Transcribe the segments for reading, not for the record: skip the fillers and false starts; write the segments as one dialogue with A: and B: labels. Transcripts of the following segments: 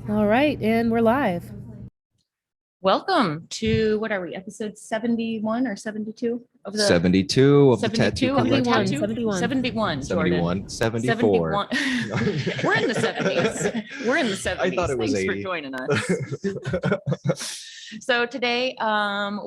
A: All right, and we're live.
B: Welcome to, what are we, episode 71 or 72 of the
C: 72 of the
B: 72
C: Tattoo
B: of the
C: Collective.
B: Tattoo? 71,
C: 71, 74.
B: 71. We're in the 70s. We're in the 70s.
C: I thought it was
B: Thanks
C: 80.
B: for joining us. So today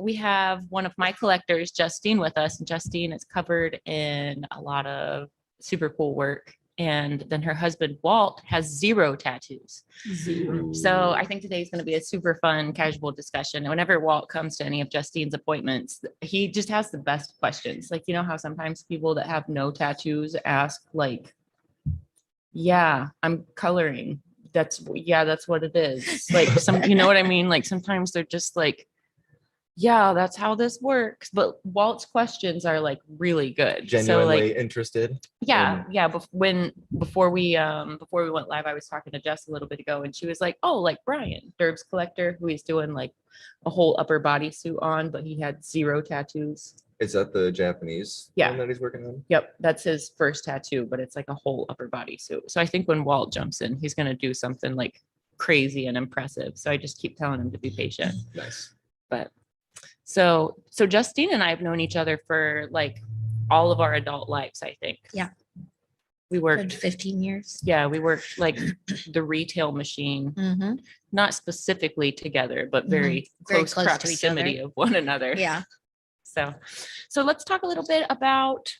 B: we have one of my collectors, Justine, with us. And Justine is covered in a lot of super cool work. And then her husband, Walt, has 0 tattoos.
A: Zero.
B: So I think today is going to be a super fun, casual discussion. And whenever Walt comes to any of Justine's appointments, he just has the best questions. Like, you know how sometimes people that have no tattoos ask, like, yeah, I'm coloring. That's what it is. Like, you know what I mean? Like, sometimes they're just like, yeah, that's how this works. But Walt's questions are like really good.
C: Genuinely
B: so,
C: interested.
B: yeah. Before we went live, I was talking to Jess a little bit ago, and she was like, "Oh, like Brian, Derb's collector, who he's doing like a whole upper body suit on, but he had 0 tattoos."
C: Is that the Japanese one that he's working on?
B: Yep, that's his first tattoo, but it's like a whole upper body suit. So I think when Walt jumps in, he's gonna do something like crazy and impressive. So I just keep telling him to be patient.
C: Nice.
B: But so Justine and I have known each other for like all of our adult lives, I think.
D: Yeah.
B: We worked
D: 15 years.
B: Yeah, we worked like the retail machine,
D: Mm-hmm.
B: not specifically together, but very
D: Very
B: close
D: close to each
B: proximity
D: other.
B: of one another.
D: Yeah.
B: So let's talk a little bit about,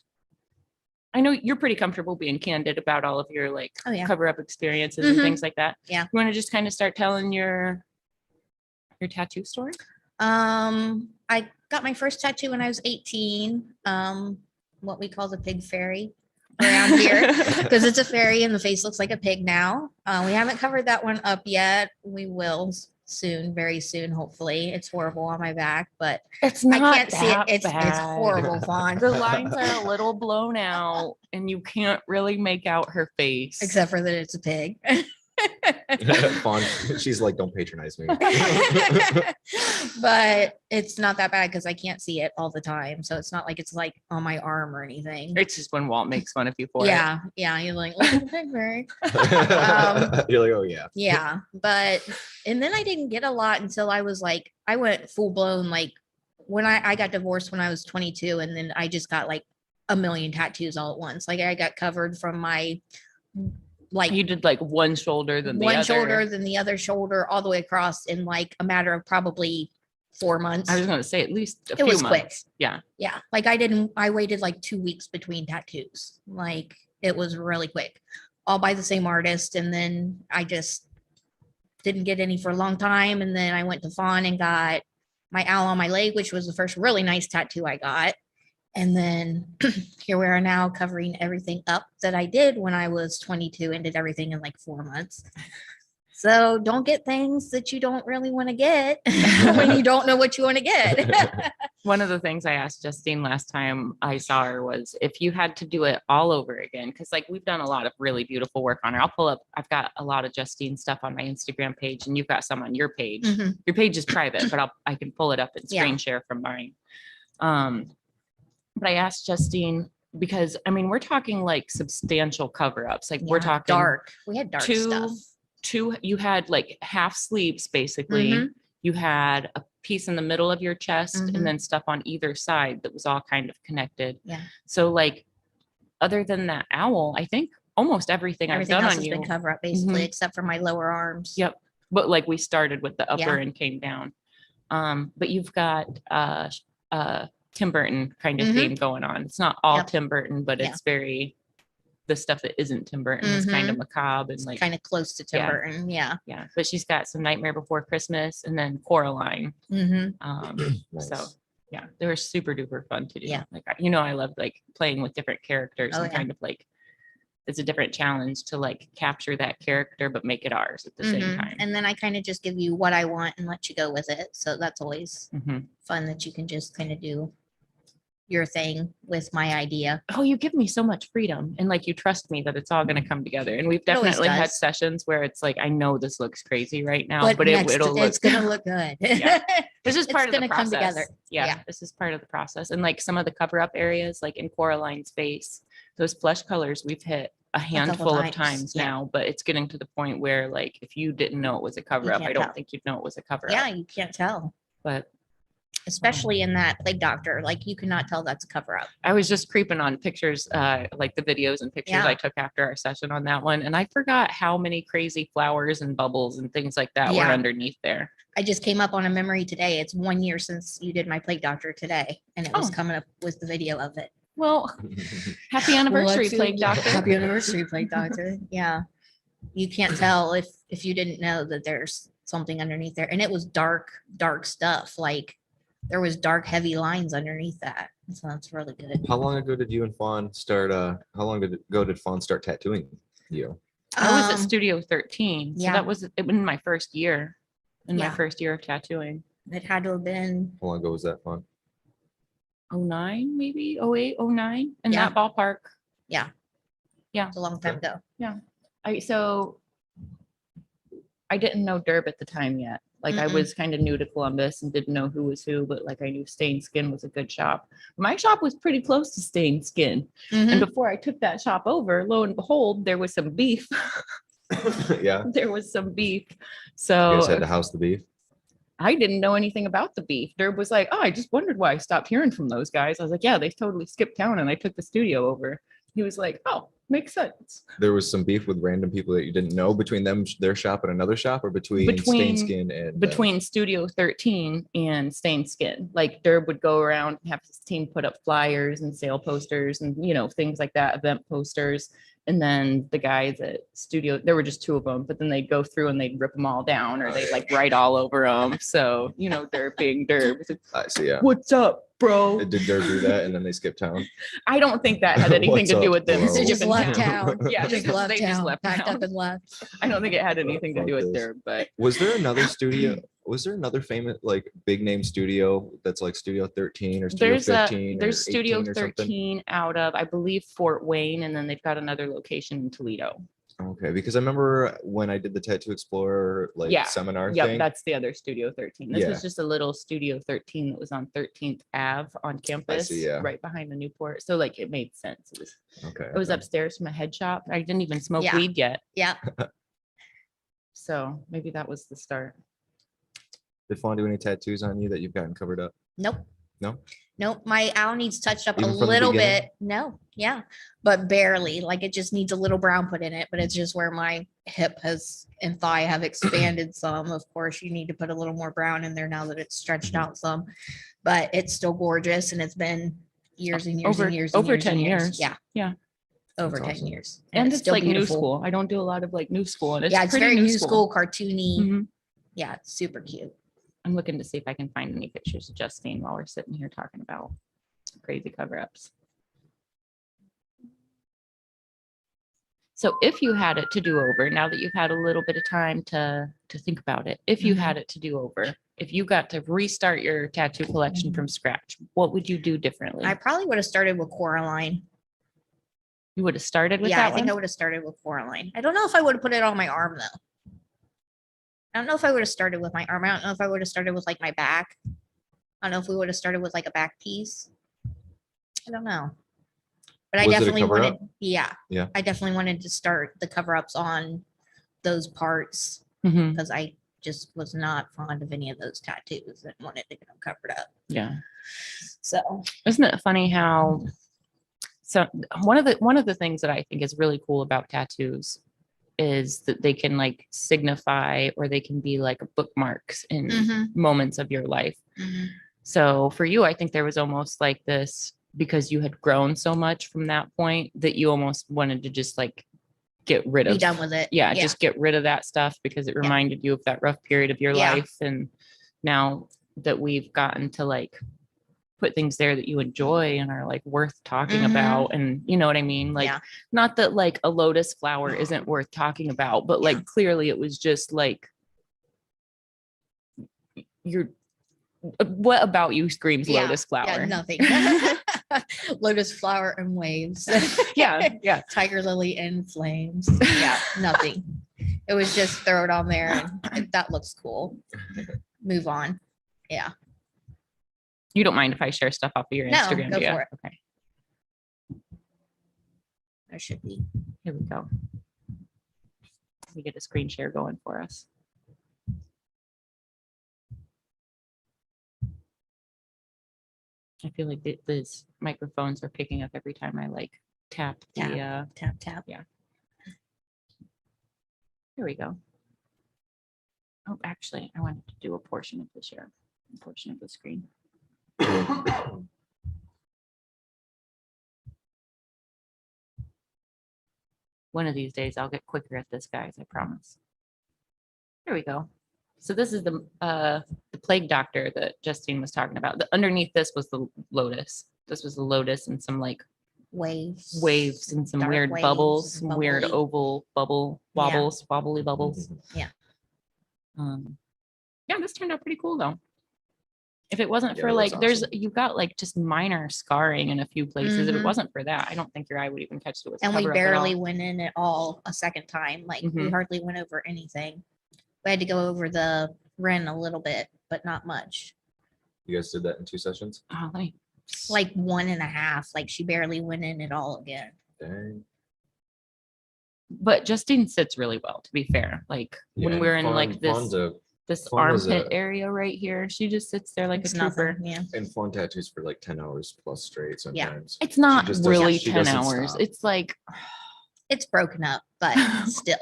B: I know you're pretty comfortable being candid about all of your like
D: Oh, yeah.
B: cover up experiences and
D: Mhm.
B: things like that.
D: Yeah.
B: You want to just kind of start telling your tattoo story?
D: I got my first tattoo when I was 18. What we call the pig fairy around here, because it's a fairy and the face looks like a pig now. We haven't covered that one up yet. We will soon, very soon, hopefully. It's horrible on my back, but
B: It's
D: I
B: not
D: can't see it.
B: that
D: It's
B: bad.
D: horrible, Vaughn.
B: The lines are a little blown out and you can't really make out her face.
D: Except for that it's a pig.
C: Fawn, she's like, don't patronize me.
D: But it's not that bad because I can't see it all the time. So it's not like it's like on my arm or anything.
B: It's just when Walt makes fun of you for it.
D: Yeah. You're like, look at the pig fairy.
C: You're like, oh yeah.
D: Yeah. And then I didn't get a lot until I was like, I went full blown, like when I got divorced when I was 22, and then I just got like a million tattoos all at once. Like I got covered from my, like
B: You did like one shoulder, then the
D: one
B: other.
D: shoulder, then the other shoulder, all the way across in like a matter of probably 4 months.
B: I was going to say at least a
D: It
B: few
D: was
B: months.
D: quick.
B: Yeah.
D: Yeah. Like I waited like 2 weeks between tattoos. Like it was really quick, all by the same artist. And then I just didn't get any for a long time. And then I went to Fawn and got my owl on my leg, which was the first really nice tattoo I got. And then here we are now covering everything up that I did when I was 22 and did everything in like 4 months. So don't get things that you don't really want to get when you don't know what you want to get.
B: One of the things I asked Justine last time I saw her was if you had to do it all over again, because like we've done a lot of really beautiful work on her. I've got a lot of Justine stuff on my Instagram page, and you've got some on your page.
D: Mhm.
B: Your page is private, but I can pull it up and
D: Yeah.
B: screen share from mine. But I asked Justine because I mean we're talking like substantial cover-ups. Like we're
D: Yeah,
B: talking
D: dark. We had dark stuff.
B: You had like half sleeves basically.
D: Mhm.
B: You had a piece in the middle of your chest
D: Mhm.
B: and then stuff on either side that was all kind of connected.
D: Yeah.
B: So like other than that owl, I think almost everything I've
D: Everything
B: done
D: else
B: on
D: has
B: you.
D: been cover up basically,
B: Mhm.
D: except for my lower arms.
B: Yep. But like we started with the upper
D: Yeah.
B: and came down. But you've got Tim Burton kind of
D: Mhm.
B: theme going on. It's not all
D: Yep.
B: Tim Burton, but
D: Yeah.
B: it's very the stuff that isn't Tim Burton is kind of macabre and like
D: Kind of close to Tim
B: yeah.
D: Burton. Yeah.
B: yeah. But she's got some Nightmare Before Christmas and then Coraline.
D: Mm-hmm.
B: So yeah, they were super duper fun to do.
D: Yeah.
B: Like I love like playing with different characters
D: Oh,
B: and
D: yeah.
B: kind of like it's a different challenge to like capture that character but make it ours at the same
D: Mhm.
B: time.
D: And then I kind of just give you what I want and let you go with it. So that's always
B: Mhm.
D: fun that you can just kind of do your thing with my idea.
B: Oh, you give me so much freedom and like you trust me that it's all going to come together. And we've
D: It always
B: definitely had
D: does.
B: sessions where it's like I know this looks crazy right now, but it'll look
D: it's gonna look good.
B: Yeah. This is
D: It's
B: part of the
D: gonna come
B: process.
D: together.
B: Yeah,
D: Yeah.
B: this is part of the process. And like some of the cover up areas, like in Coraline's face, those flesh colors we've hit a handful of
D: times,
B: times
D: yeah.
B: now, but it's getting to the point where like if you didn't know it was a cover up, I
D: can't
B: don't
D: tell.
B: think you'd know it was a cover
D: Yeah,
B: up.
D: you can't tell,
B: But
D: especially in that Plague Doctor. Like you cannot tell that's a cover up.
B: I was just creeping on pictures, like the videos and pictures
D: Yeah.
B: I took after our session on that one. And I forgot how many crazy flowers and bubbles and things like that were
D: Yeah.
B: underneath there.
D: I just came up on a memory today. It's 1 year since you did my Plague Doctor today, and it was
B: Oh.
D: coming up with the video of it.
B: Well, happy anniversary, Plague Doctor.
D: Happy anniversary, Plague Doctor. Yeah. You can't tell if you didn't know that there's something underneath there. And it was dark stuff. Like there was dark, heavy lines underneath that. So that's really good.
C: How long ago did you and Fawn start? How long ago did Fawn start tattooing you?
B: I was at
D: Um,
B: Studio 13. So
D: yeah.
B: that was in my first year, my
D: Yeah.
B: first year of tattooing.
D: It had to have been,
C: How long ago was that, Fawn?
B: 09, maybe 08, 09, in
D: Yeah.
B: that ballpark.
D: it's a long time ago.
B: So I didn't know Derb at the time yet. Like I
D: Mm-mm.
B: was kind of new to Columbus and didn't know who was who, but like I knew Stained Skin was a good shop. My shop was pretty close to Stained Skin.
D: Mhm.
B: And before I took that shop over, lo and behold, there was some beef.
C: Yeah.
B: There was some beef.
C: You guys had
B: So
C: to house the beef.
B: I didn't know anything about the beef. Derb was like, oh, I just wondered why I stopped hearing from those guys. I was like, yeah, they totally skipped town and I took the studio over. He was like, oh, makes sense.
C: There was some beef with random people that you didn't know between them, their shop and another shop, or between
B: Between-
C: Stained Skin and
B: Between Studio 13 and Stained Skin. Like Derb would go around and have his team put up flyers and sale posters and, things like that, event posters. And then the guys at Studio, there were just two of them, but then they'd go through and they'd rip them all down or they'd like write all over them. So, Derb being Derb. It's like,
C: I see. Yeah.
B: what's up, bro?
C: Did Derb do that and then they skipped town?
B: I don't think that had anything
C: What's
B: to do
C: up,
B: with them.
C: bro?
D: They just
B: skipping
D: left
B: town.
D: town.
B: Yeah,
D: Just
B: because
D: left
B: they just
D: town,
B: left
D: packed
B: town.
D: up and left.
B: I don't think it had anything to do with
C: Focus.
B: Derb, but
C: Was there another studio? Was there another famous like big name studio that's like Studio 13 or Studio 15?
B: there's
C: or
B: Studio
C: 18 or something?
B: 13 out of, I believe, Fort Wayne, and then they've got another location in Toledo.
C: Okay, because I remember when I did the Tattoo Explorer like
B: Yeah.
C: seminar
B: Yep,
C: thing.
B: that's the other Studio 13. This
C: Yeah.
B: was just a little Studio 13 that was on 13th Ave on campus,
C: yeah.
B: right behind the Newport. So like it made sense.
C: Okay.
B: It was
C: okay.
B: upstairs from a head shop. I didn't even smoke
D: Yeah.
B: weed yet.
D: Yeah.
B: So maybe that was the start.
C: Did Fawn do any tattoos on you that you've gotten covered up?
D: Nope.
C: No?
D: Nope. My owl needs touched up
C: Even
D: a
C: from the
D: little
C: beginning?
D: bit. No. Yeah. But barely. Like it just needs a little brown put in it, but it's just where my hip has and thigh have expanded some. Of course, you need to put a little more brown in there now that it's stretched
C: Mhm.
D: out some, but it's still gorgeous and it's been years and years
B: Over-
D: and years. and
B: over
D: years and
B: 10
D: years.
B: years.
D: Yeah.
B: Yeah.
D: Over
C: That's
D: 10
C: awesome.
D: years.
B: And it's
D: still
B: like new
D: beautiful.
B: school. I don't do a lot of like new school. And it's
D: Yeah. It's
B: pretty
D: very
B: new
D: new school, cartoony.
B: Mhm.
D: Yeah. It's super cute.
B: I'm looking to see if I can find any pictures of Justine while we're sitting here talking about crazy cover-ups. So if you had it to do over, now that you've had a little bit of time to think about it, if you
D: Mhm.
B: had it to do over, if you got to restart your tattoo collection from scratch, what would you do differently?
D: I probably would have started with Coraline.
B: You would have started with
D: Yeah,
B: that
D: I think I
B: one?
D: would have started with Coraline. I don't know if I would have put it on my arm though. I don't know if I would have started with my arm. I don't know if I would have started with like my back. I don't know if we would have started with like a back piece. I don't know. But I
C: Was it a
D: definitely
C: cover-up?
D: wanted, yeah.
C: Yeah.
D: I definitely wanted to start the cover-ups on those parts
B: Mhm.
D: because I just was not fond of any of those tattoos and wanted to get them covered up.
B: Yeah.
D: So
B: Isn't it funny how one of the things that I think is really cool about tattoos is that they can like signify or they can be like bookmarks in
D: Mhm.
B: moments of your life.
D: Mhm.
B: So for you, I think there was almost like this because you had grown so much from that point that you almost wanted to just like get rid
D: Be
B: of.
D: done with it.
B: Yeah, just get rid of that stuff because it reminded you of that rough period of your
D: Yeah.
B: life. And now that we've gotten to like put things there that you enjoy and are like worth talking
D: Mhm.
B: about, and you know what I mean? Like,
D: Yeah.
B: not that like a lotus flower isn't worth talking about, but like clearly it was just like what about you screams
D: Yeah,
B: lotus flower?
D: Yeah, nothing. Lotus flower and waves.
B: yeah, yeah.
D: Tiger lily and flames. Yeah, nothing. It was just throw it on there and that looks cool. Move on. Yeah.
B: You don't mind if I share stuff off of your
D: No,
B: Instagram,
D: go
B: do you?
D: for it.
B: Okay.
D: That should be.
B: Here we go. Let me get a screen share going for us. I feel like these microphones are picking up every time I like tap the
D: Tap.
B: here we go. Oh, actually, I wanted to do a portion of the share, a portion of the screen. One of these days I'll get quicker at this, guys, I promise. Here we go. So this is the plague doctor that Justine was talking about. Underneath this was the lotus. This was the lotus and some like waves and some
D: dark
B: weird
D: waves,
B: bubbles, some weird
D: bubbly.
B: oval bubble wobbles, wobbly bubbles.
D: Yeah.
B: Yeah, this turned out pretty cool though. If it wasn't
C: Yeah,
B: for
C: it
B: like,
C: looks awesome.
B: you've got like just minor scarring in a few places. If it
D: Mhm.
B: wasn't for that, I don't think your eye would even catch to
D: And we
B: cover up at all.
D: barely went in at all a second time. Like we
B: Mhm.
D: hardly went over anything. We had to go over the Ren a little bit, but not much.
C: You guys did that in 2 sessions?
B: Oh, let me
D: Like 1.5. Like she barely went in at all again.
C: Dang.
B: but Justine sits really well, to be fair. Like
C: Yeah,
B: when we're in
C: Fawn-
B: like this
C: Fawn's a-
B: this
C: Fawn was
B: armpit
C: a-
B: area right here, she just sits there like
D: It's
B: a trooper.
D: nothing. Yeah.
C: and Fawn tattoos for like 10 hours plus straight sometimes.
B: It's not
C: just doesn't-
B: really
C: she
B: 10
C: doesn't
B: hours.
C: stop.
B: It's like
D: It's broken up, but still.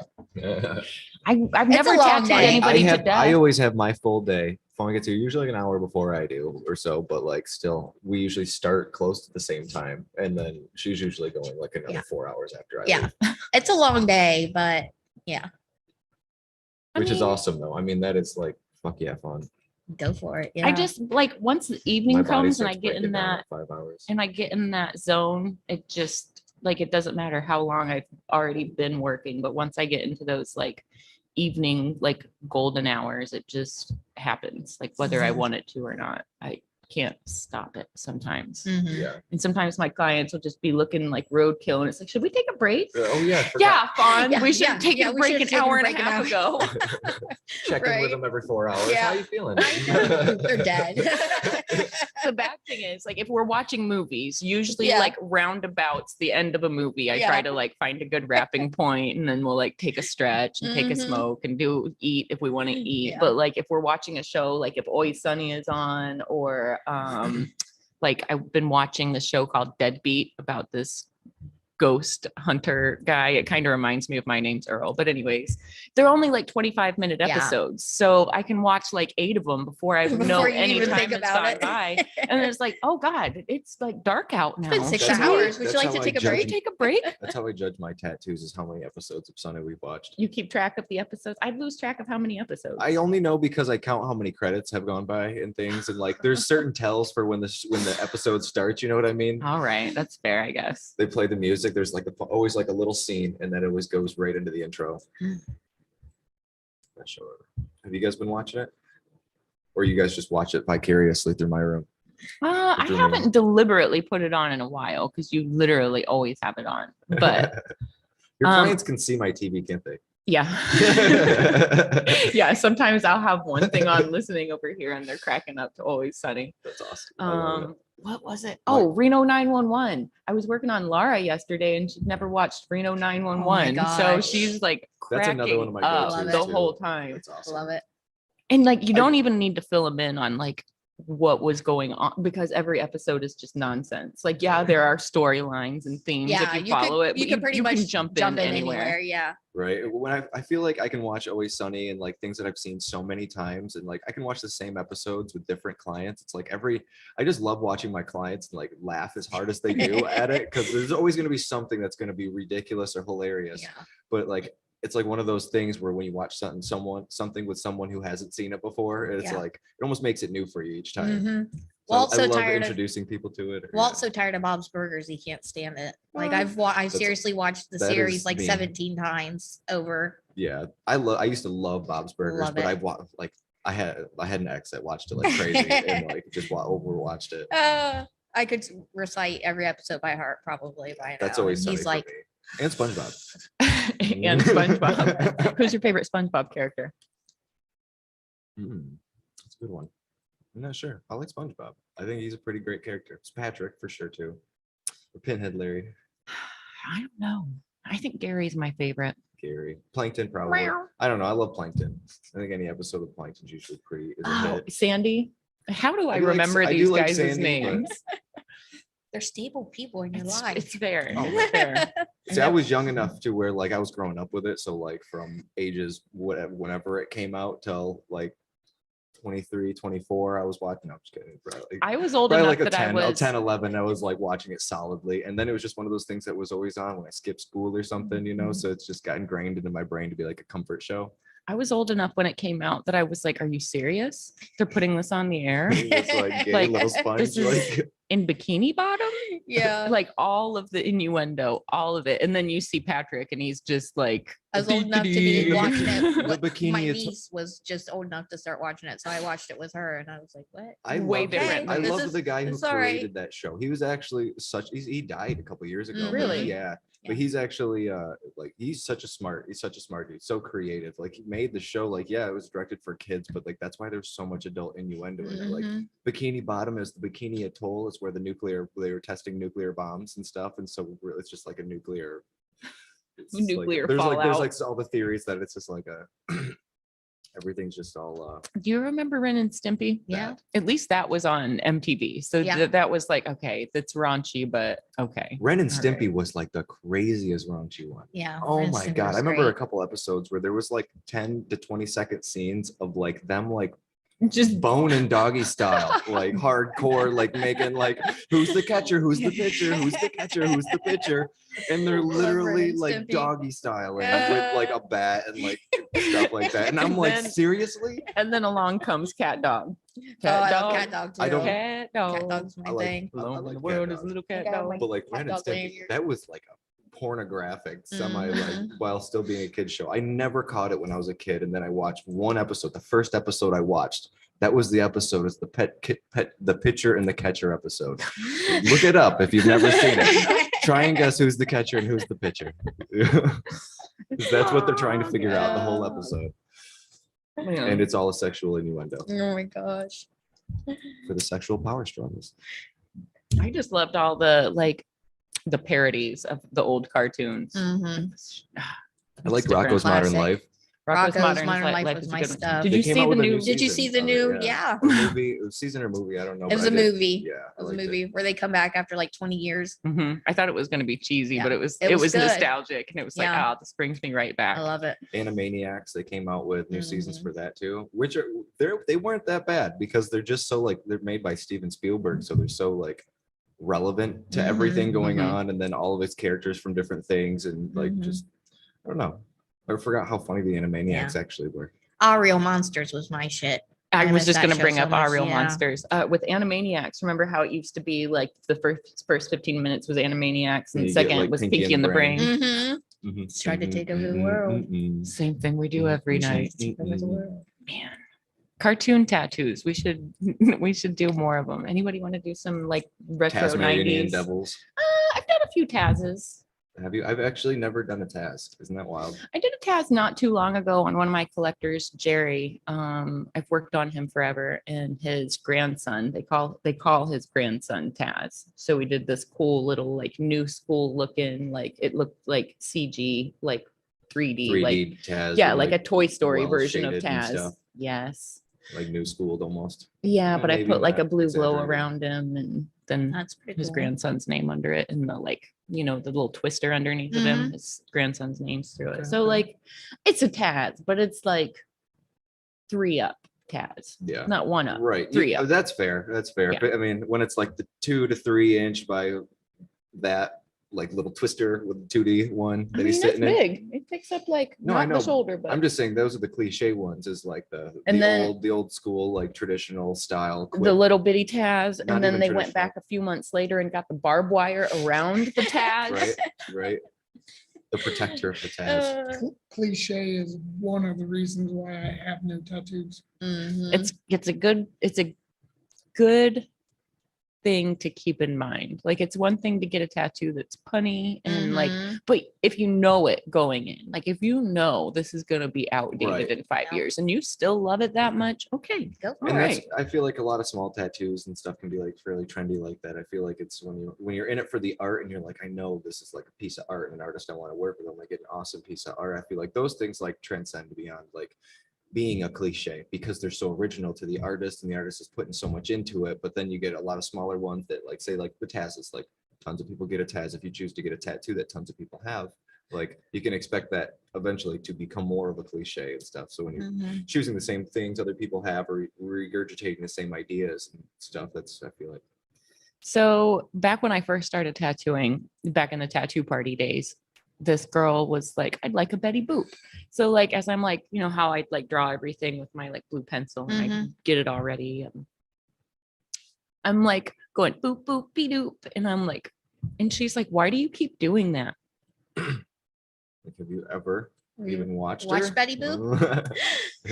B: I've
D: It's
B: never
D: a long
B: tattooed
D: day.
B: anybody to
C: I
B: death.
C: always have my full day. Fawn gets here usually like an hour before I do or so, but like still, we usually start close to the same time. And then she's usually going like another
D: Yeah.
C: 4 hours after I
D: Yeah.
C: leave,
D: It's a long day, but yeah,
B: I
C: which is
B: mean,
C: awesome though. I mean, that is like, fuck yeah, Fawn.
D: go for it. Yeah.
B: I just like once the evening
C: My body
B: comes and I
C: starts
B: get in
C: breaking down
B: that
C: at 5 hours.
B: and I get in that zone, it just like it doesn't matter how long I've already been working, but once I get into those like evening like golden hours, it just happens, like whether I want it to or not. I can't stop it sometimes.
D: Mhm.
C: Yeah.
B: And sometimes my clients will just be looking like roadkill and it's like, should we take a break?
C: Oh yeah. I forgot.
B: Yeah, Fawn.
D: Yeah,
B: we should
D: yeah,
B: have taken
D: yeah,
B: a
D: we
B: break
D: should
B: an
D: have taken a
B: hour and a
D: break an
B: half ago.
C: Check in with
D: Right.
C: them every 4 hours.
D: Yeah.
C: How you feeling?
D: They're dead.
B: The bad thing is, like, if we're watching movies, usually
D: Yeah.
B: like roundabouts the end of a movie, I try
D: Yeah.
B: to like find a good wrapping point, and then we'll like take a stretch and take a
D: Mhm.
B: smoke and eat if we want to eat.
D: Yeah.
B: But like if we're watching a show, like if Always Sunny is on, or like I've been watching the show called Deadbeat about this ghost hunter guy. It kind of reminds me of My Name's Earl, but anyways, they're only like 25-minute
D: Yeah.
B: episodes, so I can watch like 8 of them before I know
D: Before you
B: any
D: even
B: time
D: think
B: has
D: about
B: gone
D: it.
B: by. And it's like, oh god, it's like dark out now.
D: It's been 6
C: That's how-
D: hours. Would you
C: that's
D: like to
C: how I
D: take a
C: judge
D: break?
B: Should we take a break?
C: That's how I judge my tattoos, is how many episodes of Sunday we've watched.
B: You keep track of the episodes? I'd lose track of how many episodes.
C: I only know because I count how many credits have gone by and things, and like there's certain tells for when the episode starts. You know what I mean?
B: All right, that's fair, I guess.
C: They play the music. There's like always like a little scene, and then it always goes right into the intro. Not sure. Have you guys been watching it, or you guys just watch it vicariously through my room?
B: I
C: Dreaming.
B: haven't deliberately put it on in a while because you literally always have it on. But
C: your
B: um,
C: clients can see my TV, can't they?
B: yeah. Yeah, sometimes I'll have one thing on listening over here and they're cracking up to Always Sunny.
C: That's awesome. I love it.
B: What was it? Oh, Reno 911. I was working on Laura yesterday and she'd never watched Reno 911. So
D: gosh.
B: she's like
C: That's
B: cracking
C: another one of my
B: up
D: go-tos,
B: the
C: too.
B: whole time.
C: That's awesome.
D: Love it.
B: And like you don't even need to fill them in on like what was going on, because every episode is just nonsense. Like, yeah, there are storylines and themes
D: Yeah,
B: if you follow it,
D: you
B: but
D: could pretty
B: you
D: much
B: can jump in anywhere.
D: Yeah.
C: Right. When I feel like I can watch Always Sunny and like things that I've seen so many times, and like I can watch the same episodes with different clients. It's like I just love watching my clients like laugh as hard as they do at it, because there's always going to be something that's going to be ridiculous or hilarious.
D: Yeah.
C: But like it's like one of those things where when you watch something with someone who hasn't seen it before, it's
D: Yeah.
C: like it almost makes it new for you each time.
D: Mhm.
C: So
D: Walt's
C: I
D: so
C: love
D: tired of
C: introducing people to it.
D: Walt's so tired of Bob's Burgers, he can't stand it. Like
B: Well,
D: I seriously watched the
C: that
D: series
C: is
D: like
C: mean.
D: 17 times over.
C: Yeah, I used to love Bob's Burgers,
D: Love
C: but
D: it.
C: I've watched like I had an ex that watched it like crazy and like just overwatched it.
D: I could recite every episode by heart probably by now.
C: That's always
D: and
C: Sunny
D: he's
C: for
D: like,
C: me. And SpongeBob.
B: And SpongeBob. Who's your favorite SpongeBob character?
C: That's a good one. I'm not sure. I like SpongeBob. I think he's a pretty great character. It's Patrick for sure too. Or Pinhead Larry.
B: I don't know. I think Gary's my favorite.
C: Gary. Plankton, probably. I don't know. I love Plankton. I think any episode of Plankton's usually is a
B: Oh,
C: hit.
B: Sandy. How do I
C: I do like-
B: remember
C: I do
B: these
C: like
B: guys'
C: Sandy, but-
B: names?
D: They're stable people in your
B: It's
D: life.
B: fair.
C: Oh,
B: It's fair.
C: See, I was young enough to where like I was growing up with it. So like from ages whatever, whenever it came out till like 23, 24, I was watching. I'm just kidding. Probably,
B: I was old
C: probably
B: enough
C: like a
B: that I
C: 10,
B: was
C: 10, 11. I was like watching it solidly. And then it was just one of those things that was always on when I skipped school or something, you know? So it's just got ingrained into my brain to be like a comfort show.
B: I was old enough when it came out that I was like, are you serious? They're putting this on the air
C: It's like gay
B: Like,
C: little sponge.
B: this is-
C: Like,
B: in Bikini Bottom?
D: Yeah.
B: Like all of the innuendo, all of it. And then you see Patrick and he's just like,
D: I was old enough to be
C: The
D: watching it.
C: bikini-
D: What-
C: the bikini
D: My
C: it's-
D: niece was just old enough to start watching it, so I watched it with her, and I was like, "What?"
C: I
B: Way
C: love
B: different.
C: I
B: This
C: love
D: is-
C: the guy who
D: it's all right.
C: created that show. He was actually he died a couple years ago.
D: Mhm.
B: Really?
C: Yeah.
D: Yeah.
C: But he's actually like he's such a smart dude, so creative. Like he made the show like it was directed for kids, but like that's why there's so much adult innuendo in it. Like
D: Mhm.
C: Bikini Bottom is the Bikini Atoll. It's where they were testing nuclear bombs and stuff, and so it's just like a nuclear. It's just
B: Nuclear
C: there's
B: fallout.
C: like all the theories that it's just like a everything's just all
B: do you remember Ren and Stimpy?
D: Yeah.
B: At least that was on MTV. So
D: Yeah.
B: that was like, okay, that's raunchy, but okay.
C: Ren and
B: All
C: Stimpy
B: right.
C: was like the craziest raunchy one.
D: Yeah.
C: Oh
D: Ren and
C: my
D: Stimpy
C: god!
D: was
C: I remember a
D: great.
C: couple episodes where there was like 10 to 20-second scenes of like them like
B: Just
C: bone and doggy style, like hardcore, like making like who's the catcher, who's the pitcher, who's the catcher, who's the pitcher, and they're
D: Love Ren
C: literally
D: and
C: like
D: Stimpy.
C: doggy style and with like a bat and like stuff like that. And I'm
B: And
C: like,
B: then-
C: seriously?
B: and then along comes Cat Dog.
D: Oh, I love Cat Dog too.
C: I don't-
B: Cat Dog.
D: Cat Dog's my
C: I like-
D: thing.
C: I
B: Alone in
C: like
B: the
C: Cat
B: world is
C: Dog.
B: a little cat
D: I got
B: dog.
D: my-
C: But like
D: Cat
C: Ren and
D: Dog
C: Stimpy,
D: Lanyard.
C: that was like a pornographic semi like
D: Mhm.
C: while still being a kid show. I never caught it when I was a kid, and then I watched one episode. The first episode I watched, that was the episode. It's the the pitcher and the catcher episode. Look it up if you've never seen it. Try and guess who's the catcher and who's the pitcher. That's what they're trying to figure out the whole episode, and it's all a sexual innuendo
D: Oh my gosh.
C: for the sexual power struggles.
B: I just loved all the the parodies of the old cartoons.
D: Mhm.
C: I like
B: It's different.
C: Rocco's Modern
D: Classic.
C: Life.
B: Rocco's Modern
D: Life
B: Life
D: was
B: is a
D: my
B: good one.
D: stuff.
B: Did
C: They
B: you
C: came
B: see
C: out
B: the
C: with a
B: new?
C: new
D: Did you
C: season
D: see the
C: of it,
D: new?
C: yeah.
D: Yeah.
C: A movie, a season or movie, I don't know.
D: It was
C: but
D: a
C: I did.
D: movie.
C: Yeah,
D: It
C: I
D: was a
C: liked
D: movie where they come back after like 20 years.
B: Mhm. I thought it was going to be cheesy,
D: Yeah.
B: but it was
D: It was good.
B: nostalgic, and it was like,
D: Yeah.
B: this brings me right back.
D: I love it.
C: Animaniacs, they came out with new seasons
D: Mhm.
C: for that too, which are they weren't that bad because they're just so like they're made by Steven Spielberg, so they're so like relevant to everything going
B: Mhm.
C: on, and then all of its characters from different things, and like
D: Mhm.
C: just I don't know. I forgot how funny the Animaniacs actually were.
D: Ariel Monsters was my shit.
B: I
D: I
B: was
D: miss
B: just
D: that
B: going to
D: show
B: bring
D: so
B: up
D: much,
B: Ariel
D: yeah.
B: Monsters with Animaniacs. Remember how it used to be like the first 15 minutes was Animaniacs,
C: And
B: and
C: you get,
B: second
C: like,
B: was Pinky and the Brain.
D: Mm-hmm.
C: Mhm,
D: Tried to
C: mhm,
D: take over the
C: mhm,
D: world.
C: mhm.
B: Same thing we do every night.
C: Mhm.
B: Man, cartoon tattoos. We should we should do more of them. Anybody want to do some like retro
C: Tasmanian
B: 90s?
C: Devils.
B: I've done a few Tazes.
C: Have you? I've actually never done a Taz. Isn't that wild?
B: I did a Taz not too long ago on one of my collectors, Jerry. I've worked on him forever, and his grandson. They call his grandson Taz. So we did this cool little like new school looking, like it looked like CG, like 3D,
C: 3D
B: like
C: Taz.
B: yeah,
C: with,
B: like a Toy Story version of
C: well-shaded and
B: Taz.
C: stuff.
B: Yes.
C: like new schooled almost.
B: Yeah, but I
C: Maybe
B: put like a
C: not
B: blue glow
C: exaggerated.
B: around him, and then
D: That's pretty
B: his
D: cool.
B: grandson's name under it, and the like, the little twister underneath of him, his grandson's name's through it. So
C: Okay.
B: like, it's a Taz, but it's like 3 up Taz,
C: Yeah.
B: not 1 up.
C: Right.
B: 3
C: Yeah,
B: up.
C: that's fair. That's fair.
B: Yeah.
C: But I mean, when it's like the 2 to 3 inch by that like little twister with the 2D one
B: I
C: that
B: mean,
C: he's
B: that's
C: sitting in.
B: big. It picks up like
C: No, I
B: not
C: know,
B: the shoulder, but
C: I'm just saying those are the cliche ones, is like
B: And then-
C: the old school like traditional style.
B: the
C: quick-
B: little bitty Taz,
C: Not
B: and then
C: even
B: they went
C: traditional.
B: back a few months later and got the barbed wire around the Taz.
C: right, right. The protector of the Taz.
E: Cliche is one of the reasons why I have no tattoos.
D: Mhm.
B: It's a good thing to keep in mind. Like it's one thing to get a tattoo that's punny and like,
D: Mhm.
B: but if you know it going in, like if you know this is going to be outdated
C: Right.
B: in 5
D: Yeah.
B: years and you still love it that much, okay.
D: Go for
C: And
D: it.
C: that's,
B: Right.
C: I feel like a lot of small tattoos and stuff can be like fairly trendy like that. I feel like it's when you're in it for the art and you're like, I know this is like a piece of art and an artist I want to work with them, like get an awesome piece of art. I feel like those things like transcend beyond like being a cliche because they're so original to the artist and the artist is putting so much into it. But then you get a lot of smaller ones that like say like the Taz's, like tons of people get a Taz. If you choose to get a tattoo that tons of people have, like you can expect that eventually to become more of a cliche and stuff. So when you're
D: Mhm.
C: choosing the same things other people have or regurgitating the same ideas and stuff, that's I feel like
B: So back when I first started tattooing, back in the tattoo party days, this girl was like, I'd like a Betty Boop. So like as I'm like, you know how I'd like draw everything with my like blue pencil and I
D: Mhm.
B: get it already. I'm like going boop boop be doop. And I'm like, and she's like, why do you keep doing that?
C: like, have you ever even watched
D: Watched
C: her?
D: Betty Boop?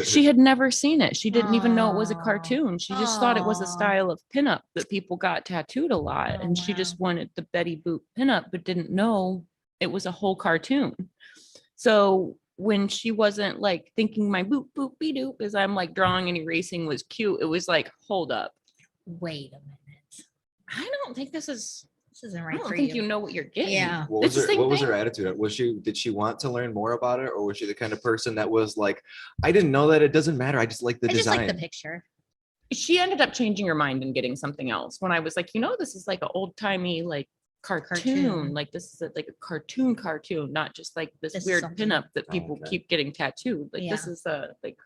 B: She had never seen it. She didn't even know it was a
D: Aw.
B: cartoon. She just thought it was a
D: Aw.
B: style of pinup that people got tattooed a lot.
D: Oh,
B: And she
D: wow.
B: just wanted the Betty Boop pinup, but didn't know it was a whole cartoon. So when she wasn't like thinking my boop boop be doop as I'm like drawing and erasing was cute, it was like, hold up.
D: Wait a minute.
B: I don't think this is,
D: This isn't
B: I
D: right
B: don't
D: for
B: think
D: you.
B: you know what you're getting.
D: Yeah.
C: What was
B: It's the same
C: what was her
B: thing.
C: attitude? Did she want to learn more about it, or was she the kind of person that was like, I didn't know that, it doesn't matter, I just like the
D: I just
C: design.
D: like the picture.
B: She ended up changing her mind and getting something else when I was like, you know, this is like an old timey like cartoon. Like this is like a cartoon, not just like this
D: This is
B: weird
D: something-
B: pinup that people
C: okay.
B: keep getting tattooed. Like this
D: Yeah.
B: is a like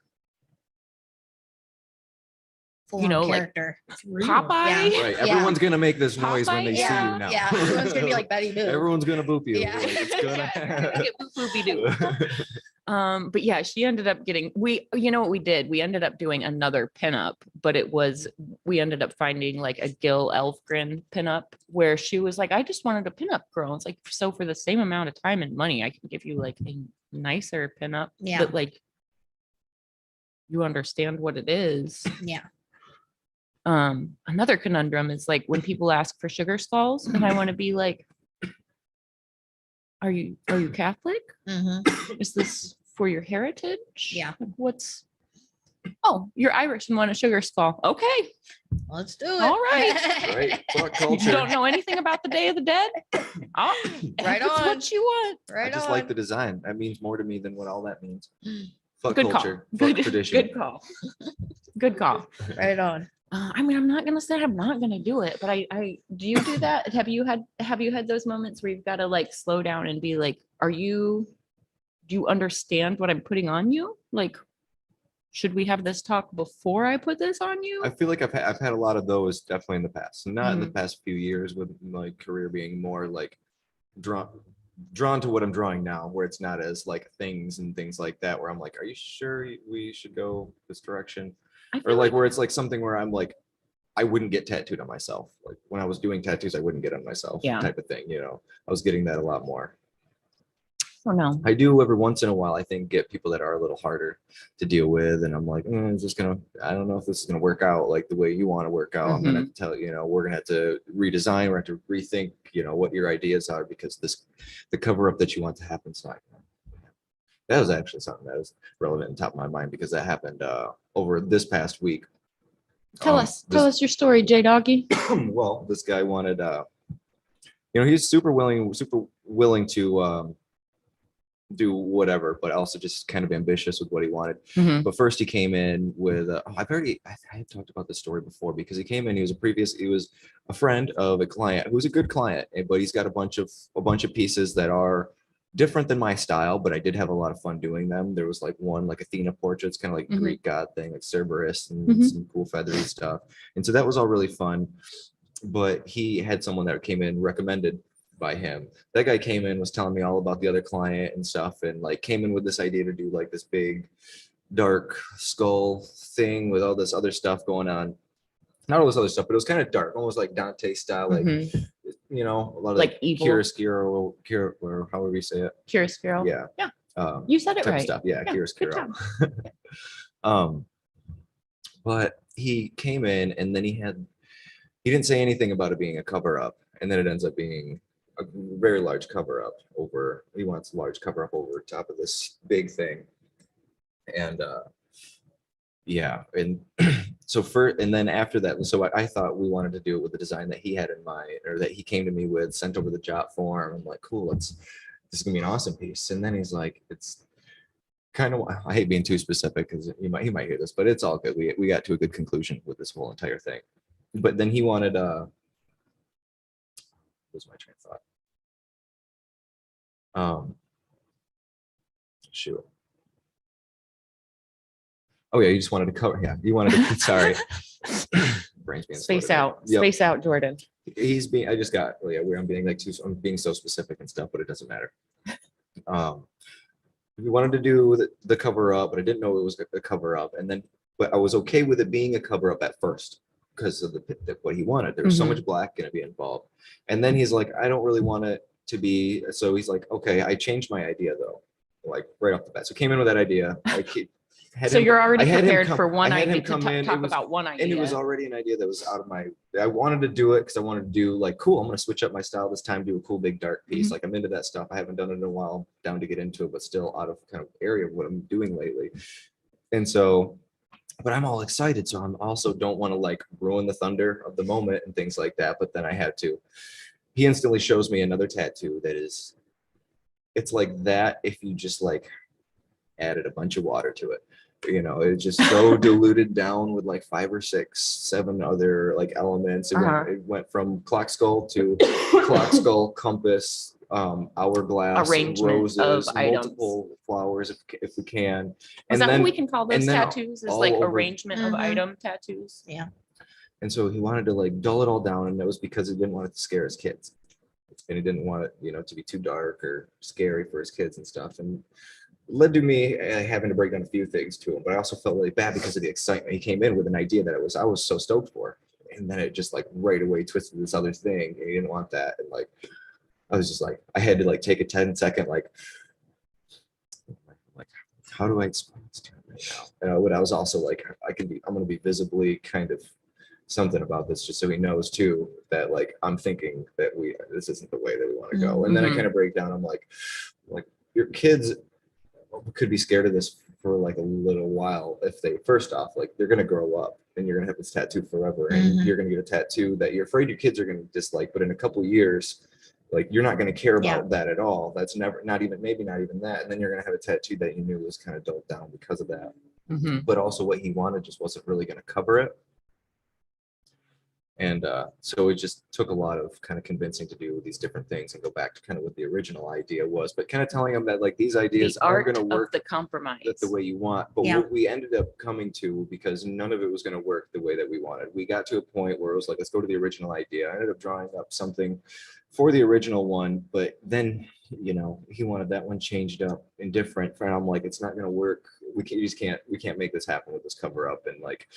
D: Full
B: know,
D: on
B: like,
D: character.
B: Popeye.
C: Right,
D: Yeah.
C: everyone's gonna make this noise when they see
D: yeah.
C: you now.
D: Yeah. Everyone's gonna be like Betty Boop.
C: Everyone's gonna boop you.
D: Yeah.
C: Like, it's gonna
B: Yeah, get boop, boopy doo. But yeah, she ended up getting, you know what we did? We ended up doing another pinup, but we ended up finding like a Gil Elfgren pinup where she was like, I just wanted a pinup girl. It's like, so for the same amount of time and money, I can give you like a nicer pinup
D: Yeah.
B: that like you understand what it is.
D: Yeah.
B: Another conundrum is like when people ask for sugar skulls and I want to be like, are you Catholic?
D: hmm
B: Is this for your heritage?
D: Yeah.
B: Like, oh, you're Irish and want a sugar skull. Okay.
D: Let's do it.
B: All right.
C: right. Fuck
B: You
C: culture.
B: don't know anything about the Day of the Dead? Oh,
D: Right
B: that's
D: on.
B: what you want.
C: I
D: Right
C: just
D: on.
C: like the design. That means more to me than what all that means. Fuck
B: Good
C: culture.
B: call.
C: Fuck
B: Good,
C: tradition.
B: good call. Good call.
D: Right on.
B: I mean, I'm not gonna say I'm not gonna do it, but I do you do that? Have you had those moments where you've got to like slow down and be like, do you understand what I'm putting on you? Like, should we have this talk before I put this on you?
C: I feel like I've had a lot of those definitely in the past. Not in the
B: Mhm.
C: past few years, with my career being more like drawn to what I'm drawing now, where it's not as like things and things like that, where I'm like, are you sure we should go this direction?
B: I
C: Or
B: feel
C: like where it's like something where I'm like, I wouldn't get tattooed on myself. Like when I was doing tattoos, I wouldn't get on myself,
B: Yeah.
C: type of thing. You know, I was getting that a lot more.
B: I don't know.
C: I do every once in a while, I think, get people that are a little harder to deal with. And I'm like, it's just I don't know if this is going to work out like the way you want to work out. I'm going to have to tell you, we're going to have to redesign, we're going to have to rethink, what your ideas are, because the cover up that you want to happen. So that was actually something that was relevant and top of my mind because that happened over this past week.
B: Tell us your story, J Doggy.
C: Well, this guy wanted, he's super willing to do whatever, but also just kind of ambitious with what he wanted.
B: Mhm.
C: But first he came in with, I had talked about this story before, because he came in, he was a friend of a client who's a good client, but he's got a bunch of pieces that are different than my style, but I did have a lot of fun doing them. There was like one like Athena portraits, kind of like
B: Mhm.
C: Greek god thing, like Cerberus and
B: Mhm.
C: some cool feathery stuff. And so that was all really fun. But he had someone that came in recommended by him. That guy came in, was telling me all about the other client and stuff, and like came in with this idea to do like this big dark skull thing with all this other stuff going on. Not all this other stuff, but it was kind of dark, almost like Dante style, like
B: Mhm.
C: a lot of
B: Like evil.
C: chiaroscuro, or however you say it.
B: Curious girl.
C: Yeah.
B: Yeah.
C: Um,
B: You said it
C: type of
B: right.
C: stuff. Yeah,
B: Yeah, good
C: chiaroscuro.
B: job.
C: But he came in, and then he he didn't say anything about it being a cover up, and then it ends up being a very large cover up over. He wants a large cover up over top of this big thing, and yeah, and so and then after that, so I thought we wanted to do it with the design that he had in mind, or that he came to me with, sent over the job form. I'm like, cool, this is gonna be an awesome piece. And then he's like, it's kind of, I hate being too specific because he might hear this, but it's all good. We got to a good conclusion with this whole entire thing. But then he wanted what was my train of thought? Shoot. Oh yeah, you just wanted to cover. Yeah, you wanted to. Sorry, brains being slow
B: Space
C: today.
B: out,
C: Yep.
B: space out, Jordan.
C: He's being. I just got. Well, yeah, I'm being like too. I'm being so specific and stuff, but it doesn't matter. We wanted to do the cover up, but I didn't know it was a cover up, and then, but I was okay with it being a cover up at first because of what he wanted. There was so much black going to be involved, and then he's like, I don't really want it to be. So he's like, okay, I changed my idea though, like right off the bat. So came in with that idea.
B: So you're already
C: I had him
B: prepared
C: come-
B: for one
C: I had him
B: idea to
C: come in,
B: talk
C: it was-
B: about one idea.
C: And it was already an idea that was out of my. I wanted to do it because I wanted to do like, cool, I'm going to switch up my style this time, do a cool big dark piece. Like I'm into that stuff. I haven't done it in a while, down to get into it, but still out of kind of area of what I'm doing lately. And so, but I'm all excited. So I'm also don't want to like ruin the thunder of the moment and things like that. But then I had to. He instantly shows me another tattoo that is, it's like that if you just like added a bunch of water to it. You know, it's just so diluted down with like 5 or 6, 7 other like elements. It went from clock skull to clock skull, compass, hourglass,
B: Arrangement
C: roses,
B: of items.
C: multiple flowers if we can.
B: Is that what we can call those
C: and then
B: tattoos? Is
C: all
B: like
C: over-
B: arrangement of
D: Mhm.
B: item tattoos?
D: Yeah.
C: And so he wanted to like dull it all down, and that was because he didn't want it to scare his kids, and he didn't want it, you know, to be too dark or scary for his kids and stuff. And led to me having to break down a few things to him, but I also felt really bad because of the excitement. He came in with an idea that I was so stoked for, and then it just like right away twisted this other thing, and he didn't want that. And like I was just like, I had to like take a 10-second like how do I explain this to him right now? But I was also like, I'm gonna be visibly kind of something about this just so he knows too that like I'm thinking that this isn't the way that we want to go. And then I
B: Mhm.
C: kind of break down. I'm like your kids could be scared of this for like a little while if they first off like they're gonna grow up and you're gonna have this tattoo forever, and
D: Mhm.
C: you're gonna get a tattoo that you're afraid your kids are gonna dislike, but in a couple years like you're not gonna care about that at all. That's never not even that, and then you're gonna have a tattoo that you knew was kind of dulled down because of that.
B: Mhm.
C: But also what he wanted just wasn't really gonna cover it. And so it just took a lot of kind of convincing to do these different things and go back to kind of what the original idea was, but kind of telling them that like these ideas
B: The
C: aren't
B: art
C: going to
B: of
C: work
B: the compromise.
C: the way you want. But
D: Yeah.
C: what we ended up coming to, because none of it was going to work the way that we wanted, we got to a point where it was like, let's go to the original idea. I ended up drawing up something for the original one, but then, you know, he wanted that one changed up and different. And I'm like, it's not going to work. We can't make this happen with this cover up. And like,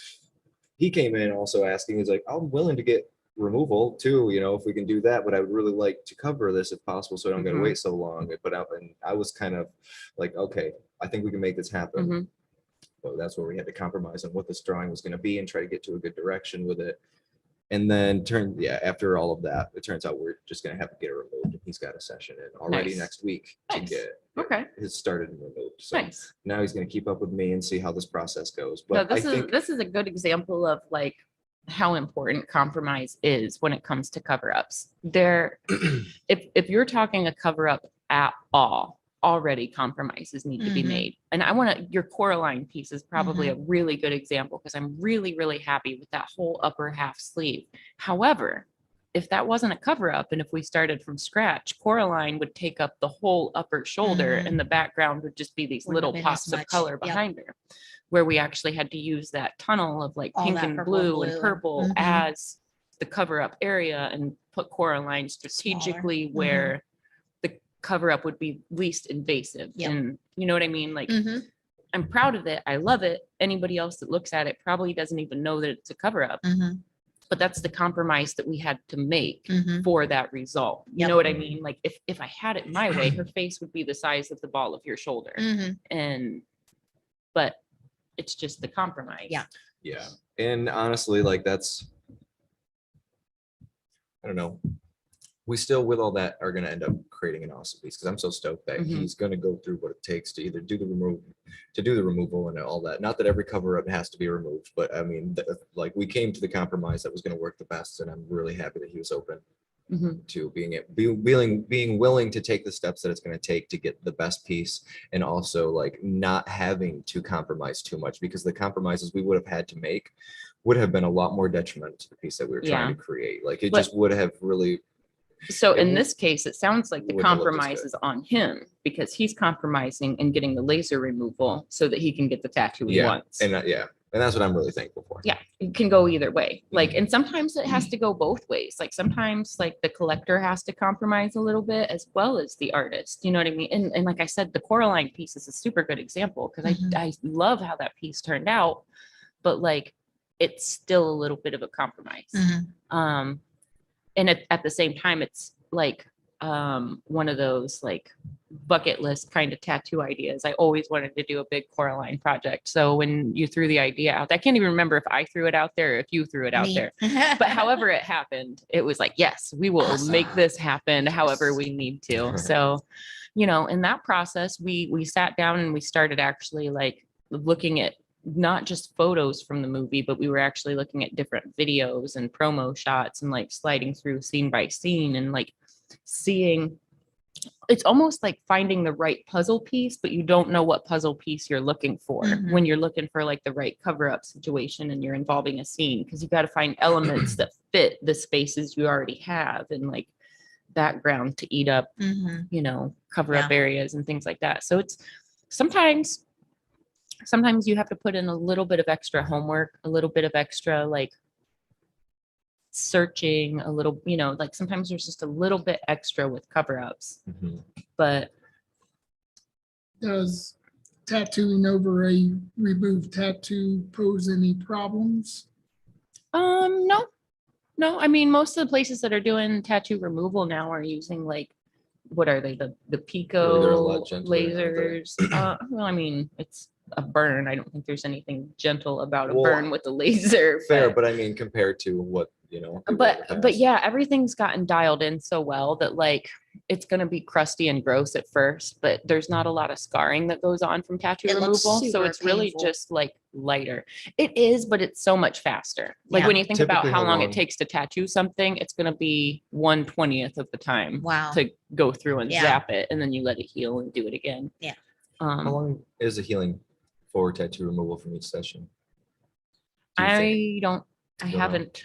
C: he came in also asking, he's like, I'm willing to get removal too, you know, if we can do that, but I would really like to cover this if possible, so I don't gotta
B: Mhm.
C: wait so long. But I was kind of like, okay, I think we can make this happen.
B: Mhm.
C: So that's where we had to compromise on what this drawing was going to be and try to get to a good direction with it. And then after all of that, it turns out we're just going to have to get it removed. And he's got a session in already
B: Nice.
C: next week to
B: Nice.
C: get
B: Okay.
C: his started and removed. So
B: Nice.
C: now he's going to keep up with me and see how this process goes.
B: No,
C: But I think
B: this is a good example of like how important compromise is when it comes to cover-ups. If you're talking a cover-up at all, already compromises need to be
D: Mhm.
B: made. And your Coraline piece is probably a really good example because I'm really, really happy with that whole upper half sleeve. However, if that wasn't a cover-up and if we started from scratch, Coraline would take up the whole upper shoulder
D: Mhm.
B: and the background would just be these
D: Wouldn't
B: little
D: have been
B: pops
D: as
B: of
D: much.
B: color
D: Yep.
B: behind her, where we actually had to use that tunnel of like
D: All
B: pink
D: that
B: and
D: purple and
B: blue and
D: blue and-
B: purple
D: Mhm.
B: as the cover-up area and put Coraline strategically
D: Mhm.
B: where the cover-up would be least invasive.
D: Yep.
B: And you know what I mean? Like,
D: Mhm.
B: I'm proud of it. I love it. Anybody else that looks at it probably doesn't even know that it's a cover-up.
D: Mhm.
B: But that's the compromise that we had to make
D: Mhm.
B: for that result. You
D: Yep.
B: know what I mean? Like if I had it my way, her face would be the size of the ball of your shoulder.
D: Mhm.
B: But it's just the compromise.
D: Yeah.
C: yeah. And honestly, like that's I don't know. We still, with all that, are going to end up creating an awesome piece because I'm so stoked that
B: Mhm.
C: he's going to go through what it takes to either do the removal and all that. Not that every cover up has to be removed, but I mean, like we came to the compromise that was going to work the best, and I'm really happy that he was open
B: Mhm.
C: to being willing to take the steps that it's going to take to get the best piece, and also like not having to compromise too much, because the compromises we would have had to make would have been a lot more detrimental to the piece that we were trying
B: Yeah.
C: to create. Like it
B: But-
C: just would have really.
B: So
C: It
B: in
C: won't-
B: this case, it sounds like the
C: wouldn't have looked as
B: compromise
C: good.
B: is on him because he's compromising and getting the laser removal so that he can get the tattoo he
C: Yeah,
B: wants.
C: and and that's what I'm really thankful for.
B: Yeah, it can go either way. Like,
C: Mhm.
B: and sometimes it has to go both ways. Like sometimes like the collector has to compromise a little bit as well as the artist. You know what I mean? And like I said, the Coraline piece is a super good example because
D: Mhm.
B: I love how that piece turned out, but like it's still a little bit of a compromise.
D: Mhm.
B: And at the same time, it's like one of those like bucket list kind of tattoo ideas. I always wanted to do a big Coraline project. So when you threw the idea out, I can't even remember if I threw it out there or if you threw it out
D: Me.
B: there. But however it happened, it was like, yes, we will
D: Awesome.
B: make this happen however we need to. So, you know, in that process, we sat down and we started actually like looking at not just photos from the movie, but we were actually looking at different videos and promo shots and like sliding through scene by scene and like seeing. It's almost like finding the right puzzle piece, but you don't know what puzzle piece you're looking for
D: Mhm.
B: when you're looking for like the right cover up situation and you're involving a scene, because you got to find elements that fit the spaces you already have and like background to eat up,
D: Mhm.
B: you know, cover up areas and things like that. So it's sometimes you have to put in a little bit of extra homework, a little bit of extra like searching, a little, you know, like sometimes there's just a little bit extra with cover ups.
C: Mhm.
B: But
E: Does tattooing over a removed tattoo pose any problems?
B: no, I mean most of the places that are doing tattoo removal now are using like, what are they, the pico
C: They're a lot gentler, aren't they?
B: lasers. Well, I mean it's a burn. I don't think there's anything gentle about a
C: Well,
B: burn with a laser.
C: Fair, but I mean, compared to what, you know. they were in the
B: But
C: past.
B: yeah, everything's gotten dialed in so well that like it's gonna be crusty and gross at first, but there's not a lot of scarring that goes on from tattoo
D: It looks
B: removal. So
D: super
B: it's really
D: painful.
B: just like lighter. It is, but it's so much faster. Like
D: Yeah.
B: when you think about
C: Typically,
B: how
C: how
B: long
C: long-
B: it takes to tattoo something, it's gonna be 1/20th of the time
D: Wow.
B: to go through and
D: Yeah.
B: zap it, and then you let it heal and do it again.
D: Yeah.
C: How long is a healing for tattoo removal from each session? Do you think?
B: I
C: Don't know.
B: haven't,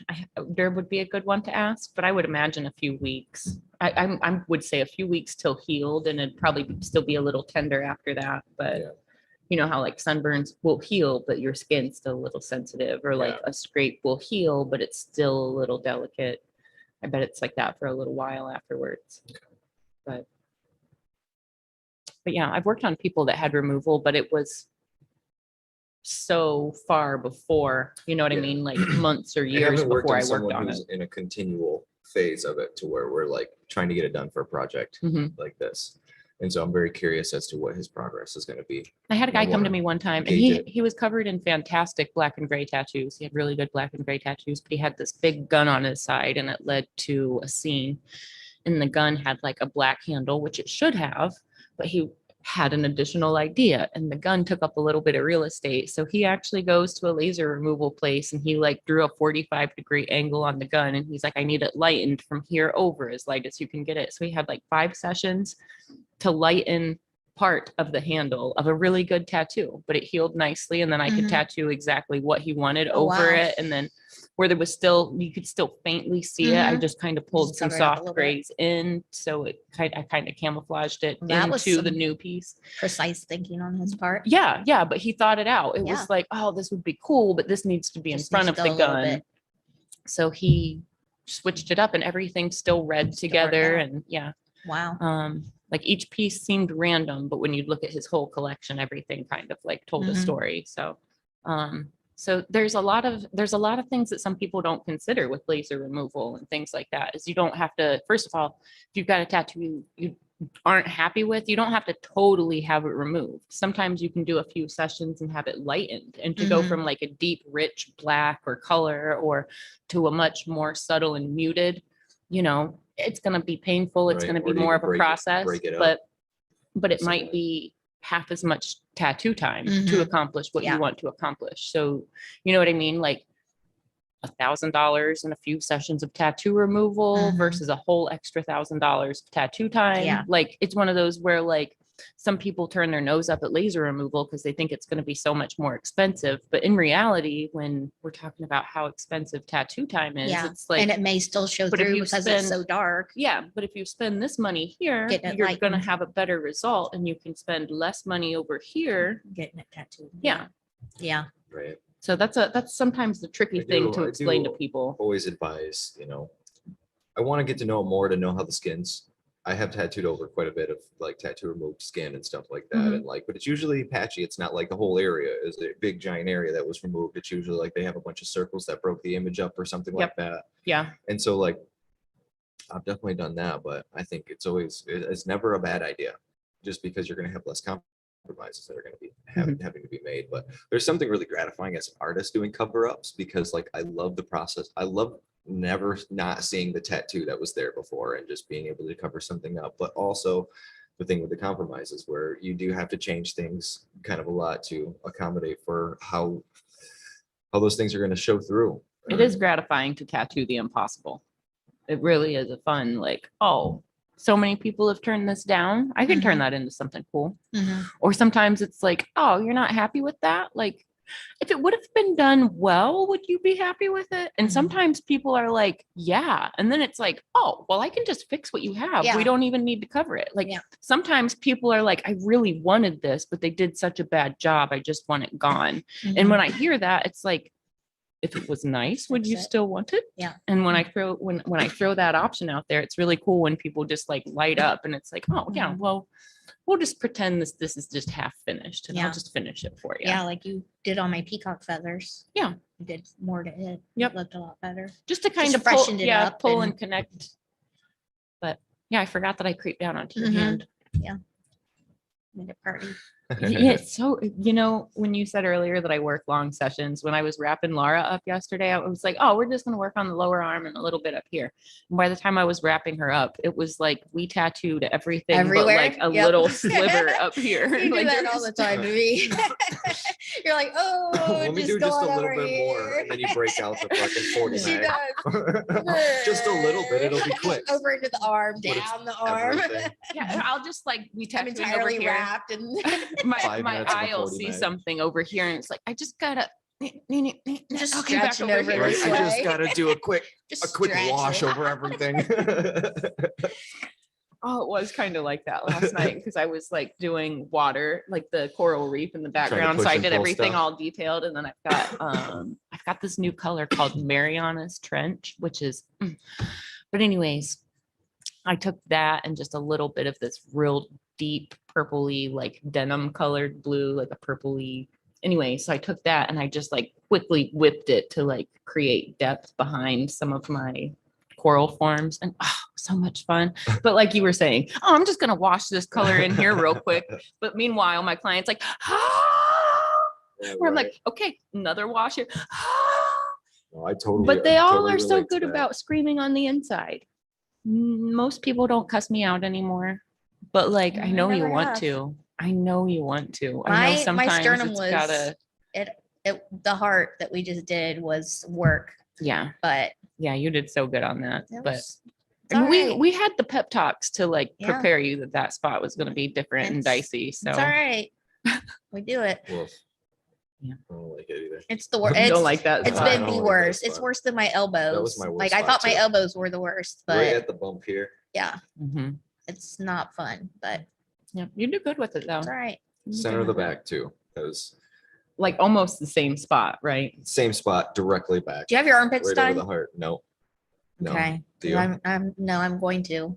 B: there would be a good one to ask, but I would imagine a few weeks. I would say a few weeks till healed, and it'd probably still be a little tender after that. But
C: Yeah.
B: you know how like sunburns will heal, but your skin's still a little sensitive, or like
C: Yeah.
B: a scrape will heal, but it's still a little delicate. I bet it's like that for a little while afterwards. But yeah, I've worked on people that had removal, but it was so far before, you know what I
C: Yeah.
B: mean? Like months or
C: I
B: years
C: haven't worked
B: before
C: on
B: I worked
C: someone
B: on
C: who's
B: it.
C: in a continual phase of it to where we're like trying to get it done for a project
B: Mhm.
C: like this. And so I'm very curious as to what his progress is going to be.
B: I had a guy
C: I
B: come to
C: wanna
B: me one time and
C: gauge it.
B: he was covered in fantastic black and gray tattoos. He had really good black and gray tattoos, but he had this big gun on his side and it led to a scene. And the gun had like a black handle, which it should have, but he had an additional idea and the gun took up a little bit of real estate. So he actually goes to a laser removal place and he like drew a 45-degree angle on the gun. And he's like, I need it lightened from here over as light as you can get it. So he had like 5 sessions to lighten part of the handle of a really good tattoo, but it healed nicely. And then I could
D: Mhm.
B: tattoo exactly what he wanted
D: Oh,
B: over
D: wow.
B: it. And then where there was still, you could still faintly see it. I
D: Mhm.
B: just kind of pulled
D: Just
B: some
D: cover it up a
B: soft
D: little bit.
B: grays in. So I kind of camouflaged it
D: That was
B: into the
D: some-
B: new piece.
D: Precise thinking on his part.
B: Yeah, but he thought it out. It
D: Yeah.
B: was like, oh, this would be cool, but this needs to be in
D: Just
B: front
D: needs
B: of
D: to
B: the
D: go a little
B: gun.
D: bit.
B: So he switched it up and everything still read
D: Still worked
B: together.
D: out.
B: And yeah,
D: Wow.
B: like each piece seemed random, but when you look at his whole collection, everything kind of like told a
D: Mhm.
B: story. So there's a lot of things that some people don't consider with laser removal and things like that. Is you don't have to, first of all, if you've got a tattoo you aren't happy with, you don't have to totally have it removed. Sometimes you can do a few sessions and have it lightened, and to go
D: Mhm.
B: from like a deep, rich black or color or to a much more subtle and muted, you know, it's going to be painful. It's
C: Right,
B: going to
C: or
B: be
C: you
B: more
C: can
B: of a process,
C: break it up
B: but it
C: some
B: might
C: way.
B: be half as much tattoo time to
D: Mhm.
B: accomplish what
D: Yeah.
B: you want to accomplish. So, you know what I mean? Like $1,000 and a few sessions of tattoo removal
D: Mhm.
B: versus a whole extra $1,000 of tattoo time.
D: Yeah.
B: Like it's one of those where like some people turn their nose up at laser removal because they think it's going to be so much more expensive. But in reality, when we're talking about how expensive tattoo time is,
D: Yeah.
B: it's like,
D: And it may still show
B: but if
D: through
B: you
D: because
B: spend-
D: it's so dark.
B: yeah, but if you spend this money here,
D: Getting it
B: you're
D: light
B: going to
D: and-
B: have a better result and you can spend less money over here.
D: Getting it tattooed.
B: Yeah.
D: Yeah.
C: Right.
B: So that's sometimes the tricky
C: I
B: thing to
C: do
B: explain to people.
C: Always advise, I want to get to know more to know how the skins. I have tattooed over quite a bit of like tattoo removed skin and stuff like that.
B: Mhm.
C: And like, but it's usually patchy. It's not like the whole area is a big giant area that was removed. It's usually like they have a bunch of circles that broke the image up or something like that.
B: Yeah.
C: And so like, I've definitely done that, but I think it's never a bad idea just because you're going to have less compromises that are going to be having to be made. But there's something really gratifying as an artist doing cover-ups because like I love the process. I love never not seeing the tattoo that was there before and just being able to cover something up. But also the thing with the compromises where you do have to change things kind of a lot to accommodate for how those things are going to show through.
B: It is gratifying to tattoo the impossible. It really is a fun, like, oh, so many people have turned this down. I can turn
D: Mhm.
B: that into something cool.
D: Mhm.
B: Or sometimes it's like, oh, you're not happy with that? Like, if it would have been done well, would you be happy with it? And
D: Mhm.
B: sometimes people are like, yeah. And then it's like, oh, well, I can just fix what you have.
D: Yeah.
B: We don't even need to cover it. Like
D: Yeah.
B: sometimes people are like, I really wanted this, but they did such a bad job. I just want it gone. And
D: Mhm.
B: when I hear that, it's like, if it was nice, would
D: Fix
B: you
D: it.
B: still want it?
D: Yeah.
B: And when I throw that option out there, it's really cool when people just like light up and it's like, oh yeah,
D: Mhm.
B: well, we'll just pretend this is just half finished and
D: Yeah.
B: I'll just finish it for you.
D: Yeah, like you did on my peacock feathers.
B: Yeah.
D: You did more to it.
B: Yep.
D: It looked a lot better.
B: Just to kind
D: Just
B: of pull,
D: freshened it up
B: pull
D: and-
B: and connect. But yeah, I forgot that I creeped down onto your
D: Mhm.
B: hand.
D: Made it party.
B: Yeah, so when you said earlier that I work long sessions, when I was wrapping Laura up yesterday, I was like, oh, we're just gonna work on the lower arm and a little bit up here. And by the time I was wrapping her up, it was like we tattooed everything
D: Everywhere?
B: but like a
D: Yep.
B: little sliver up here.
D: You do
B: Like,
D: that
B: there
D: all
B: was-
D: the time to me. You're like, oh,
C: Let me do
D: go
C: just a
D: on
C: little
D: over
C: bit more,
D: here.
C: and then you break out the fucking 40
D: She
C: mag.
D: does.
C: Just a little bit, it'll be quick.
D: Over into the arm,
C: But it's
D: down the arm.
C: everything.
B: Yeah, and I'll just like we
D: I'm
B: tattooed over
D: entirely
B: here.
D: wrapped and
B: My
C: 5 minutes of a
B: eye will
C: 40
B: see
C: mag.
B: something over here, and it's like I just gotta
D: Just
B: okay, back
D: stretching
B: over
D: over
B: here.
C: Right?
D: this
C: I just
D: way.
C: gotta do a quick
D: just
C: wash
D: stretching.
C: over everything.
B: Oh, it was kind of like that last night because I was like doing water, like the coral reef in the
C: to
B: background. So
C: push
B: I
C: and
B: did
C: pull
B: everything
C: stuff.
B: all detailed, and then I've got this new color called Mariana's Trench, which is. But anyways, I took that and just a little bit of this real deep purpley, like denim colored blue, like a purpley. Anyway, so I took that and I just like quickly whipped it to like create depth behind some of my coral forms, and so much fun. But like you were saying, oh, I'm just gonna wash this color in here real quick. But meanwhile, my client's like,
C: Yeah,
B: where I'm
C: right.
B: like, okay, another wash here.
C: No, I totally.
B: But they
C: I
B: all
C: totally
B: are so
C: relate to
B: good
C: that.
B: about screaming on the inside. Most people don't cuss me out anymore, but like I
D: I
B: know you
D: never
B: want
D: have.
B: to. I know you want to. I know
D: My
B: sometimes
D: sternum
B: it's
D: was
B: gotta.
D: the heart that we just did was work,
B: Yeah,
D: but
B: yeah, you did so good on that.
D: it
B: But
D: was, it's
B: and
D: all right.
B: we had the pep talks to like
D: Yeah.
B: prepare you that that spot was going to be different and
D: It's-
B: dicey. So
D: It's all right. We do it.
C: Woof.
B: Yeah.
C: I don't like it either.
D: It's the
B: you
D: worst.
B: don't like that.
D: It's
C: spot. I
D: been
C: don't
D: the
C: like that
D: worst. It's
C: spot.
D: worse than my elbows.
C: my worst
D: Like I
C: spot,
D: thought my
C: too.
D: elbows were the worst, but
C: Right at the bump here.
D: yeah,
B: Mhm.
D: it's not fun. But
B: Yeah, you do good with it though.
D: it's all right.
B: You do
C: Center
B: good
C: of the
B: with it.
C: back too. Because
B: Like almost the same spot, right?
C: same spot directly back.
D: Do you have your armpits
C: Right over
D: done?
C: the heart. No. No.
D: Okay.
C: Do you?
D: I'm going to.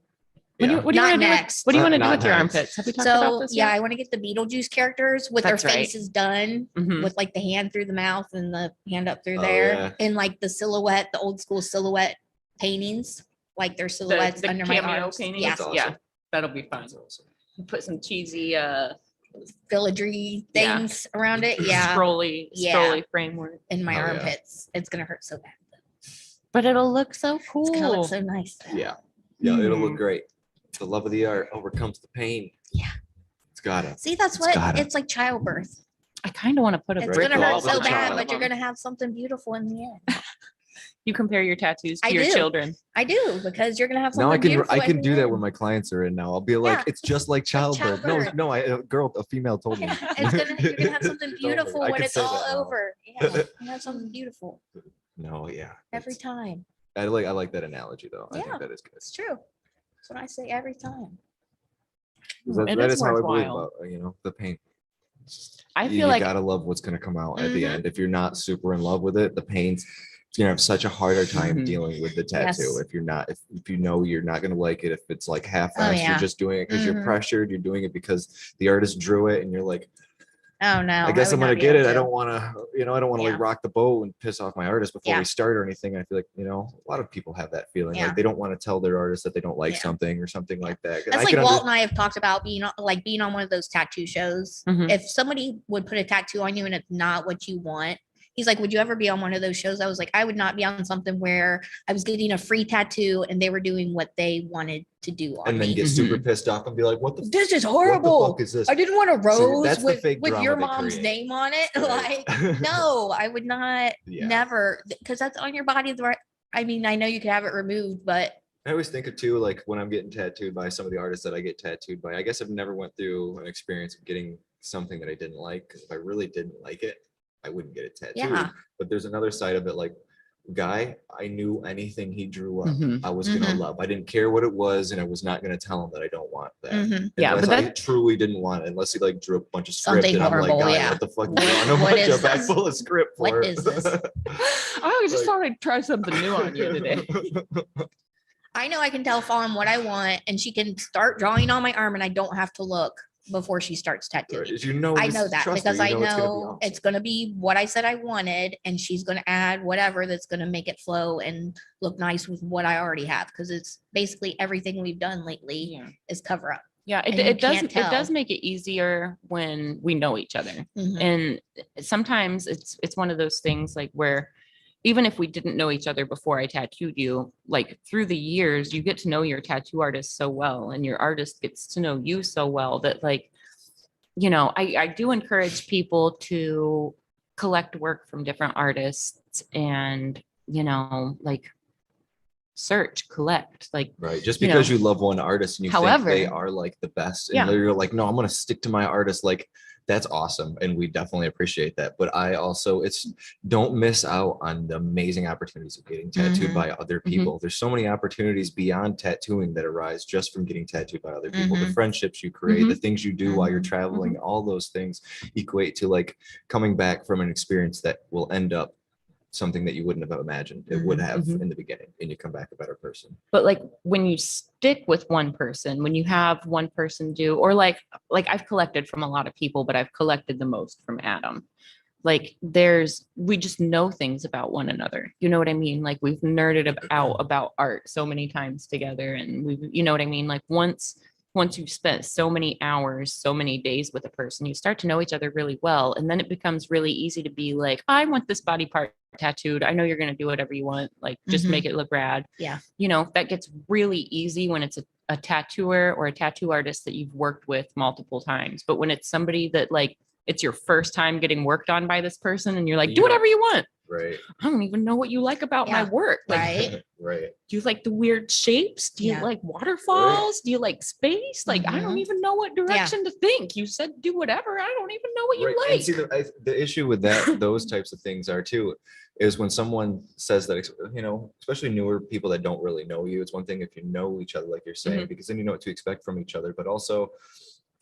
B: What do you,
C: Yeah.
B: what do you
D: Not
B: want to do?
D: next.
B: What do you want to do
C: Not
B: with your
C: next.
B: armpits? Have we talked about
D: So
B: this?
D: yeah,
B: yet?
D: I want to get the Beetlejuice characters with
B: That's
D: their
B: right.
D: faces done,
B: Mhm.
D: with like the hand through the mouth and the hand up through
C: Oh,
D: there,
C: yeah.
D: and like the silhouette, the old school silhouette paintings, like their silhouettes
B: the
D: under my
B: cameo
D: arms.
B: paintings?
D: Yeah,
C: That's awesome.
B: Yeah, that'll be fun.
C: That's awesome.
B: Put some cheesy
D: filigree
B: Yeah.
D: things around it. Yeah,
B: scrolly
D: Yeah.
B: scrolly framework.
D: in my
C: Oh, yeah.
D: armpits. It's gonna hurt so bad.
B: But it'll look so
D: It's gonna
B: cool.
D: look so nice.
C: Yeah. Yeah, it'll look
B: Hmm.
C: great. The love of the art overcomes the pain.
D: Yeah.
C: It's gotta.
D: See, that's
C: It's
D: what
C: gotta.
D: it's like childbirth.
B: I kind of want to put a
D: It's
C: Right,
B: brick
D: gonna
C: the
D: hurt
C: love
B: wall
C: of
D: so
C: the
D: bad,
C: child.
D: but you're gonna have something beautiful in the end.
B: You compare your tattoos to
D: I
B: your
D: do.
B: children.
D: I do, because you're gonna have something
C: Now I can
D: beautiful.
C: I
D: in
C: can
D: the
C: do that
D: end.
C: when my clients are in now. I'll be like,
D: Yeah,
C: it's just like childbirth.
D: childbirth.
C: No, a female told me.
D: Yeah, you're gonna have something
C: She told me.
D: beautiful
C: I
D: when
C: can
D: it's
C: say
D: all
C: that now.
D: over. Yeah, you're gonna have something beautiful
C: No, yeah.
D: every
C: it's-
D: time.
C: I like that analogy though. I
D: Yeah.
C: think that is good.
D: It's true. That's what I say every time.
C: 'Cause That,
B: It
C: that
B: is
C: is how I believe
B: worthwhile.
C: about the pain.
B: I
C: You
B: feel like
C: gotta love what's gonna come out at the
D: Mhm.
C: end. If you're not super in love with it, the pain's you're gonna have such a harder time
B: Mhm.
C: dealing with the tattoo.
D: Yes.
C: If you're not, if you know you're not gonna like it, if it's like half-assed,
D: Oh, yeah.
C: you're just doing it because you're
D: Mhm.
C: pressured, you're doing it because the artist drew it, and you're like,
D: Oh no.
C: I guess
D: would
C: I'm
D: not
C: gonna
D: be
C: get
D: able
C: it. I
D: to.
C: don't want to, I don't want to
D: Yeah.
C: like rock the boat and piss off my artist before
D: Yeah.
C: we start or anything. I feel like, a lot of people have that feeling.
D: Yeah.
C: Like they don't want to tell their artist that they don't like
D: Yeah.
C: something or something like that. And
D: That's
C: I
D: like
C: can
D: Walt and I have talked about being on one of those tattoo shows.
B: Mhm.
D: If somebody would put a tattoo on you and it's not what you want, he's like, would you ever be on one of those shows? I was like, I would not be on something where I was getting a free tattoo and they were doing what they wanted to do on
C: and then
D: me.
C: get super pissed off and be like, what the
D: This is
C: what the
D: horrible.
C: fuck is this?
D: I didn't want a
C: See,
D: rose
C: that's the fake
D: with
C: drama
D: your
C: they
D: mom's
C: create.
D: name on it.
C: Right.
D: Like, no, I would not.
C: Yeah.
D: Never, because that's on your body. I mean, I know you could have it removed, but
C: I always think of too, like when I'm getting tattooed by some of the artists that I get tattooed by, I guess I've never went through an experience of getting something that I didn't like. Because if I really didn't like it, I wouldn't get it tattooed.
D: Yeah.
C: But there's another side of it, like guy, I knew anything he drew up,
B: Mhm.
C: I was gonna
D: Mhm.
C: love. I didn't care what it was, and I was not gonna tell him that I don't want that.
D: mhm.
B: Yeah,
C: Unless
B: but
C: I
B: that-
C: truly didn't want it, unless he like drew a bunch of script
D: Something
C: and I'm like,
D: horrible,
C: guy,
D: yeah.
C: what the fuck you
D: What-
C: drawing a
D: what
C: bunch
D: is
C: of bag
D: this?
C: full of script
D: What
C: for?
D: is this?
B: I just
C: Like-
B: thought I'd try something new on you today.
D: I know I can tell Fawn what I want, and she can start drawing on my arm, and I don't have to look before she starts tattooing.
C: I
D: I know that because I know it's going to be what I said I wanted, and she's going to add whatever that's going to make it flow and look nice with what I already have. Because it's basically everything we've done lately
B: Yeah.
D: is cover up.
B: Yeah,
D: And you
B: it does
D: can't
B: it does
D: tell.
B: make it easier when we know each other.
D: Mhm.
B: And sometimes it's one of those things like where even if we didn't know each other before I tattooed you, like through the years, you get to know your tattoo artist so well, and your artist gets to know you so well that like, I do encourage people to collect work from different artists and, like collect, like,
C: Right. Just
B: you
C: because
B: know.
C: you love one artist and you
B: However-
C: think they are like the best, and
B: Yeah.
C: you're like, no, I'm gonna stick to my artist. Like that's awesome, and we definitely appreciate that. But I also, don't miss out on the amazing opportunities of getting tattooed
D: Mhm.
C: by other people. There's so many opportunities beyond tattooing that arise just from getting tattooed by other people. The
D: Mhm.
C: friendships you create, the things you do while you're
D: Mhm.
C: traveling, all those things equate to like coming back from an experience that will end up something that you wouldn't have imagined it would have
B: Mhm.
C: in the beginning, and you come back a better person.
B: but like when you stick with one person, when you have one person do, or like I've collected from a lot of people, but I've collected the most from Adam. Like we just know things about one another. You know what I mean? Like we've nerded out about art so many times together, and you know what I mean? Like once you've spent so many hours, so many days with a person, you start to know each other really well. And then it becomes really easy to be like, I want this body part tattooed. I know you're going to do whatever you want. Like just
D: Mhm.
B: make it look rad.
D: Yeah.
B: That gets really easy when it's a tattooer or a tattoo artist that you've worked with multiple times. But when it's somebody that like, it's your first time getting worked on by this person and you're like, do
C: Yeah.
B: whatever you want.
C: Right.
B: I don't even know what you like about my
D: Yeah.
B: work. Like,
D: Right.
C: Right.
B: do you like the weird shapes? Do you
D: Yeah.
B: like waterfalls? Do you like space? Like, I don't
D: Mhm.
B: even know what direction to think. You said do whatever. I don't even know what you
C: Right.
B: like.
C: And see, the issue with that, those types of things are too, is when someone says that, especially newer people that don't really know you. It's one thing if you know each other, like you're saying, because then you know what to expect from each other. But also,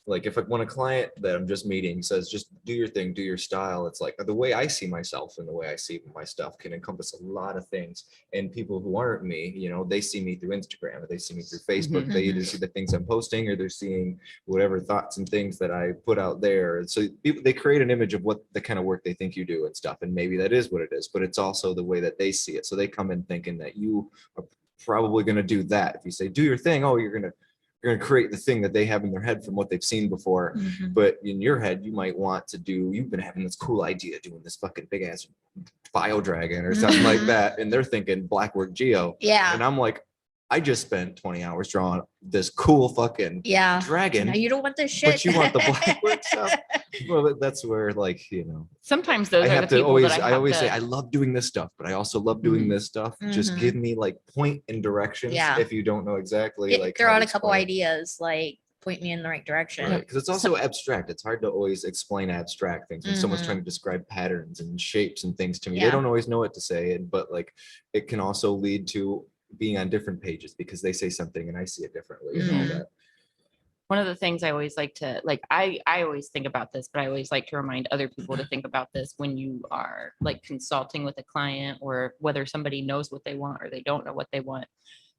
C: like when a client that I'm just meeting says, just do your thing, do your style, it's like the way I see myself and the way I see my stuff can encompass a lot of things. And people who aren't me, they see me through Instagram, or they see me through Facebook.
B: Mhm.
C: They either see the things I'm posting, or they're seeing whatever thoughts and things that I put out there. And so they create an image of what the kind of work they think you do and stuff. And maybe that is what it is, but it's also the way that they see it. So they come in thinking that you are probably going to do that. If you say, do your thing, oh, you're going to you're going to create the thing that they have in their head from what they've seen before.
D: Mhm.
C: But in your head, you might want to do, you've been having this cool idea doing this fucking big ass bio dragon or something like
D: Mhm.
C: that. And they're thinking Blackwork Geo.
D: Yeah.
C: And I'm like, I just spent 20 hours drawing this cool fucking
D: Yeah.
C: dragon.
D: No, you don't want this shit.
C: But you want the Blackwork stuff. Well, that's where, like,
B: Sometimes
C: I
B: those are the
C: have to
B: people
C: always,
B: that
C: I
B: have
C: always say,
B: to-
C: I love doing this stuff, but I also love doing
B: Mhm.
C: this stuff. Just
D: Mhm.
C: give me like point and directions.
D: Yeah.
C: If you don't know exactly, like
D: throw
C: how
D: out
C: to
D: a couple
C: explain it.
D: ideas, like point me in the right direction.
C: Right, because it's also abstract. It's hard to always explain abstract things when someone's
D: Mhm.
C: trying to describe patterns and shapes and things to me. They
D: Yeah.
C: don't always know what to say, but like it can also lead to being on different pages because they say something and I see it differently and all
D: Mhm.
C: that.
B: One of the things I always like to I always think about this, but I always like to remind other people to think about this when you are like consulting with a client, or whether somebody knows what they want or they don't know what they want.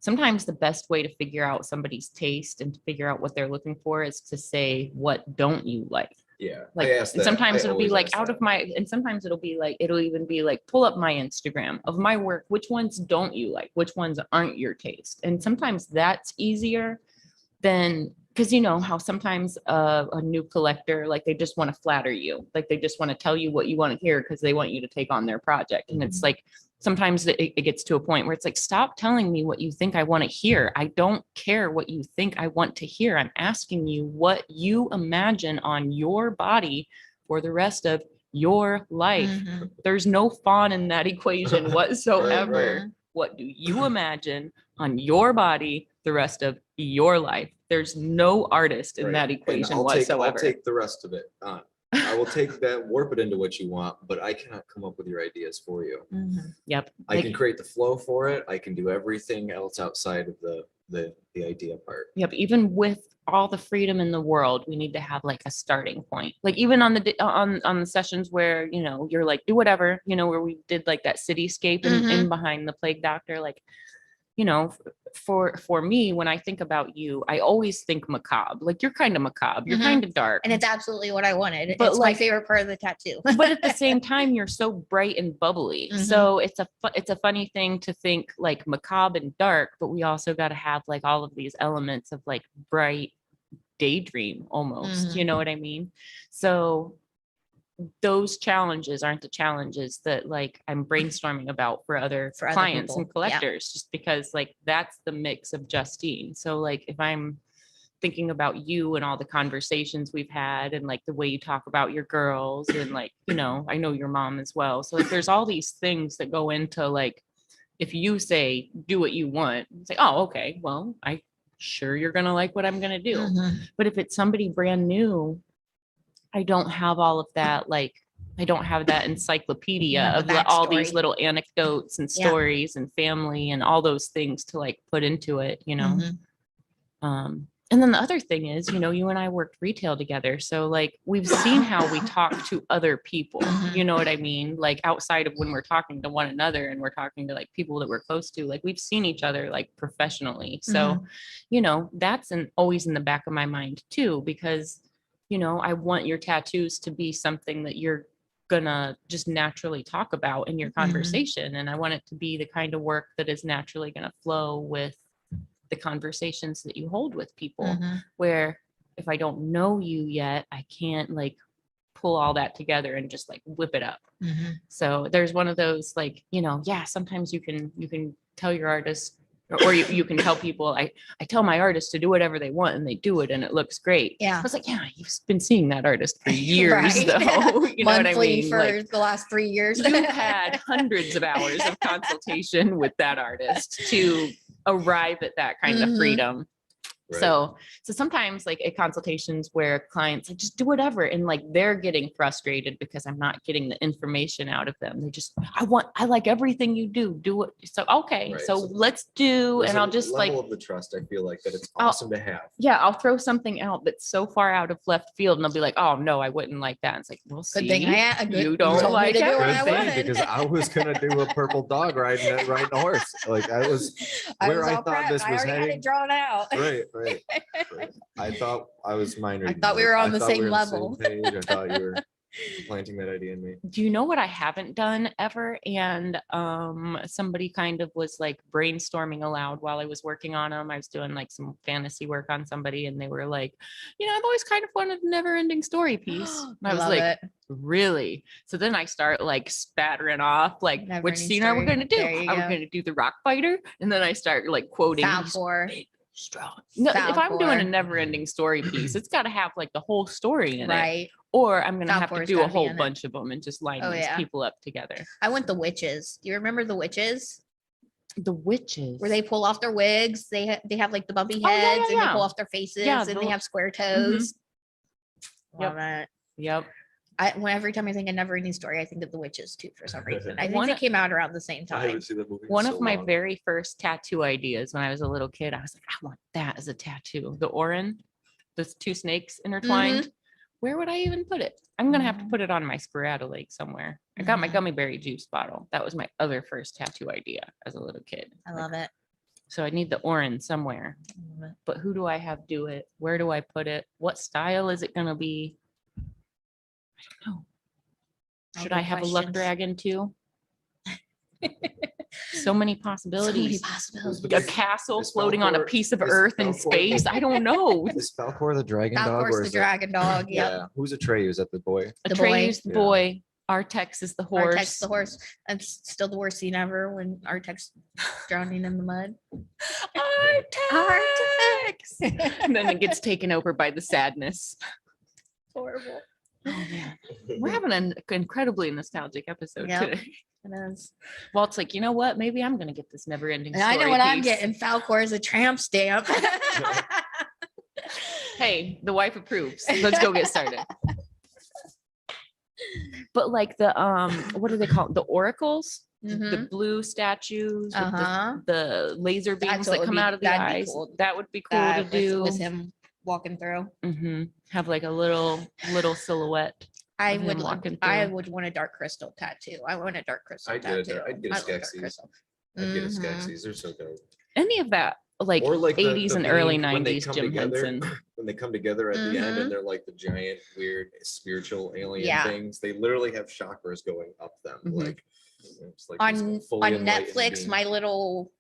B: Sometimes the best way to figure out somebody's taste and to figure out what they're looking for is to say, what don't you like?
C: Yeah,
B: Like,
C: I asked
B: and
C: that.
B: sometimes
C: I
B: it'll be
C: always
B: like
C: ask
B: out
C: that.
B: of my, and sometimes it'll be like, it'll even be like, pull up my Instagram of my work. Which ones don't you like? Which ones aren't your taste? And sometimes that's easier than, because you know how sometimes a new collector, like they just want to flatter you. Like they just want to tell you what you want to hear because they want you to take on their project. And it's like, sometimes it gets to a point where it's like, stop telling me what you think I want to hear. I don't care what you think I want to hear. I'm asking you what you imagine on your body for the rest of your life.
D: Mhm.
B: There's no fun in that equation whatsoever.
D: right.
B: What do you imagine on your body the rest of your life? There's no artist in
C: Right.
B: that
C: And
B: equation
C: I'll
B: whatsoever.
C: take the rest of it. I will take that, warp it into what you want, but I cannot come up with your ideas for you.
D: Mhm.
B: Yep.
C: I
B: Like,
C: can create the flow for it. I can do everything else outside of the idea part.
B: yep. Even with all the freedom in the world, we need to have like a starting point. Like even on the on the sessions where, you know, you're like, do whatever, you know, where we did like that cityscape in behind the plague doctor, like, you know, for me, when I think about you, I always think macabre. Like you're kind of macabre, you're
D: Mhm.
B: kind of dark.
D: And it's absolutely what I wanted.
B: But
D: It's my
B: like-
D: favorite part of the tattoo.
B: But at the same time, you're so bright and bubbly.
D: Mhm.
B: So it's a funny thing to think like macabre and dark, but we also got to have like all of these elements of like bright daydream almost.
D: Mhm.
B: You know what I mean? So those challenges aren't the challenges that like I'm brainstorming about for other
D: For other
B: clients
D: people,
B: and
D: yeah.
B: collectors, just because like that's the mix of Justine. So like if I'm thinking about you and all the conversations we've had and like the way you talk about your girls and like, you know, I know your mom as well. So like there's all these things that go into like, if you say, do what you want, say, oh, okay, well, I sure you're going to like what I'm going to do.
D: Mhm.
B: But if it's somebody brand new, I don't have all of that. Like, I don't have that encyclopedia
D: Yeah,
B: of
D: the
B: all these
D: backstory.
B: little anecdotes and
D: Yeah.
B: stories and family and all those things to like put into it, you know?
D: Mhm.
B: And then the other thing is, you know, you and I worked retail together. So like we've seen how we talk to other people,
D: Mhm.
B: you know what I mean? Like outside of when we're talking to one another and we're talking to like people that we're close to, like we've seen each other like professionally. So, you know, that's always in the back of my mind too, because, you know, I want your tattoos to be something that you're gonna just naturally talk about in your
D: Mhm.
B: conversation. And I want it to be the kind of work that is naturally gonna flow with the conversations that you hold with people,
D: Mhm.
B: where if I don't know you yet, I can't like pull all that together and just like whip it up.
D: Mhm.
B: So there's one of those like, you know, yeah, sometimes you can tell your artist or you can tell people, I tell my artists to do whatever they want and they do it and it looks great.
D: Yeah.
B: I was like, yeah, you've been seeing that artist for years
D: Right.
B: though. You know what I
D: Monthly
B: mean?
D: for
B: Like,
D: the last 3 years.
B: you've had hundreds of hours of consultation with that artist to arrive at that kind of
D: Mhm.
B: freedom.
C: Right.
B: So sometimes like at consultations where clients like just do whatever and like they're getting frustrated because I'm not getting the information out of them. They just, I like everything you do it. So, okay,
C: Right.
B: so
C: So
B: let's do,
C: There's
B: and
C: a
B: I'll just like,
C: level of the trust. I feel like that it's
B: I'll-
C: awesome to have.
B: yeah, I'll throw something out that's so far out of left field and they'll be like, oh no, I wouldn't like that. And it's like, well,
D: Good
B: see,
D: thing
B: you don't
D: told me
B: like
D: to do what I
B: everything.
D: wanted.
C: Because I was gonna do a purple dog riding a horse. Like I was where I
D: all
C: thought
D: prepped.
C: this
D: I
C: was
D: already had
C: heading.
D: it drawn out.
C: Right. I thought I was minor.
D: I thought we were on the same level.
C: Page. I thought you were planting that idea in me.
B: Do you know what I haven't done ever? And somebody kind of was like brainstorming aloud while I was working on them. I was doing like some fantasy work on somebody, and they were like, I've always kind of wanted a never-ending story piece. And I was
D: Love
B: like,
D: it.
B: really? So then I start like spattering off, like, which
D: Never-ending
B: scene are we
D: story.
B: going to do?
D: There you
B: Are we
D: go.
B: going to do the rock fighter? And then I start like quoting these
D: Falcor.
B: big, strong. No, if I'm doing a
D: Falcor.
B: never-ending story piece, it's got to have like the whole story in it.
D: Right.
B: Or I'm going to have to
D: Falcor's
B: do a
D: gotta be
B: whole
D: in it.
B: bunch of them and just line
D: Oh,
B: these
D: yeah.
B: people up together.
D: I went the witches. Do you remember the witches?
B: The witches.
D: Where they pull off their wigs. They have like the bumpy
B: Oh, yeah,
D: heads
B: yeah,
D: and they
B: yeah.
D: pull off their faces
B: Yeah,
D: and
B: the-
D: they have square toes.
B: Yep.
D: Love it.
B: Yep.
D: Every time I think of Never Ending Story, I think of the witches too for some reason. I think
B: One-
D: they came out around the same
C: I
D: time.
C: haven't seen that movie. in
B: One
C: so
B: of my
C: long.
B: very first tattoo ideas when I was a little kid, I was like, I want that as a tattoo. The Orin, the two snakes intertwined. Where would I even put it? I'm going to have to put it on my sporadolake somewhere. I got my
D: Mhm.
B: gummy berry juice bottle. That was my other first tattoo idea as a little kid.
D: I love it.
B: So I need the Orin somewhere.
D: I love it.
B: But who do I have do it? Where do I put it? What style is it going to be? I don't know.
D: All
B: Should
D: good
B: I have a luck
D: questions.
B: dragon too? So many
D: So many
B: possibilities.
D: possibilities.
B: A castle
C: Is
B: floating on a
C: Falcor-
B: piece of
C: is
B: earth in
C: Falcor-
B: space. I don't know.
C: Is Falcor the dragon dog?
D: Falcor's
C: or
D: the
C: is
D: dragon dog.
C: It,
D: Yep.
C: yeah. Who's Atreyu? Is that the boy?
D: The boy.
B: Atreus the
C: Yeah.
B: boy. Artex is the horse.
D: Artex the horse. That's still the worst scene ever when Artex drowning in the mud.
B: Artex. And then it gets taken over by the sadness.
D: Horrible.
B: Oh man, we're having an incredibly nostalgic episode
D: Yep.
B: today.
D: It is.
B: Walt's like, you know what? Maybe I'm gonna get this never-ending
D: And
B: story.
D: I know what I'm
B: piece."
D: getting. Falcor is a tramp stamp.
B: Hey, the wife approves. Let's go get started. But like the what do they call it? The oracles, the
D: Mhm.
B: blue statues with
D: Uh-huh.
B: the laser beams
D: what
B: that
D: would
B: come
D: be-
B: out of the
D: that'd be
B: eyes.
D: cool.
B: That would be cool
D: That
B: to
D: with-
B: do.
D: with him walking through.
B: Have like a little silhouette.
D: I
B: of him
D: would
B: walking
D: I
B: through.
D: would want a dark crystal tattoo. I want a dark crystal
C: I'd get a-
D: tattoo.
C: I'd get a
D: I love dark
C: Skeksis.
D: crystal.
C: I'd get a
D: Mhm.
C: Skeksis. They're so dope.
B: Any of that like,
C: Or like the
B: 80s and early
C: being when they
B: 90s
C: come
B: Jim
C: together-
B: Henson.
C: When they come together at the end
D: Mhm.
C: and they're like the giant, weird, spiritual alien
D: Yeah.
C: things. They literally have chakras going up them.
B: Mhm.
C: Like, it's like
D: On
C: these fully enlightened
D: Netflix,
C: beings.
D: my little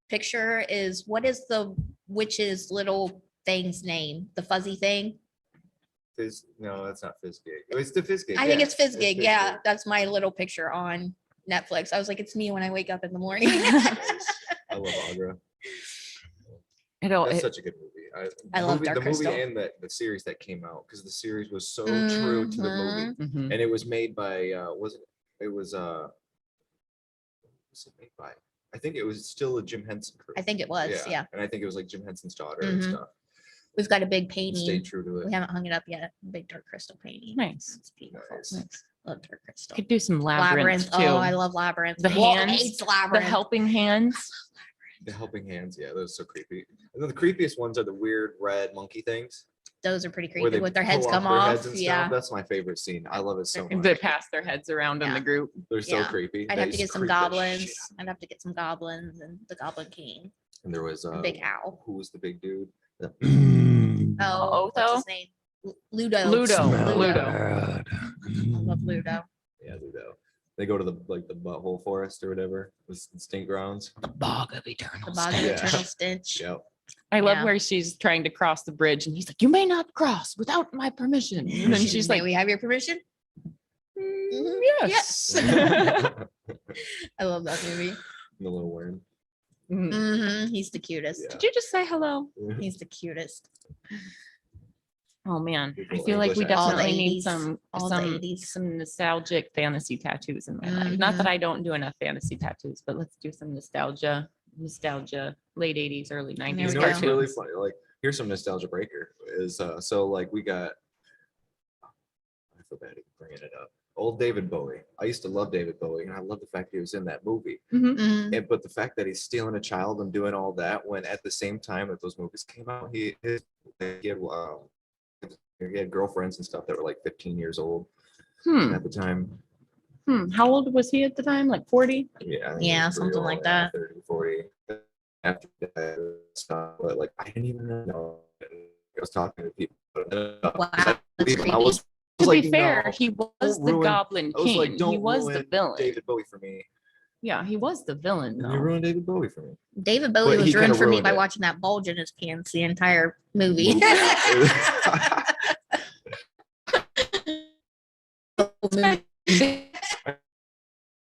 D: picture is what is the witch's little thing's name? The fuzzy thing?
C: No, that's not Fizzgig. It's the Fizzgig.
D: I think
C: yeah.
D: it's Fizzgig. Yeah,
C: Fizzgig.
D: that's my little picture on Netflix. I was like, it's me when I wake up in the morning.
C: Nice. I love Agra. That's such a good movie.
D: I
C: the
D: love
C: movie,
D: Dark
C: the movie
D: Crystal.
C: and the series that came out because the series was so true to the movie,
B: Mhm.
C: and it was made by was it was it made by? I think it was still a Jim Henson crew.
D: I think it was. Yeah.
C: and I think it was like Jim Henson's daughter and
D: Mhm.
C: stuff.
D: We've got a big
C: Stayed
D: painting.
C: true to
D: We
C: it.
D: haven't hung it up yet. Big dark crystal painting.
B: Nice.
D: It's beautiful.
C: Nice.
D: Love dark crystal.
B: Could do some labyrinth, too.
D: Oh, I love labyrinth.
B: The
D: Walt
B: hands,
D: hates
B: the
D: labyrinth.
B: helping hands.
C: The helping hands, yeah, those are so creepy. And then the creepiest ones are the weird red monkey things.
D: Those are pretty
C: where
D: creepy
C: they
D: with their heads
C: pull
D: come
C: their
D: off.
C: heads and stuff.
D: Yeah.
C: That's my favorite scene. I love it so much.
B: They pass their heads around in
D: Yeah.
B: the group.
C: They're so
D: Yeah.
C: creepy.
D: I'd
C: They
D: have to get
C: just
D: some
C: creep the shit
D: goblins.
C: out.
D: I'd have to get some goblins and the Goblin King.
C: And there was
D: The big owl.
C: who was the big dude?
D: Oh, what's
B: Otho?
D: his name? Ludo.
B: Ludo. Ludo.
D: I love Ludo.
C: Yeah, Ludo. They go to the butthole forest or whatever. The stink grounds.
B: The bog of eternal
D: The bog of
C: Yeah.
D: eternal stench.
C: Yep.
B: I love
D: Yeah.
B: where she's trying to cross the bridge and he's like, you may not cross without my permission. And then she's
D: May
B: like,
D: we have your permission?
B: yes.
D: I love that movie.
C: The little worm.
B: Mhm.
D: He's the cutest.
C: Yeah.
B: Did you just say hello?
D: He's the cutest.
B: Oh man, I
C: People
B: feel like we
C: English
D: accent.
B: definitely
D: All the
B: need
D: 80s.
B: some
D: All the 80s.
B: some nostalgic fantasy tattoos in my life. Not that I don't do enough fantasy tattoos, but let's do some nostalgia, late 80s, early 90s
C: You know,
D: go.
C: it's
B: cartoons.
C: really funny. Like, here's some nostalgia breaker. Is so like we got. I feel bad even bringing it up. Old David Bowie. I used to love David Bowie, and I love the fact he was in that movie.
B: Mhm.
D: Mhm.
C: And but the fact that he's stealing a child and doing all that when at the same time that those movies came out, he had girlfriends and stuff that were like 15 years old at the time.
B: How old was he at the time? Like 40?
C: Yeah, I think
D: Yeah,
C: it was
D: something
C: real,
D: like
C: yeah,
D: that.
C: 30, 40. After that stuff, but like I didn't even know. I was talking to people.
D: Wow, that's
C: I was
B: To
C: like,
B: be fair,
C: no,
B: he was
C: don't
B: the
C: ruin-
B: Goblin
C: I was
B: King.
C: like,
B: He
C: don't
B: was the
C: ruin
B: villain.
C: David Bowie for me.
B: Yeah, he was the villain
C: And
B: though.
C: you ruined David Bowie for me.
D: David Bowie
C: But he
D: was ruined
C: kinda
D: for me
C: ruined
D: by
C: it.
D: watching that bulge in his pants the entire movie.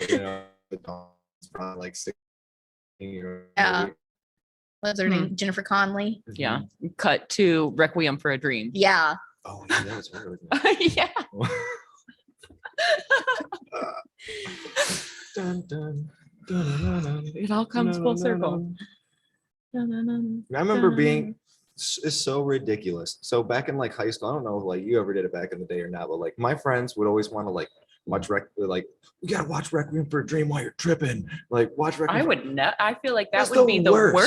C: You know, the dog's probably like 16 years
D: Yeah. What's her
B: Hmm.
D: name? Jennifer Connelly.
B: Yeah. Cut to Requiem for a Dream.
D: Yeah.
C: Oh, yeah, that was her. wasn't
B: Yeah.
C: it? Dun, dun, dun, dun, dun,
B: It all comes
C: dun,
B: full
C: dun,
B: circle.
C: dun. I remember being it's so ridiculous. So back in like high school, I don't know if like you ever did it back in the day or not, but like my friends would always want to like watch like we gotta watch Requiem for a Dream while you're tripping. Like watch Requiem.
B: I
C: for-
B: would not. I feel like that
C: That's
B: would be the worst.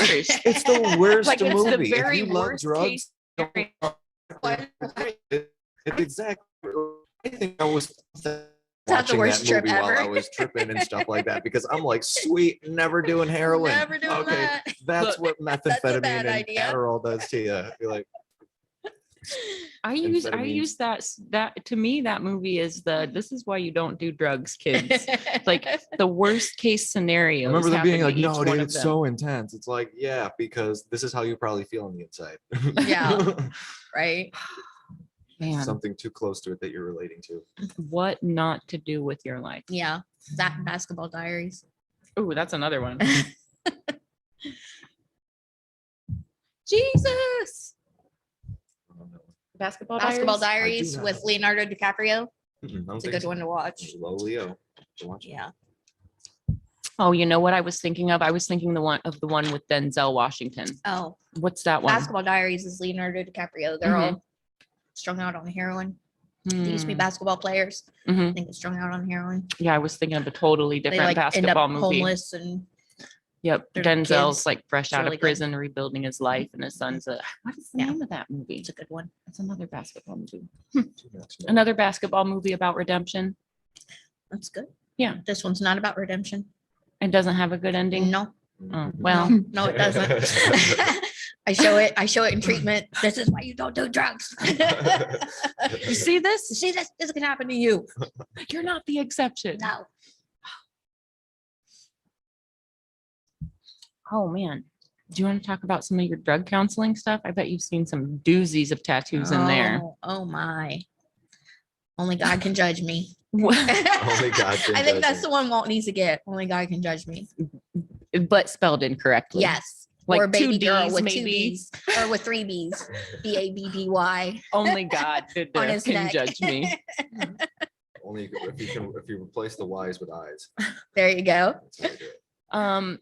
C: It's the worst
B: Like it's
C: movie.
B: the
C: If
B: very
C: you love
B: worst
C: drugs,
B: case scenario.
C: it's exactly. I think I was
D: not the
C: watching
D: worst
C: that
D: trip
C: movie while I
D: ever.
C: was tripping and stuff like that because I'm like, sweet, never doing heroin.
D: Never doing
C: okay,
D: that.
C: that's
B: Look,
C: what
D: a
C: methamphetamine
D: bad
C: and
D: idea.
C: Adderall does to you. You're like,
B: I
C: Amphetamines.
B: use that to me, that movie is this is why you don't do drugs, kids. Like the worst case
C: I
B: scenario.
C: remember them being like, no, dude, it's so intense. It's like, yeah, because this is how you probably feel on the inside.
D: Yeah. Right.
B: Man,
C: Something too close to it that you're relating to.
B: what not to do with your life.
D: Yeah. That Basketball Diaries.
B: Oh, that's another one. Jesus.
C: I don't know.
B: Basketball
D: Basketball
B: Diaries.
D: Diaries
C: not
D: with
C: know.
D: Leonardo DiCaprio.
C: I don't
D: It's a
C: think
D: good
C: so.
D: one to watch.
C: Low Leo. To watch it.
D: Yeah.
B: Oh, you know what I was thinking of? I was thinking the one with Denzel Washington.
D: Oh,
B: What's that one?
D: Basketball Diaries is Leonardo DiCaprio. They're
B: Mhm.
D: all strung out on heroin. They used to be basketball players.
B: Mhm.
D: I think it's strung out on heroin.
B: Yeah, I was thinking of a totally
D: They
B: different
D: like end
B: basketball
D: up
B: movie.
D: homeless and
B: Yep,
D: they're
B: Denzel's
D: kids.
B: like fresh
D: It's
B: out
D: really
B: of
D: good.
B: prison, rebuilding his life, and his son's a. What is the
D: Yeah.
B: name of that movie?
D: it's a good one.
B: It's another basketball movie.
C: Too much, no.
B: Another basketball movie about redemption.
D: That's good.
B: Yeah.
D: This one's not about redemption.
B: It doesn't have a good ending.
D: No,
B: Oh, well,
D: no, it doesn't. I show it in treatment. This is why you don't do drugs.
B: you see this?
D: See, this can happen to you.
B: You're not the exception.
D: No.
B: Oh man, do you want to talk about some of your drug counseling stuff? I bet you've seen some doozies of tattoos in there.
D: Oh my. Only God can judge me.
C: Only God can
D: I think
C: judge
D: that's
C: me.
D: the one Walt needs to get. Only God can judge me.
B: But spelled incorrectly.
D: Yes.
B: Like
D: or baby
B: two
D: girl
B: Ds,
D: with
B: maybe.
D: two B's or with three B's. BABBY
B: Only God could,
D: on his
B: can
D: neck.
B: judge me.
C: Only if you replace the Y's with I's.
D: There you go.
C: That's how you do it.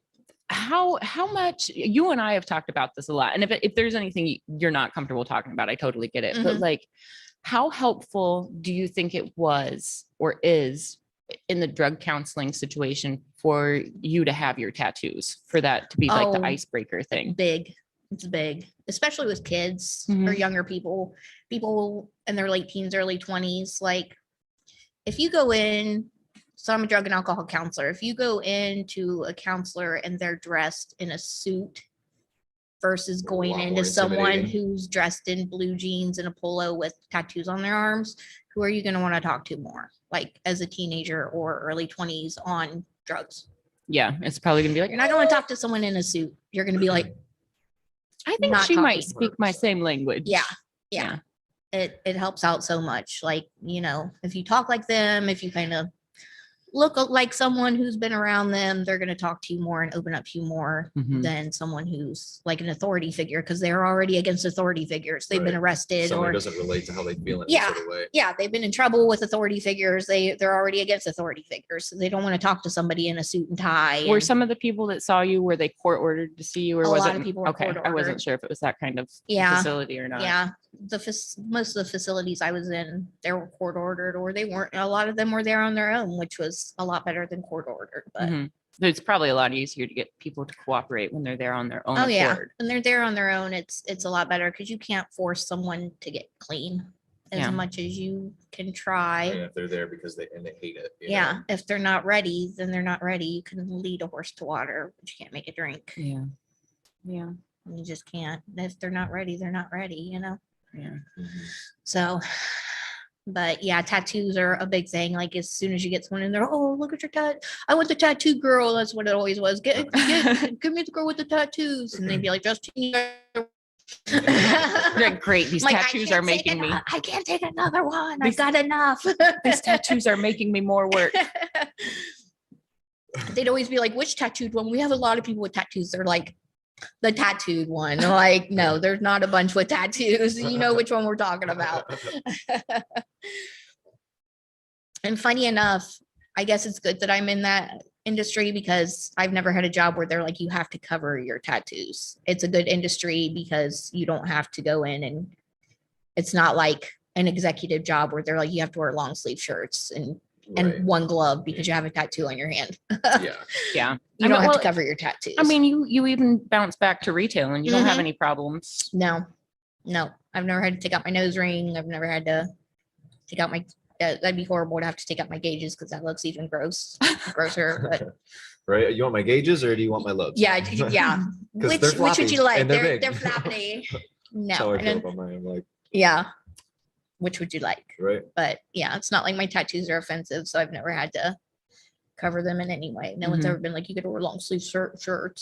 B: How much you and I have talked about this a lot, and if there's anything you're not comfortable talking about, I totally get it. But
D: Mhm.
B: like, how helpful do you think it was or is in the drug counseling situation for you to have your tattoos, for that to be like the
D: Oh.
B: icebreaker thing?
D: Big. It's big, especially with kids or
B: Mhm.
D: younger people in their late teens, early 20s. Like, if you go in, so I'm a drug and alcohol counselor. If you go into a counselor and they're dressed in a suit versus
C: A
D: going
C: lot
D: into
C: more
D: someone
C: intimidating.
D: who's dressed in blue jeans and a polo with tattoos on their arms, who are you going to want to talk to more? Like as a teenager or early 20s on drugs.
B: Yeah, it's probably gonna be like,
D: You're not going to talk to someone in a suit. You're going to be like,
B: I think
D: not
B: she might
D: talking.
B: speak my same language.
D: yeah, yeah. It helps out so much. Like, if you talk like them, if you kind of look like someone who's been around them, they're going to talk to you more and open up to you more
B: Mhm.
D: than someone who's like an authority figure, because they're already against authority figures. They've been
C: Right.
D: arrested
C: Someone
D: or
C: doesn't relate to how they feel in
D: Yeah.
C: any sort of way.
D: yeah, they've been in trouble with authority figures. They're already against authority figures. So they don't want to talk to somebody in a suit and tie.
B: Were
D: and-
B: some of the people that saw you, were they court ordered to see you, or
D: A
B: was
D: lot
B: it
D: of people were
B: okay? I
D: court-ordered.
B: wasn't sure if it was that kind of
D: Yeah.
B: facility or not.
D: Yeah, most of the facilities I was in, they were court ordered, or they weren't. A lot of them were there on their own, which was a lot better than court ordered. But
B: Mhm. It's probably a lot easier to get people to cooperate when they're there on their own
D: oh yeah,
B: accord.
D: when they're there on their own, it's a lot better because you can't force someone to get clean as
B: Yeah.
D: much as you can try.
C: And if they're there because they hate it. you
D: Yeah,
C: know?
D: if they're not ready, then they're not ready. You can lead a horse to water, but you can't make it drink.
B: Yeah. Yeah.
D: You just can't. If they're not ready, they're not ready.
B: Yeah.
C: Mhm.
D: So But yeah, tattoos are a big thing. Like as soon as you get someone in there, oh, look at your tattoo. I want the tattoo girl. That's what it always was. Give me the girl with the tattoos. And they'd be like, Justine.
B: They're like, great. These
D: Like, I
B: tattoos
D: can't
B: are making
D: take
B: me.
D: I can't take another one.
B: These-
D: I've got enough.
B: These tattoos are making me more work.
D: They'd always be like, which tattooed one? We have a lot of people with tattoos. They're like, the tattooed one. Like, no, there's not a bunch with tattoos. You know which one we're talking about. And funny enough, I guess it's good that I'm in that industry because I've never had a job where they're like, you have to cover your tattoos. It's a good industry because you don't have to go in, and it's not like an executive job where they're like, you have to wear long sleeve shirts and
C: Right.
D: one glove because you have a tattoo on your hand.
C: Yeah.
B: Yeah.
D: You
B: I
D: don't
B: mean,
D: have
B: well,
D: to cover your tattoos.
B: I mean, you even bounce back to retail and you don't have
D: Mhm.
B: any problems.
D: no, I've never had to take out my nose ring. I've never had to take out my, that'd be horrible to have to take out my gauges because that looks even grosser. But
C: Right. You want my gauges or do you want my lobes?
D: yeah, yeah.
C: 'Cause
D: Which
C: they're
D: would
C: floppy
D: you like?
C: and they're
D: They're
C: big.
D: flappy.
C: That's how
D: No,
C: I
D: and
C: feel
D: then-
C: about mine. I'm like,
D: yeah. Which would you like?
C: right.
D: But yeah, it's not like my tattoos are offensive, so I've never had to cover them in any way. No one's
B: Mhm.
D: ever been like, you could wear long sleeve shirts or.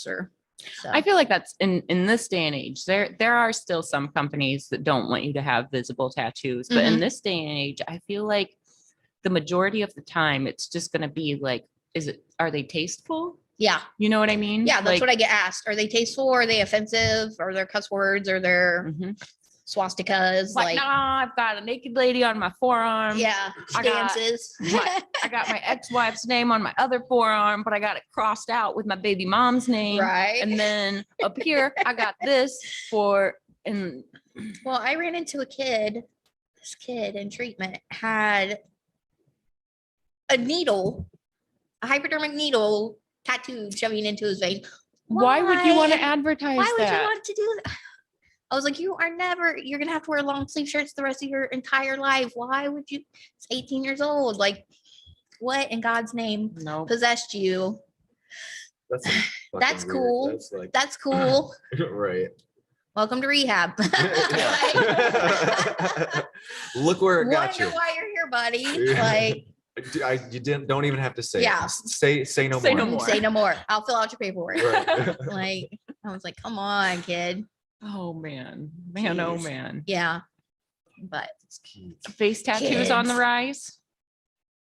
D: So.
B: I feel like that's in this day and age. There are still some companies that don't want you to have visible tattoos, but in this day and age, I feel like the majority of the time it's just going to be like, are they tasteful?
D: Yeah,
B: You know what I mean?
D: yeah, that's
B: Like,
D: what I get asked. Are they tasteful? Are they offensive? Are there cuss words? Are there
B: mhm.
D: swastikas?
B: Like, nah, I've got a naked lady on my forearm.
D: yeah,
B: I got
D: stances.
B: I got my ex-wife's name on my other forearm, but I got it crossed out with my baby mom's name.
D: Right.
B: And then up here, I got this for, and
D: Well, I ran into this kid in treatment had a needle, a hypodermic needle tattooed shoving into his vein.
B: why would you want to
D: Why?
B: advertise
D: Why would you
B: that?
D: want to do that? I was like, you're gonna have to wear long sleeve shirts the rest of your entire life. Why would you? It's 18 years old. Like, what in God's name
B: No.
D: possessed you?
C: That's fucking
D: That's
C: weird.
D: cool.
C: That's like
D: That's cool.
C: right.
D: Welcome to rehab.
C: Yeah. Look where it got
D: Wonder
C: you.
D: why you're here, buddy.
C: Yeah.
D: Like,
C: You don't even have to say.
D: Yeah.
C: It. Say no
B: Say
C: more.
B: no more.
D: say no more. I'll fill out your paperwork.
C: Right.
D: Like, I was like, come on, kid.
B: Oh man, man, oh
C: Jeez.
B: man.
D: Yeah. But
C: It's cute.
B: Face tattoos on the
D: Kids.
B: rise.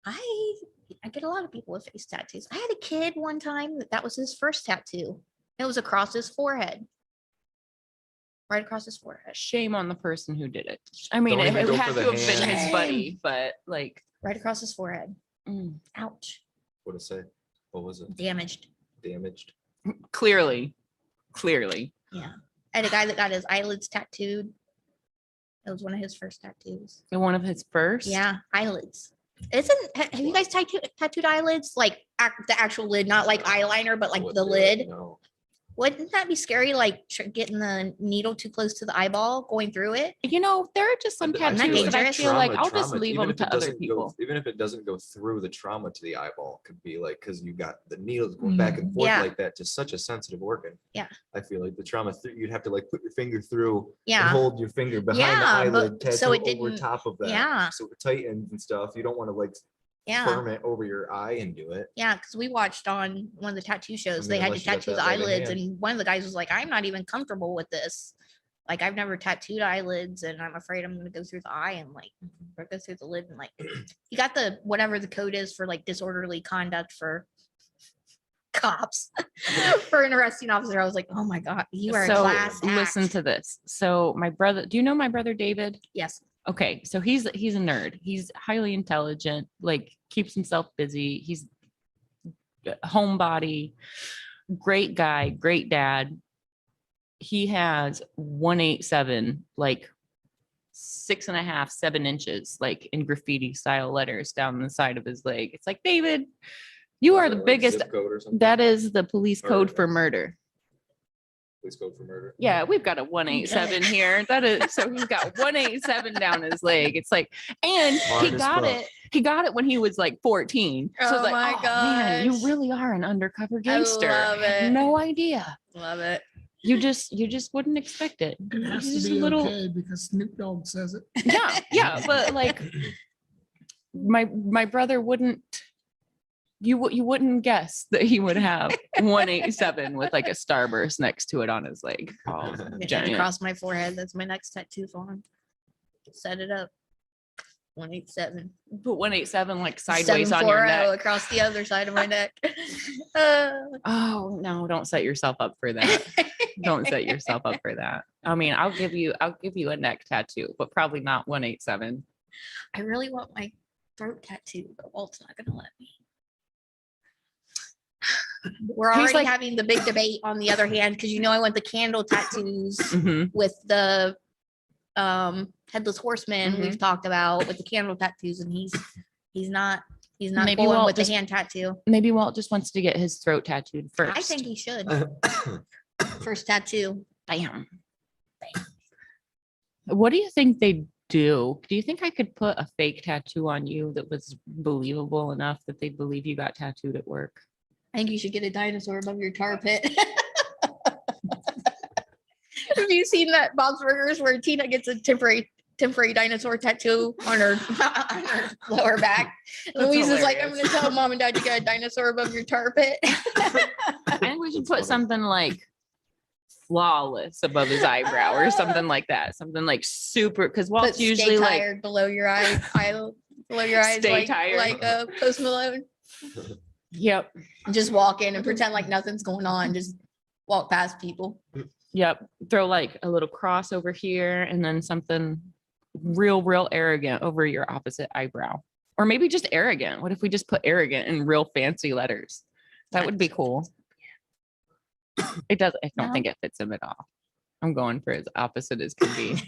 D: I get a lot of people with face tattoos. I had a kid one time that was his first tattoo. It was across his forehead. Right across his forehead.
B: Shame on the person who did it. I mean,
C: Don't
B: it,
C: even
B: it
C: go
B: had
C: for
B: to
C: the
B: have been his
D: hand.
B: buddy, but like,
D: Right across his forehead.
B: mm,
D: Ouch.
C: What to say? What was it?
D: Damaged.
C: Damaged.
B: clearly.
D: Yeah. I had a guy that got his eyelids tattooed. It was one of his first tattoos.
B: And one of his first.
D: Yeah, eyelids. Have you guys tattooed eyelids? Like the actual lid, not like eyeliner, but like
C: What
D: the lid.
C: No.
D: Wouldn't that be scary? Like getting the needle too close to the eyeball, going through it.
B: You know, there are just some
C: I feel
B: tattoos that I
D: dangerous.
B: feel like I'll just
C: trauma,
B: leave
C: even
B: them
C: if it
B: to other
C: doesn't go-
B: people.
C: Even if it doesn't go through the trauma to the eyeball, could be like because you got the needles going back and forth
D: Yeah.
C: like that to such a sensitive organ.
D: Yeah.
C: I feel like the trauma you'd have to like put your finger through and
D: Yeah.
C: hold your finger behind
D: Yeah,
C: the
D: but
C: eyelid tattoo
D: so it
C: over
D: didn't-
C: top of that.
D: yeah.
C: So it tightens and stuff. You don't want to like
D: Yeah.
C: firm it over your eye and do it.
D: Yeah, because we watched on one of the tattoo shows, they
C: mean,
D: had to
C: unless you got
D: tattoo the
C: that right in
D: eyelids,
C: hand.
D: and one of the guys was like, I'm not even comfortable with this. Like, I've never tattooed eyelids, and I'm afraid I'm gonna go through the eye and like or go through the lid and like you got the whatever the code is for like disorderly conduct for cops for an arresting officer. I was like, oh my God, you are a
B: So
D: class
B: listen
D: act.
B: to this. So my brother, do you know my brother David?
D: Yes.
B: Okay, so he's a nerd. He's highly intelligent, like keeps himself busy. He's a homebody, great guy, great dad. He has 187, like 6.5, 7 inches, like in graffiti style letters down the side of his leg. It's like, David, you are
C: Is
B: the
C: it like
B: biggest.
C: zip code or something?
B: That is the police
C: Or-
B: code for murder.
C: Police code for murder.
B: Yeah, we've got a 187 here. That is so he's got 187 down his leg. It's like, and
C: Hard
B: he
C: as
B: got
C: fuck.
B: it. He got it when he was like 14. So
D: Oh
B: it's like,
D: my
B: oh man, you
D: gosh.
B: really are an undercover
D: I
B: gangster.
D: love
B: I had
D: it.
B: no idea.
D: Love it.
B: You just wouldn't expect it.
E: It has
B: He's
E: to
B: a
E: be
B: little-
E: okay because Snoop Dogg says it.
B: Yeah, but like my brother wouldn't. You wouldn't guess that he would have 187 with like a starburst next to it on his leg. Oh,
D: Getting it
B: giant.
D: across my forehead. That's my next tattoo on. Set it up. 187.
B: Put 187 like sideways on your
D: 740
B: neck.
D: across the other side of my neck.
B: Oh no, don't set yourself up for that. Don't set yourself up for that. I mean, I'll give you a neck tattoo, but probably not 187.
D: I really want my throat tattoo, but Walt's not gonna let me. We're
B: He's
D: already
B: like-
D: having the big debate on the other hand, because I want the candle tattoos
B: Mhm.
D: with the headless horseman we've talked about with the candle tattoos, and he's not
B: Maybe
D: going
B: Walt
D: with
B: just-
D: the hand tattoo.
B: Maybe Walt just wants to get his throat tattooed first.
D: I think he should. First tattoo.
B: Bam. What do you think they do? Do you think I could put a fake tattoo on you that was believable enough that they'd believe you got tattooed at work?
D: I think you should get a dinosaur above your tar pit. Have you seen that Bob's Burgers where Tina gets a temporary dinosaur tattoo on her, on her lower back?
B: That's
D: Louise is like, I'm
B: hilarious.
D: gonna tell mom and dad you got a dinosaur above your tar pit.
B: I think we should
C: That's
B: put
C: funny.
B: something like flawless above his eyebrow or something like that. Something like super, because
D: But
B: Walt's
D: stay
B: usually like,
D: tired below your eye, below your eyes,
B: Stay
D: like
B: tired.
D: like a Post Malone.
B: yep,
D: Just walk in and pretend like nothing's going on. Just walk past people.
B: yep. Throw like a little cross over here and then something real arrogant over your opposite eyebrow. Or maybe just arrogant. What if we just put arrogant in real fancy letters? That would be cool. It does. I don't
D: No.
B: think it fits him at all. I'm going for as opposite as can be.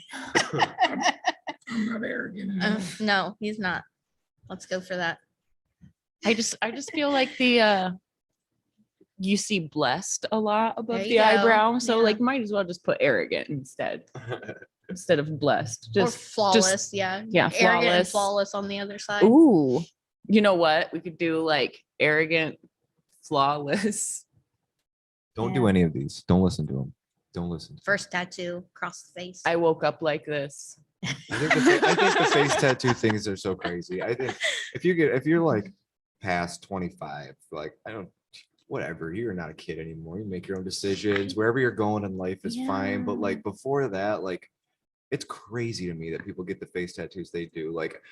E: I'm not arrogant.
D: No, he's not. Let's go for that.
B: I just feel like you see blessed a lot above
D: There
B: the
D: you go.
B: eyebrow. So
D: Yeah.
B: like might as well just put arrogant instead of blessed.
D: Or
B: Just
D: flawless, yeah.
B: yeah,
D: Like arrogant and
B: flawless.
D: flawless on the other side.
B: ooh. You know what? We could do like arrogant, flawless.
C: Don't do any of these. Don't listen to them. Don't listen.
D: First tattoo across the face.
B: I woke up like this.
C: I think the face tattoo things are so crazy. I think if you're like past 25, like whatever, you're not a kid anymore. You make your own decisions. Wherever you're going in life is fine. But
B: Yeah.
C: like before that, like it's crazy to me that people get the face tattoos they do. Like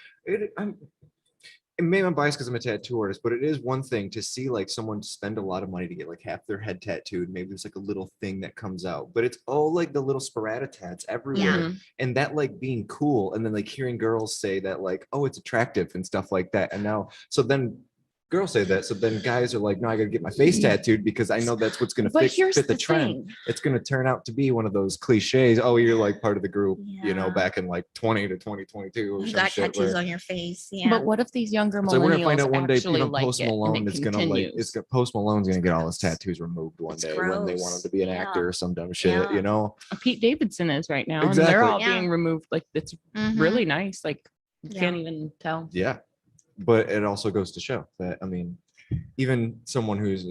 C: maybe I'm biased because I'm a tattoo artist, but it is one thing to see like someone spend a lot of money to get like half their head tattooed. Maybe there's like a little thing that comes out, but it's all like the little sporadic tats everywhere.
B: Mhm.
C: And that like being cool, and then like hearing girls say that like, oh, it's attractive and stuff like that. And now, so then girls say that, so then guys are like, no, I gotta get my face tattooed because I know that's what's gonna
B: But here's
C: fit the
B: the
C: trend.
B: thing.
C: It's gonna turn out to be one of those cliches. Oh, you're like part of the group,
D: Yeah.
C: back in like 20 to 2022 or
D: You
C: some
D: got
C: shit.
D: tattoos
C: where-
D: on your face. Yeah.
B: But what if these younger
C: So we're gonna find
B: millennials
C: out one day,
B: actually like
C: Post
B: it and
C: Malone
B: it
C: is gonna like,
B: continues?
C: Post Malone's gonna get all his
D: gross.
C: tattoos removed one
D: It's
C: day when they want him
D: gross.
C: to be an
D: Yeah.
C: actor or some dumb shit,
D: Yeah.
C: you know?
B: Pete Davidson is right now, and
C: Exactly.
B: they're all
D: Yeah.
B: being removed. Like it's
D: Mhm.
B: really nice. Like you
D: Yeah.
B: can't even tell.
C: Yeah. But it also goes to show that, I mean, even someone who's,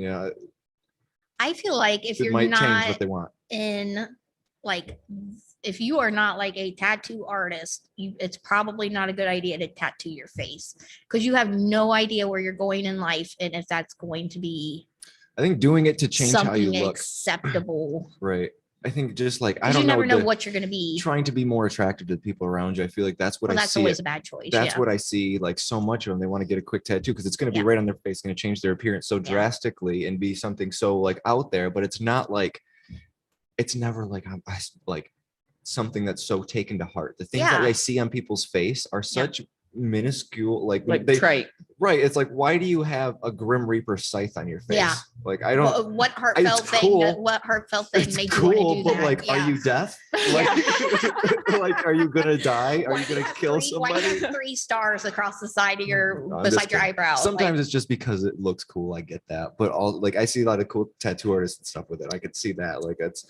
D: I feel like if
C: it
D: you're
C: might change
D: not
C: what they want.
D: in like if you are not like a tattoo artist, it's probably not a good idea to tattoo your face because you have no idea where you're going in life and if that's going to be
C: I think doing it to change how you
D: something
C: look.
D: acceptable.
C: Right. I think just like, I
D: Because
C: don't
D: you never know
C: the-
D: what you're going to be.
C: trying to be more attractive to the people around you. I feel like that's what
D: Well,
C: I
D: that's
C: see.
D: always a bad choice.
C: That's
D: Yeah.
C: what I see like so much of them. They want to get a quick tattoo because it's going to be
D: Yeah.
C: right on their face, going to change their appearance so drastically and be something so like out there, but it's not like, it's never like, like something that's so taken to heart. The things that
D: Yeah.
C: I see on people's face are such minuscule, like
B: Trite.
C: right. It's like, why do you have a Grim Reaper scythe on your face?
D: Yeah.
C: Like, I don't,
D: What heartfelt thing?
C: cool.
D: What heartfelt thing
C: it's
D: made you want to
C: cool,
D: do
C: but
D: that?
C: like, are
D: Yeah.
C: you deaf? Like, like, are you gonna die? Are
D: Why
C: you
D: do
C: gonna
D: have
C: kill
D: three- why do you
C: somebody?
D: have 3 stars across the side of your
C: No, I'm just
D: beside your
C: kidding.
D: eyebrow?
C: Sometimes
D: Like,
C: it's just because it looks cool. I get that, but all like I see a lot of cool tattoo artists and stuff with it. I could see that. Like it's,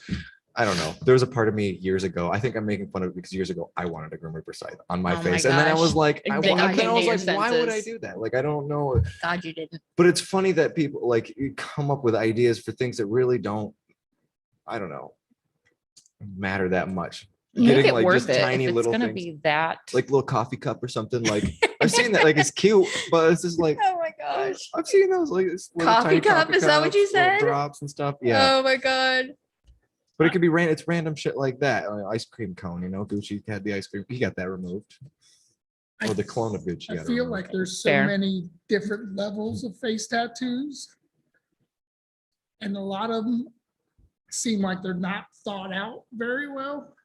C: I don't know. There was a part of me years ago. I think I'm making fun of it because years ago I wanted a Grim Reaper scythe on my
D: Oh my
C: face, and then I
D: gosh.
C: was like,
B: And
C: I,
B: then
C: wa-
B: you
C: then I was
B: came
C: like,
B: to your
C: why would I
B: senses.
C: do that? Like I don't know.
D: God, you didn't.
C: But it's funny that people like you come up with ideas for things that really don't. I don't know. matter that much.
B: Make
C: Getting
B: it
C: like
B: worth
C: just
B: it.
C: tiny
B: If it's
C: little
B: gonna
C: things,
B: be that.
C: like little coffee cup or something. Like I've seen that, like it's cute, but it's just like
D: Oh my gosh.
C: I've seen those like this little
D: Coffee
C: tiny
D: cup, is that what you
C: cups, little
D: said?
C: drops and stuff. Yeah,
D: Oh my God.
C: but it could be it's random shit like that. Ice cream cone, you know, Gucci had the ice cream. He got that removed.
E: I-
C: Or the clone of Gucci.
E: I
C: got
E: feel
C: removed.
E: like there's so
B: Fair.
E: many different levels of face tattoos. And a lot of them seem like they're not thought out very well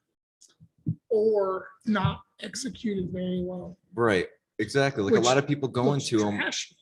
E: or not executed very well.
C: Right, exactly. Like a
E: Which
C: lot of people going
E: Looks
C: to them.
E: trashy.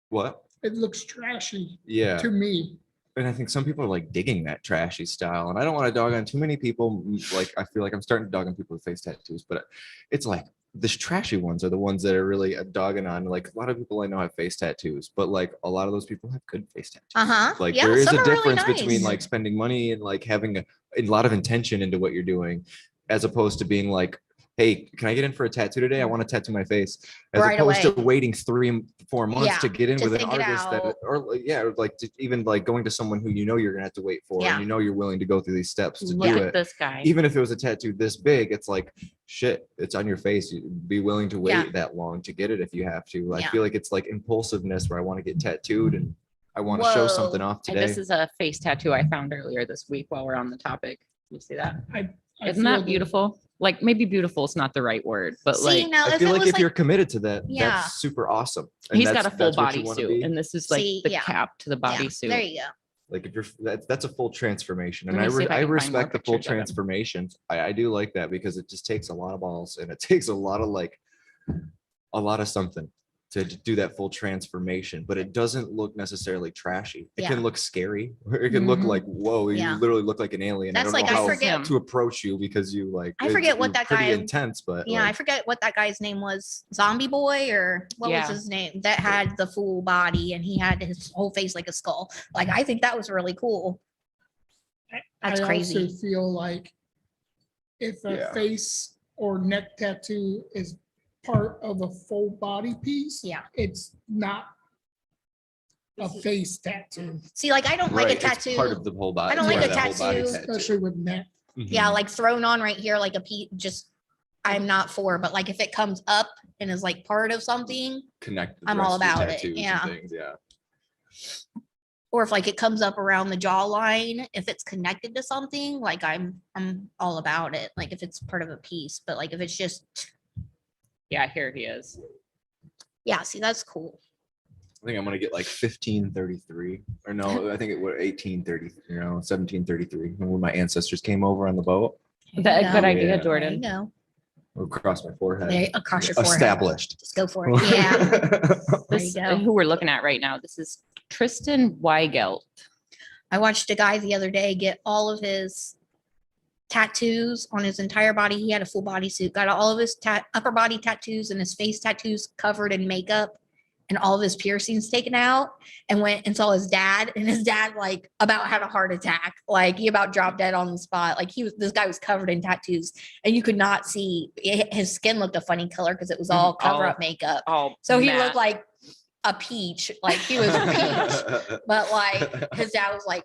C: What?
E: It looks trashy
C: Yeah.
E: to me.
C: And I think some people are like digging that trashy style. And I don't want to dog on too many people. Like I feel like I'm starting to dog on people with face tattoos, but it's like the trashy ones are the ones that are really dogging on. Like a lot of people I know have face tattoos, but like a lot of those people have good face tattoos.
D: Uh-huh.
C: Like
D: Yeah,
C: there is
D: some
C: a
D: are really
C: difference between
D: nice.
C: like spending money and like having a lot of intention into what you're doing, as opposed to being like, hey, can I get in for a tattoo today? I want to tattoo my face. As
D: Right
C: opposed to
D: away.
C: waiting 3-4 months
D: Yeah,
C: to get in
D: to
C: with an
D: think it
C: artist that,
D: out.
C: or like even like going to someone who you know you're gonna have to wait for,
D: Yeah.
C: and you know you're willing to go through these steps to
B: Look
C: do
B: at
C: it.
B: this guy.
C: Even if it was a tattoo this big, it's like shit, it's on your face. You'd be willing to wait
D: Yeah.
C: that long to get it if you have to. I
D: Yeah.
C: feel like it's like impulsiveness where I want to get tattooed and I want to show something
D: Whoa.
C: off
B: And
C: today.
B: this is a face tattoo I found earlier this week while we're on the topic. You see that?
E: I
B: Isn't
E: feel
B: that beautiful? Like maybe beautiful is not the right word, but
D: See,
B: like
D: now
C: I
D: if
C: feel
D: it
C: like
D: was
C: if you're
D: like,
C: committed to that,
D: Yeah.
C: that's super awesome. And
B: he's got
C: that's-
B: a full
C: that's what you wanna
B: bodysuit,
C: be.
B: and this is like
D: See,
B: the
D: yeah.
B: cap to the
D: yeah,
B: bodysuit.
D: there you go.
C: Like if you're that's a full transformation, and
B: Let me see if I
C: I
B: can find more
C: respect the full
B: pictures of it.
C: transformations. I do like that because it just takes a lot of balls and it takes a lot of like a lot of something to do that full transformation, but it doesn't look necessarily trashy. It
D: Yeah.
C: can look scary. It can look
D: Mhm.
C: like, whoa, you
D: Yeah.
C: literally look like an alien.
D: That's
C: I don't
D: like,
C: know
D: I
C: how
D: forget-
C: to approach you because you like
D: I forget what
C: you're
D: that
C: pretty
D: guy-
C: intense, but
D: Yeah, I
C: like,
D: forget what that guy's name was. Zombie Boy or what
B: Yeah.
D: was his name? That had the full body and he had his whole face like a skull. Like I think that was really cool. That's
E: I
D: crazy.
E: also feel like if a
C: Yeah.
E: face or neck tattoo is part of a full body piece,
D: Yeah.
E: it's not a face tattoo,
D: See, like I don't
C: right,
D: like a
C: it's
D: tattoo.
C: part of the whole body.
D: I don't
C: it's
D: like
C: part
D: a
C: of that whole body
D: tattoo.
E: especially with neck.
D: Yeah,
C: Mhm.
D: like thrown on right here, like a piece. Just I'm not for, but like if it comes up and is like part of something,
C: Connect the
D: I'm
C: rest
D: all
C: of your
D: about it,
C: tattoos and
D: yeah.
C: things, yeah.
D: or if like it comes up around the jawline, if it's connected to something, like I'm all about it. Like if it's part of a piece, but like if it's just,
B: Yeah, here he is.
D: yeah, see, that's cool.
C: I think I'm gonna get like 1533, or no, I think it was 1830, 1733, when my ancestors came over on the boat
D: There you
B: Good
D: go.
B: idea,
C: Yeah.
D: There you
B: Jordan.
D: go.
C: across my forehead.
D: There, across your forehead.
C: Established.
D: Just go for it. Yeah. There you
B: This
D: go.
B: who we're looking at right now. This is Tristan Weigelt.
D: I watched a guy the other day get all of his tattoos on his entire body. He had a full body suit, got all of his upper body tattoos and his face tattoos covered in makeup and all of his piercings taken out, and went and saw his dad, and his dad like about had a heart attack. Like he about dropped dead on the spot. Like this guy was covered in tattoos and you could not see his skin looked a funny color because it was all cover up makeup.
B: Oh,
D: So he
B: Matt.
D: looked like a peach, like he was a peach. But like his dad was like,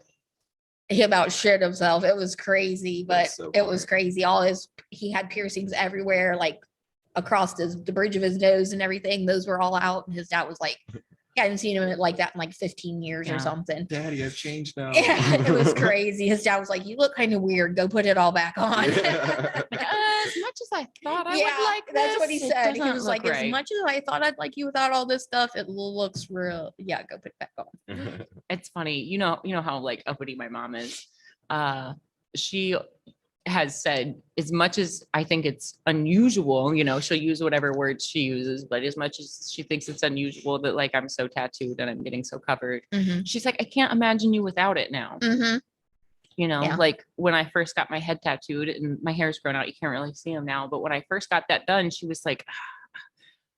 D: he about shit himself. It was crazy, but
C: That's so
D: it was
C: funny.
D: crazy. He had piercings everywhere, like across the bridge of his nose and everything. Those were all out. And his dad was like, I hadn't seen him like that in like 15 years
B: Yeah.
D: or something.
C: Daddy, I've changed now.
D: Yeah, it was crazy. His dad was like, you look kind of weird. Go put it all back on.
C: Yeah.
B: Like, as much as I thought I would like
D: that's what he
B: this, it
D: said. He
B: doesn't
D: was
B: look
D: like, as
B: right.
D: much as I thought I'd like you without all this stuff, it looks real. Yeah, go put it back on.
B: It's funny, you know how like uppity my mom is. She has said, as much as I think it's unusual, she'll use whatever words she uses, but as much as she thinks it's unusual that like I'm so tattooed and I'm getting so covered,
D: Mm-hmm.
B: she's like, I can't imagine you without it now.
D: Mm-hmm. Yeah.
B: Like when I first got my head tattooed and my hair's grown out, you can't really see them now. But when I first got that done, she was like,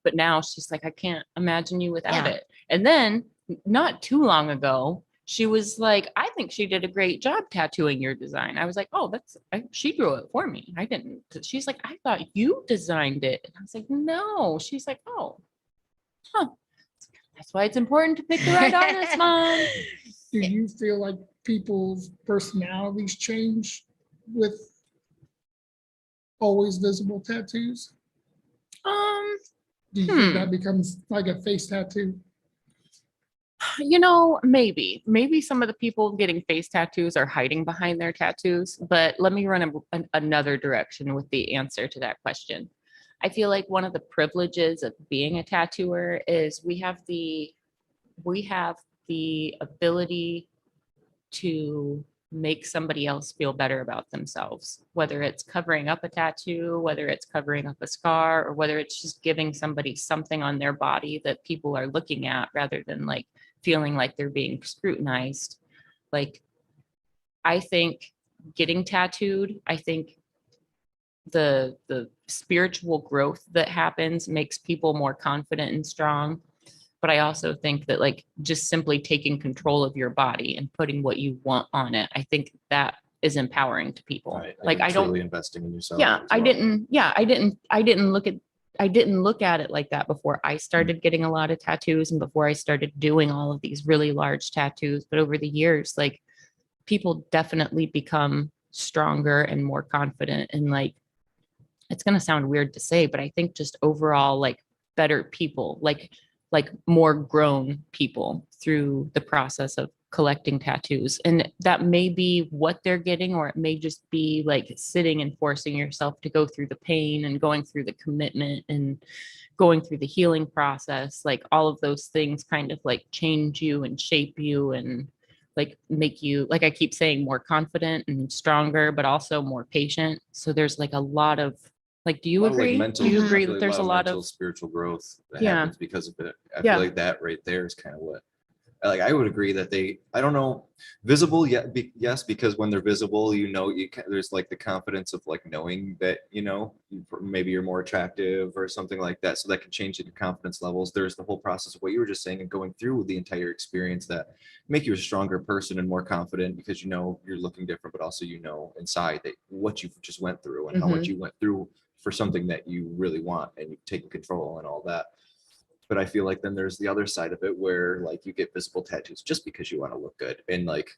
B: but now she's like, I can't imagine you without
D: Yeah.
B: it. And then not too long ago, she was like, I think she did a great job tattooing your design. I was like, oh, she drew it for me. I didn't. She's like, I thought you designed it. And I was like, no. She's like, oh, that's why it's important to pick the right artist, Mom.
E: Do you feel like people's personalities change with always visible tattoos? Do you think that becomes like a face tattoo?
B: Maybe some of the people getting face tattoos are hiding behind their tattoos, but let me run another direction with the answer to that question. I feel like one of the privileges of being a tattooer is we have the ability to make somebody else feel better about themselves, whether it's covering up a tattoo, whether it's covering up a scar, or whether it's just giving somebody something on their body that people are looking at rather than like feeling like they're being scrutinized. Like, I think getting tattooed, I think the spiritual growth that happens makes people more confident and strong. But I also think that like just simply taking control of your body and putting what you want on it, I think that is empowering to people.
C: Right.
B: Like,
C: You're
B: I don't,
C: truly investing in yourself.
B: yeah,
C: as
B: I
C: well.
B: didn't look at it like that before I started getting a lot of tattoos and before I started doing all of these really large tattoos. But over the years, like, people definitely become stronger and more confident. And like, it's going to sound weird to say, but I think just overall, like, better people, like more grown people through the process of collecting tattoos. And that may be what they're getting, or it may just be like sitting and forcing yourself to go through the pain and going through the commitment and going through the healing process. Like, all of those things kind of like change you and shape you and like make you, like I keep saying, more confident and stronger, but also more patient. So there's like a lot of, like, do you
C: A lot of, like,
B: agree?
C: mental-
B: Do you
C: I
B: agree
C: feel
B: that
C: like
B: there's a lot
C: mental,
B: of,
C: spiritual growth that
B: Yeah.
C: happens because of it. I
B: Yeah.
C: feel like that right there is kind of what, like, I would agree that I don't know, visible, yes, because when they're visible, there's like the confidence of like knowing that, maybe you're more attractive or something like that. So that can change your confidence levels. There's the whole process of what you were just saying and going through the entire experience that make you a stronger person and more confident because you're looking different, but also inside that what you just went through and how much you went through for something that you really want and you've taken control and all that. But I feel like then there's the other side of it where like you get visible tattoos just because you want to look good. And like,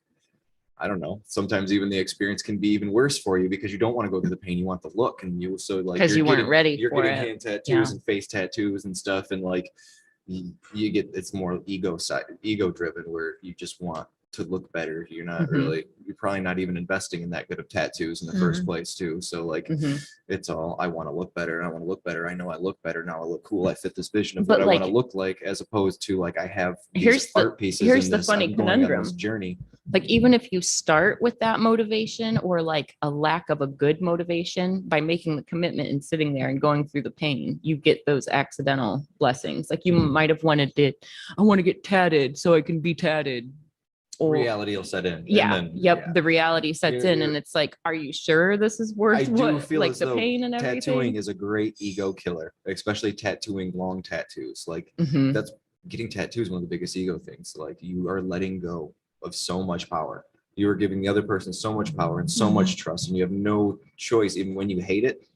C: I don't know, sometimes even the experience can be even worse for you because you don't want to go through the pain. You want the look, and
B: because you weren't ready
C: you're
B: for
C: getting
B: it.
C: hand tattoos
B: Yeah.
C: and face tattoos and stuff. And like it's more ego driven where you just want to look better. You're probably not even investing in that good of tattoos in the first place too. So like it's all, I want to look better and I want to look better. I know I look better now. I look cool. I fit this vision of
B: But
C: what I want to
B: like,
C: look like, as opposed to like I have
B: Here's
C: these
B: the-
C: art pieces.
B: here's
C: in
B: the
C: this,
B: funny
C: I'm going on
B: conundrum.
C: this journey.
B: Like, even if you start with that motivation or like a lack of a good motivation, by making the commitment and sitting there and going through the pain, you get those accidental blessings. Like, you might have wanted I want to get tatted so I can be tatted. Or
C: Reality will set in.
B: yeah,
C: And then,
B: yep. The reality sets in, and
C: You're-
B: it's like, are you sure this is worth
C: I do feel
B: like
C: as
B: the
C: though
B: pain and
C: tattooing
B: everything?
C: is a great ego killer, especially tattooing long tattoos. Like
B: Mhm.
C: that's getting tattoos, one of the biggest ego things. Like, you are letting go of so much power. You are giving the other person so much power and so much trust, and you have no choice. Even when you hate it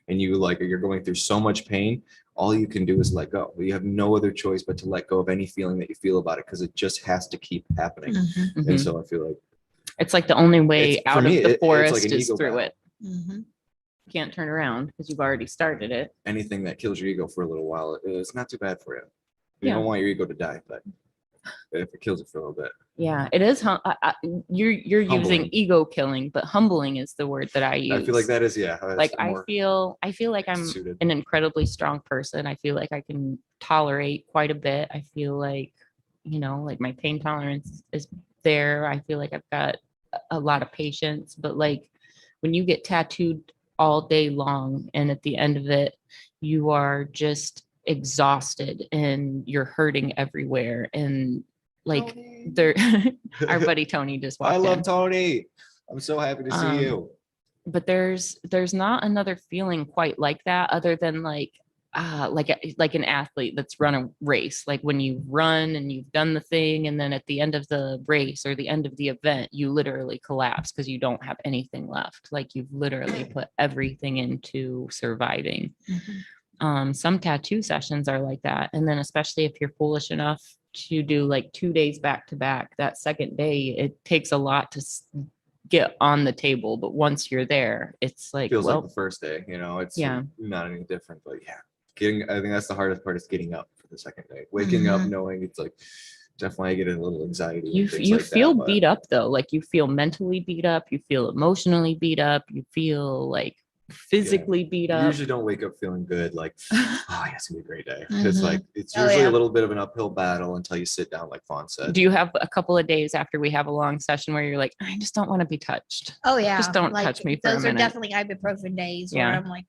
C: and you're going through so much pain, all you can do is let go. You have no other choice but to let go of any feeling that you feel about it, because it just has to keep happening.
B: Mhm.
C: And so I feel like
B: It's like the only way
C: It's- for
B: out
C: me,
B: of the
C: it's like
B: forest
C: an
B: is
C: ego
B: through
C: battle.
B: it. You can't turn around because you've already started it.
C: anything that kills your ego for a little while, it's not too bad for you. You
B: Yeah.
C: don't want your ego to die, but if it kills it for a little bit.
B: Yeah, it is. You're using
C: Humbling.
B: ego killing, but humbling is the word that I use.
C: I feel like that is,
B: Like, I
C: more
B: feel like I'm
C: suited.
B: an incredibly strong person. I feel like I can tolerate quite a bit. I feel like, like my pain tolerance is there. I feel like I've got a lot of patience, but like, when you get tattooed all day long and at the end of it, you are just exhausted and you're hurting everywhere. And like, there, our buddy Tony just walked
C: I love
B: in.
C: Tony. I'm so happy to see you.
B: But there's not another feeling quite like that, other than like an athlete that's run a race. Like, when you run and you've done the thing, and then at the end of the race or the end of the event, you literally collapse because you don't have anything left. Like, you've literally put everything into surviving. Some tattoo sessions are like that. And then, especially if you're foolish enough to do like 2 days back to back, that second day, it takes a lot to get on the table, but once you're there, it's like,
C: Feels
B: well,
C: like the first day, you know, it's
B: Yeah.
C: not any different, but yeah, I think that's the hardest part is getting up for the second day, waking up, knowing it's like, definitely I get a little anxiety.
B: you
C: and things
B: you
C: like that,
B: feel
C: but
B: beat up though. Like you feel mentally beat up, you feel emotionally beat up, you feel like physically beat
C: You
B: up.
C: usually don't wake up feeling good, like, oh, yeah, it's gonna be a great day. It's
D: Mhm.
C: like, it's
D: Oh,
C: usually
D: yeah.
C: a little bit of an uphill battle until you sit down, like Fawn said.
B: Do you have a couple of days after we have a long session where you're like, I just don't want to be touched?
D: Oh yeah.
B: Just don't
D: like,
B: touch me for a
D: Those are
B: minute.
D: definitely ibuprofen days where
B: Yeah.
D: I'm like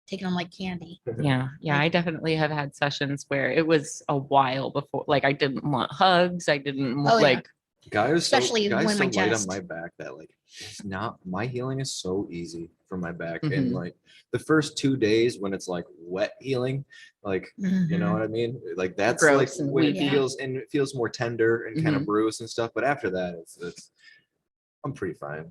D: taking them like candy.
B: Yeah. Yeah. I definitely have had sessions where it was a while before, like I didn't want hugs. I didn't want
D: Oh, yeah.
B: like,
C: Guys,
D: Especially
C: guys
D: when
C: so
D: my
C: light on
D: chest.
C: my back that like it's not, my healing is so easy for my back.
B: Mhm.
C: And like the first 2 days when it's like wet healing, like you know
D: Mhm.
C: what I mean? Like that's
B: Gross
C: like
B: and
C: when it
B: weepy.
C: feels, and it feels more tender and kind of
B: Mhm.
C: bruised and stuff. But after that, it's I'm pretty fine.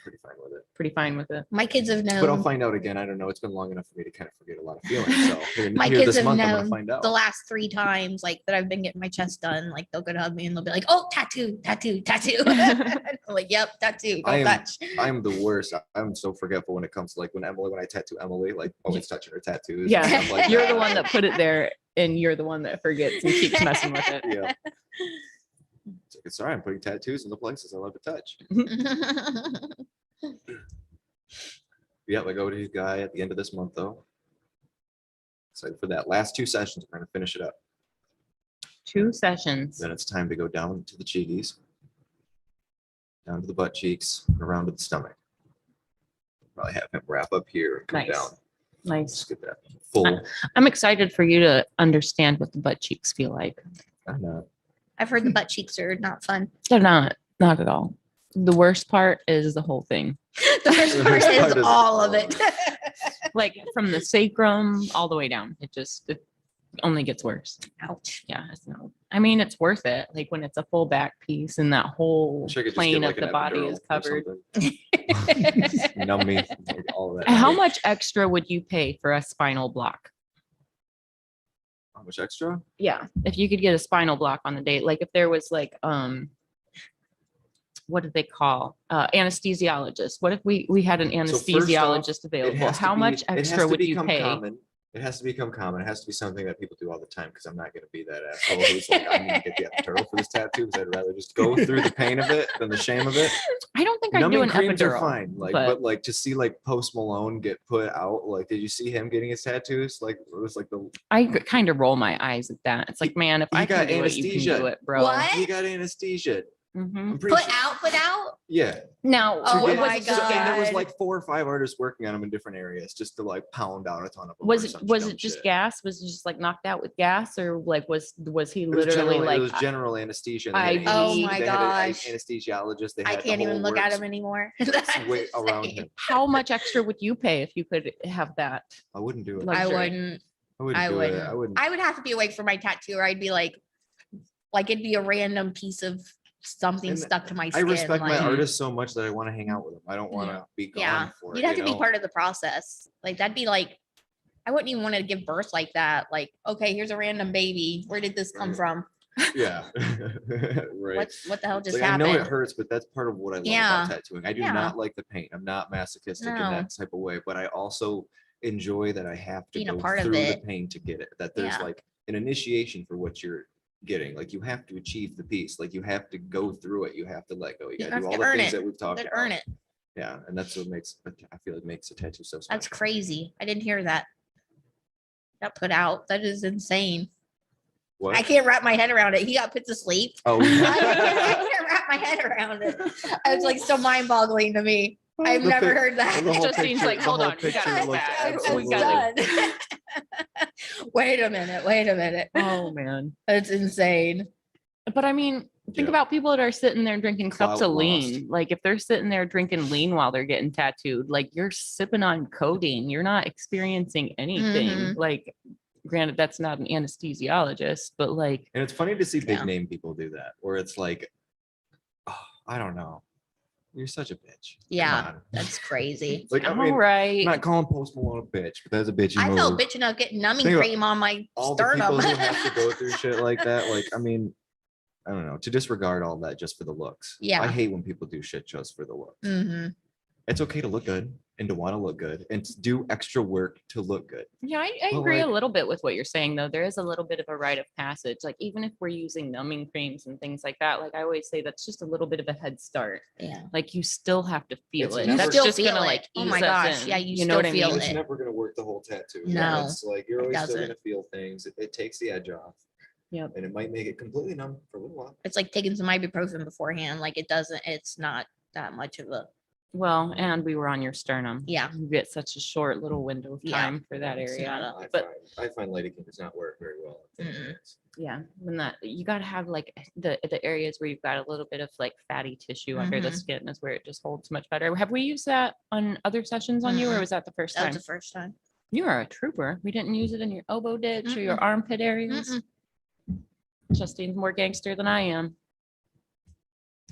C: Pretty fine with it.
B: pretty fine with it.
D: My kids have
C: But I'll
D: known
C: find out again. I don't know. It's been long enough for me to kind of forget a lot of feelings. So
D: my
C: here
D: kids
C: this
D: have
C: month, I'm gonna
D: known
C: find out.
D: the last 3 times like that I've been getting my chest done. Like they'll go to hug me and they'll be like, "Oh, tattoo, tattoo, tattoo." I'm like, "Yep, tattoo.
C: I
D: Don't
C: am-
D: touch."
C: I'm the worst. I'm so forgetful when it comes to like when I tattoo Emily, like always touching her tattoos. and
B: Yeah.
C: stuff like
B: You're the one that put it there and you're the one that forgets and keeps messing with it.
C: Yeah. It's like, it's all right. I'm putting tattoos in the places I love to touch. Yeah, I go to his guy at the end of this month though. Excited for that. Last 2 sessions, we're gonna finish it up.
B: 2 sessions.
C: Then it's time to go down to the cheekies, down to the butt cheeks, and around to the stomach. Probably have him wrap up here and come
B: Nice.
C: down.
B: Nice.
C: Just get that full.
B: I'm excited for you to understand what the butt cheeks feel like.
C: I'm not.
D: I've heard the butt cheeks are not fun.
B: They're not at all. The worst part is the whole thing.
D: The worst part
C: worst part
D: is
C: is
D: all of
C: all
D: it.
C: of
B: Like from the sacrum all the way down. It only gets worse.
D: Ouch.
B: Yeah, it's no. I mean, it's worth it. Like when it's a full back piece and that whole
C: Wish I could just
B: plane
C: get
B: of
C: like
B: the
C: an
B: body
C: epidural
B: is
C: or
B: covered.
C: something. Numb me, like all of that.
B: How much extra would you pay for a spinal block?
C: How much extra?
B: Yeah, if you could get a spinal block on the day, like if there was like what do they call anesthesiologist? What if we had an
C: So first
B: anesthesiologist
C: It
B: available?
C: has to
B: How
C: be-
B: much
C: it has
B: extra
C: to
B: would you
C: become
B: pay?
C: common. It has to become common. It has to be something that people do all the time because I'm not going to be that asshole who's like, I'm going to get the epidural for this tattoo because I'd rather just go through the pain of it than the shame of it.
B: I don't think I'd do
C: Numbing
B: an
C: creams are
B: epidural.
C: fine. Like,
B: but-
C: but like to see like Post Malone get put out. Like, did you see him getting his tattoos? Like, it was like the
B: I kind of roll my eyes at that. It's like, man, if
C: he
B: I can
C: got
B: do it, you can
C: anesthesia.
B: do it, bro.
D: What?
C: he got anesthesia.
B: Mhm.
C: I'm pretty
D: Put
C: sure.
D: out, put out.
C: Yeah.
B: Now,
D: Oh
B: what
D: my
B: was it
C: So-
B: just
C: and there was
D: God.
C: like 4 or 5 artists working on them in different areas just to like pound out a ton of them.
B: was
C: or
B: it
C: some
B: was
C: dumb
B: it just
C: shit.
B: gas? Was he just like knocked out with gas, or like was he
C: It was
B: literally
C: general,
B: like
C: it was general anesthesia. and they had
B: IV.
C: an
D: Oh my
C: they had an
D: gosh.
C: anesthesiologist. They
D: I
C: had the
D: can't even
C: whole
D: look at
C: works
D: him anymore.
C: way around him.
B: how much extra would you pay if you could have that?
C: I wouldn't do it.
B: Like-
D: I
B: luxury.
D: wouldn't.
C: I wouldn't
D: I
C: do
D: wouldn't.
C: it. I wouldn't.
D: I would have to be awake for my tattoo, or I'd be like it'd be a random piece of something
C: And
D: stuck to my
C: I
D: skin.
C: respect my
D: like,
C: artist so much that I want to hang out with them. I don't want to be gone
D: yeah,
C: for it.
D: you'd have
C: you
D: to be
C: know?
D: part of the process. Like that'd be like, I wouldn't even want to give birth like that. Like, okay, here's a random baby. Where did this come
C: Right.
D: from?
C: Yeah. Right.
D: What the hell
C: It's
D: just
C: like, I know
D: happened?
C: it hurts, but that's part of what I love
D: Yeah.
C: about tattooing. I do
D: Yeah.
C: not like the pain. I'm not masochistic in
D: No.
C: that type of way, but I also enjoy that I have to
D: Being a
C: go
D: part of
C: through the
D: it.
C: pain to get it. That there's
D: Yeah.
C: like an initiation for what you're getting. Like you have to achieve the piece. Like you have to go through it. You have to let go. You
D: You
C: gotta
D: have
C: do all
D: to
C: the
D: earn
C: things
D: it.
C: that we've talked
D: But
C: about.
D: earn it.
C: Yeah, and that's what makes I feel it makes a tattoo so special.
D: That's crazy. I didn't hear that. Got put out. That is insane.
C: What?
D: I can't wrap my head around it. He got put to sleep.
C: Oh,
D: I can't wrap my head around it. It's like so mind-boggling to me. I've
C: The
D: never
C: pic-
D: heard that.
C: the whole
B: Just seems
C: picture-
B: like,
C: the
B: hold
C: whole
B: on, we gotta
C: picture
B: go
C: looks
B: back.
D: I'm
C: absolutely-
D: done. Wait a minute. Wait a minute.
B: Oh man.
D: That's insane.
B: But I mean, think
C: Yeah.
B: about people that are sitting there drinking cups
C: Clout
B: of
C: lost.
B: lean. Like if they're sitting there drinking lean while they're getting tattooed, like you're sipping on codeine. You're not experiencing anything.
D: Mhm.
B: Like, granted, that's not an anesthesiologist, but like,
C: And it's funny to see big
D: Yeah.
C: name people do that, where it's like, oh, I don't know, you're such a bitch. Come
D: Yeah.
C: on.
D: That's crazy.
C: Like I
B: all
C: mean,
B: right.
C: I'm not calling Post Malone a bitch, but that's a bitchy
D: I
C: move.
D: felt bitching out getting numbing
C: Think about
D: cream on my
C: All the
D: sternum.
C: people who have to go through shit like that, like I mean, I don't know, to disregard all that just for the looks.
D: Yeah.
C: I hate when people do shit just for the looks.
D: hmm
C: It's okay to look good and to want to look good and to do extra work to look good.
B: Yeah, I
C: Well,
B: agree a
C: like-
B: little bit with what you're saying, though. There is a little bit of a rite of passage. Like, even if we're using numbing creams and things like that, like I always say, that's just a little bit of a head start.
D: Yeah.
B: Like, you still have to feel
C: It's
B: it.
C: never-
B: That's
D: Still
B: just
D: feel
B: gonna
D: it.
B: like
D: Oh
B: ease
D: my
B: us
D: gosh,
B: in.
D: yeah, you
B: know
D: still
B: what I
D: feel
B: mean?
C: It's
D: it.
C: never going to work the whole tattoo.
D: No,
C: It's like you're always still
D: doesn't.
C: going to feel things. It takes the edge off.
B: Yep.
C: And it might make it completely numb for a little while.
D: It's like taking some ibuprofen beforehand. Like it's not that much of a,
B: Well, and we were on your sternum.
D: yeah.
B: You get such a short little window of
D: Yeah.
B: time for that
D: It's
B: area.
D: not
B: But
C: I find lidocaine does not work very well.
D: Mm-mm.
B: yeah, when that you got to have like the areas where you've got a little bit of like fatty tissue under the
D: Mhm.
B: skin is where it just holds much better. Have we used that on other sessions on you, or
D: Mm-mm.
B: was that the first
D: That
B: time?
D: was the first time.
B: You are a trooper. We didn't use it in your elbow ditch or your
D: Mm-mm.
B: armpit areas.
D: Mm-mm.
B: Justine's more gangster than I am.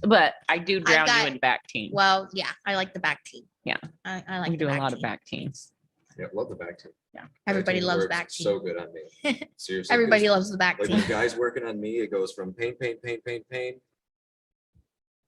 B: But I do drown
D: got-
B: you in back teen.
D: Well, yeah, I like the back team.
B: Yeah.
D: I like
B: we
D: the
B: do a
D: back
B: lot of
D: team.
B: back teens.
C: Yeah, love the back team.
D: Everybody
C: team
D: loves
C: works
D: back team.
C: So good on me. Seriously.
D: Everybody
C: 'cause,
D: loves the back
C: like
D: team.
C: when guys working on me, it goes from pain,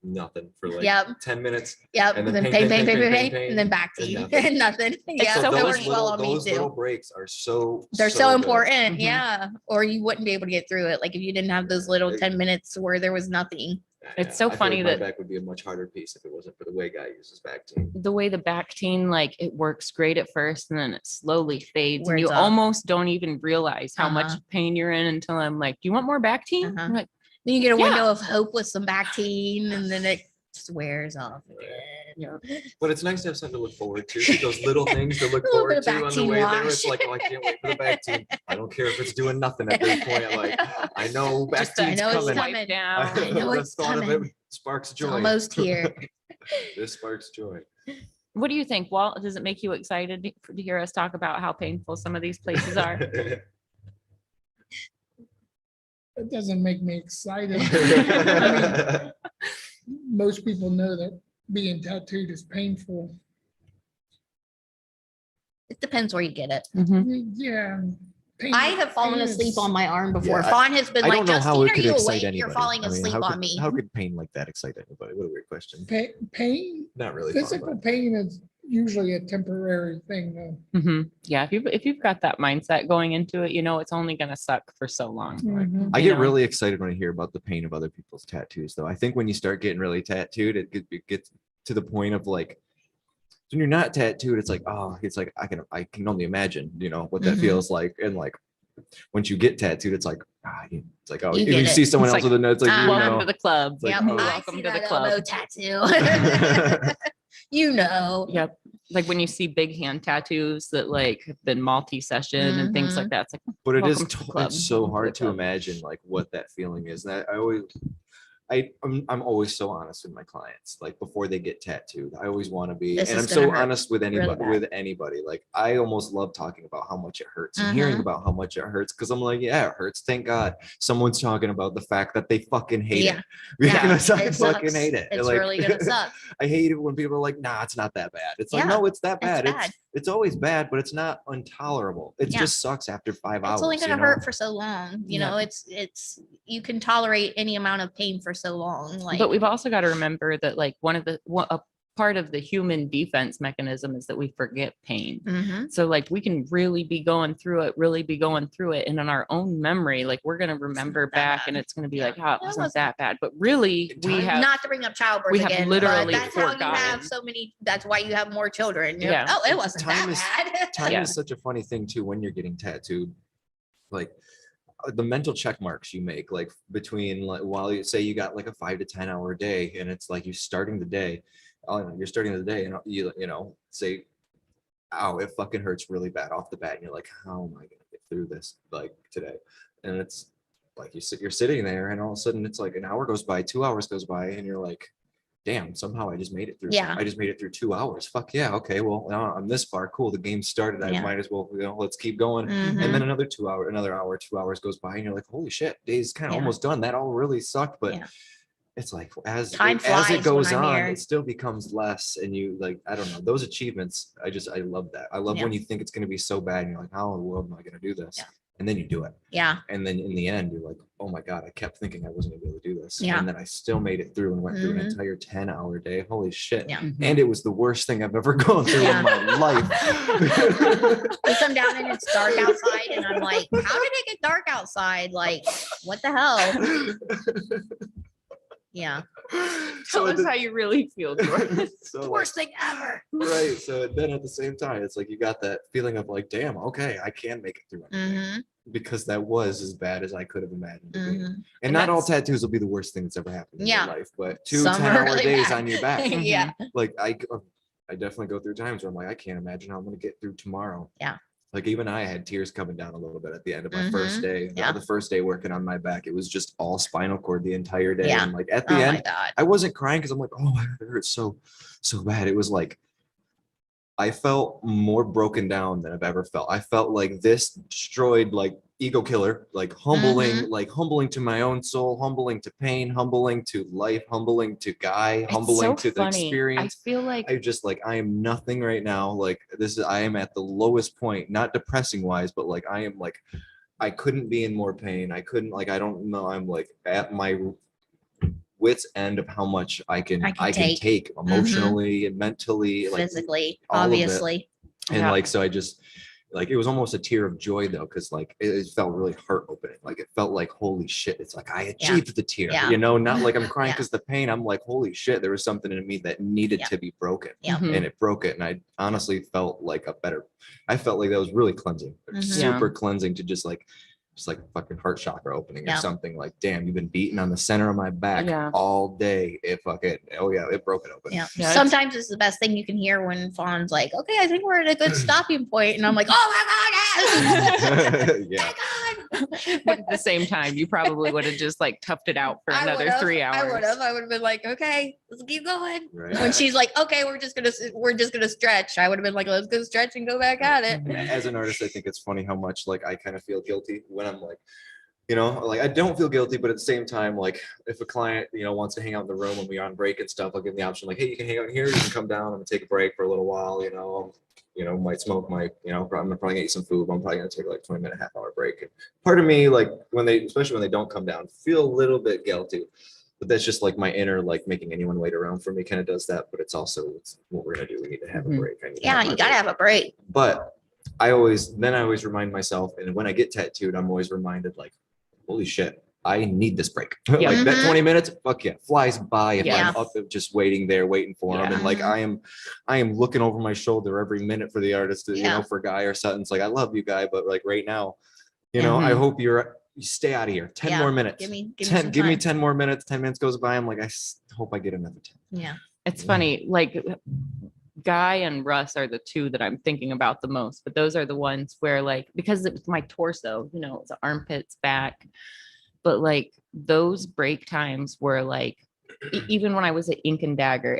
C: nothing for like
D: Yep.
C: 10 minutes.
D: Yep.
C: and
D: And
C: then
D: then
C: pain,
D: pain,
C: pain,
D: pain,
C: pain,
D: pain,
C: pain, pain,
D: and then back
C: and
D: team.
C: nothing.
D: Nothing. Yeah.
B: so
D: That
B: those
D: works well on me
C: those little
D: too.
C: breaks are so
D: They're so
C: good.
D: important.
B: Mhm.
D: Yeah. Or you wouldn't be able to get through it. Like if you didn't have those little
C: It-
D: 10 minutes where there was nothing.
B: It's so
C: I feel
B: funny
C: like my
B: that-
C: back would be a much harder piece if it wasn't for the way guy uses back team.
B: The way the back teen, like it works great at first and then it slowly fades. And you
D: Wears off.
B: almost don't even realize how much
D: Uh-huh.
B: pain you're in until I'm like, do you want more back teen?
D: Uh-huh.
B: I'm like,
D: Then you get a
B: Yeah.
D: window of hope with some back team and then it just wears off again.
B: yeah.
C: But it's nice to have something to look forward to. Those little things to look
D: A little
C: forward
D: bit of
C: to
D: back
C: on the
D: team
C: way there.
D: wash.
C: It's like, oh, I can't wait for the back team. I don't care if it's doing nothing at this point. Like, I know back
B: Just a
C: team's
D: know it's
C: coming.
D: coming.
B: swipe down.
D: I know
C: The
D: it's
C: thought of
D: coming.
C: it sparks
D: It's
C: joy.
D: almost here.
C: This sparks joy.
B: What do you think, Walt? Does it make you excited to hear us talk about how painful some of these places are?
E: It doesn't make me excited. I mean, most people know that being tattooed is painful.
D: It depends where you get it.
E: Yeah. pain-
D: I have fallen
E: pain
D: asleep
E: is-
D: on my arm before.
C: Yeah,
D: Fawn has been
C: I
D: like,
C: don't know how
D: Justine,
C: it
D: are
C: could
D: you
C: excite
D: awake?
C: anybody.
D: You're falling
C: I mean,
D: asleep
C: how
D: on
C: could-
D: me.
C: How could pain like that excite anybody? What a weird question.
E: Pain,
C: Not really. fun,
E: physical
C: but-
E: pain is usually a temporary thing though.
B: Yeah, if you've got that mindset going into it, you know it's only gonna suck for so long.
E: Mhm.
C: I
B: you
C: get
B: know?
C: really excited when I hear about the pain of other people's tattoos, though. I think when you start getting really tattooed, it gets to the point of like, when you're not tattooed, it's like, oh, it's like I can only imagine, you know, what that
D: Mhm.
C: feels like. And like, once you get tattooed, it's like, it's like, oh,
D: You
C: if
D: get
C: you
D: it.
C: see someone
B: It's
C: else
B: like,
C: with a note, it's like, you
B: Welcome
C: know.
B: to the club.
C: It's like,
D: Yep,
C: oh.
D: I
B: Welcome
D: see
B: to the
D: that
B: club.
D: elbow tattoo. You know.
B: Yep. Like when you see big hand tattoos that like have been multi-session and things like that. It's like,
C: But it is
B: Welcome to the club.
C: it's so
B: Welcome to
C: hard
B: the
C: to
B: club.
C: imagine like what that feeling is. And I'm always so honest with my clients. Like before they get tattooed, I always want to be,
D: This
C: and
D: is
C: I'm so
D: gonna hurt
C: honest with anybody.
D: bad.
C: Like I almost love talking about how much it hurts and hearing
D: Mhm.
C: about how much it hurts because I'm like, yeah, it hurts. Thank God someone's talking about the fact that they fucking hate
D: Yeah.
C: it
D: Yeah,
C: because I
D: it
C: fucking
D: sucks.
C: hate it.
D: It's
C: Like,
D: really gonna suck.
C: I hate it when people are like, nah, it's not that bad. It's like,
D: Yeah,
C: no, it's that
D: it's
C: bad.
D: bad.
C: It's always bad, but it's not intolerable. It
D: Yeah.
C: just sucks after 5 hours.
D: It's only
C: you
D: gonna
C: know?
D: hurt for so long. You
C: Yeah.
D: know, it's you can tolerate any amount of pain for so long. Like
B: but we've also got to remember that like a part of the human defense mechanism is that we forget pain.
D: Mhm.
B: So like we can really be going through it, and in our own memory, like we're gonna remember
D: that
B: back
D: bad.
B: and it's gonna be
D: Yeah.
B: like, oh, it
D: It
B: wasn't
D: wasn't-
B: that bad. But really we
C: Time-
B: have
D: not to bring up childbirth
B: we have
D: again,
B: literally
D: but that's how you have
B: forgotten.
D: so many. That's why you have more children. You're like,
B: Yeah.
D: oh, it wasn't
C: Time is-
D: that bad.
C: Time
B: Yeah.
C: is such a funny thing too when you're getting tattooed. Like the mental check marks you make, like between like while you say you got like a 5 to 10 hour day, and it's like you're starting the day, you're starting the day, and you know say, "Ow, it fucking hurts really bad off the bat," and you're like, "How am I gonna get through this like today?" And it's like you're sitting there, and all of a sudden it's like an hour goes by, 2 hours goes by, and you're like, damn, somehow I just made it through.
D: Yeah.
C: I just made it through 2 hours. Fuck yeah. Okay. Well, now I'm this far. Cool. The game started. I
D: Yeah.
C: might as well, let's keep going.
D: Mhm.
C: And then another 2 hours goes by and you're like, holy shit, day's kind of
D: Yeah.
C: almost done. That all really sucked. But
D: Yeah.
C: it's like, as
D: Time
C: as
D: flies
C: it goes
D: when I'm
C: on,
D: here.
C: it still becomes less. And you like, I don't know, those achievements. I love that. I love
D: Yeah.
C: when you think it's going to be so bad and you're like, how in the world am I going to do this?
D: Yeah.
C: and then you do it.
D: Yeah.
C: And then in the end, you're like, oh my God, I kept thinking I wasn't gonna be able to do this.
D: Yeah.
C: And then I still made it through and went through an
D: Mhm.
C: entire 10-hour day. Holy shit.
D: Yeah.
C: And it was the worst thing I've ever gone through
D: Yeah.
C: in my life.
D: We come down and it's dark outside, and I'm like, how did it get dark outside? Like, what the hell? Yeah.
B: Tell us
C: then-
B: how you really feel, Jordan.
C: so like,
D: Worst thing ever.
C: right. So then at the same time, it's like you got that feeling of like, damn, okay, I can make it through anything.
D: Mm-hmm.
C: Because that was as bad as I could have imagined it being.
D: Mm-hmm.
C: And
B: And
C: not all
B: that's-
C: tattoos will be the worst thing that's ever happened in
D: Yeah.
C: your life, but two
D: Some are
C: 10-hour
D: really
C: days
D: bad.
C: on your back.
D: Yeah.
C: Like I definitely go through times where I'm like, I can't imagine how I'm gonna get through tomorrow.
D: Yeah.
C: Like even I had tears coming down a little bit at the end of my first
D: Mhm.
C: day.
D: Yeah.
C: The first day working on my back, it was just all spinal cord the entire day.
D: Yeah.
C: And like at the
D: Oh my
C: end,
D: God.
C: I wasn't crying because I'm like, oh, it hurts so bad. It was like I felt more broken down than I've ever felt. I felt like this destroyed, like ego killer, like humbling to my own soul, humbling to pain, humbling to life, humbling to Guy,
B: It's
C: humbling
B: so
C: to the
B: funny.
C: experience.
B: I feel like
C: I just like I am nothing right now. Like I am at the lowest point, not depressing wise, but like I am like I couldn't be in more pain. I couldn't like I don't know. I'm like at my wits end of how much I can take emotionally and mentally, like
D: Physically,
C: all of it.
D: obviously.
C: and
B: Yeah.
C: like so I just like it was almost a tear of joy though, because like it felt really heart opening. Like it felt like holy shit, it's like I
D: Yeah.
C: achieved the tear,
D: Yeah.
C: you know, not like I'm crying
D: Yeah.
C: because the pain. I'm like, holy shit, there was something in me that needed
D: Yeah.
C: to be broken.
D: Yeah.
B: Mhm.
C: And it broke it. And I honestly felt like I felt like that was really cleansing,
D: Mhm.
C: super cleansing to just like fucking heart chakra opening or
D: Yeah.
C: something. Like, damn, you've been beating on the center of my back
B: Yeah.
C: all day. It fucking, oh yeah, it broke it open.
D: Yeah.
B: Yeah, it's-
D: Sometimes it's the best thing you can hear when Fawn's like, okay, I think we're at a good stopping point. And I'm like, oh my God, yes.
C: Yeah.
B: but at the same time, you probably would have just like toughed it out for
D: I
B: another
D: would've,
B: 3 hours.
D: I would have been like, okay, let's keep going.
C: Right.
D: When she's like, okay, we're just gonna stretch. I would have been like, let's go stretch and go back at it.
C: As an artist, I think it's funny how much like I kind of feel guilty when I'm like, you know, like I don't feel guilty, but at the same time, like if a client, you know, wants to hang out in the room when we're on break and stuff, I'll give them the option like, hey, you can hang out here, you can come down and take a break for a little while, might smoke, I'm gonna probably get you some food, but I'm probably gonna take like 20-minute, half-hour break. And part of me, like especially when they don't come down, feel a little bit guilty. But that's just like my inner, like making anyone wait around for me kind of does that. But it's also what we're gonna do. We need to have a
B: Mhm.
C: break. I need to
D: Yeah,
C: my
D: you
C: break.
D: gotta have a break.
C: But I always remind myself, and when I get tattooed, I'm always reminded like, holy shit, I need this break.
B: Yeah.
C: Like that
D: Mhm.
C: 20 minutes, fuck yeah, flies by if
B: Yeah.
C: I'm up just waiting there, waiting for them.
B: Yeah.
C: And like
D: Mhm.
C: I am looking over my shoulder every minute for the artist,
D: Yeah.
C: for Guy or Sutton. It's like, I love you, Guy, but like right now, I
B: Mhm.
C: hope you stay out of here. 10
D: Yeah.
C: more minutes.
D: Give me
C: 10,
D: some
C: give me
D: time.
C: 10 more minutes. 10 minutes goes by. I'm like, hope I get another 10.
D: Yeah.
B: It's funny, like Guy and Russ are the two that I'm thinking about the most, but those are the ones where like, because it was my torso, it's armpits, back, but like those break times were like, even when I was at Ink and Dagger,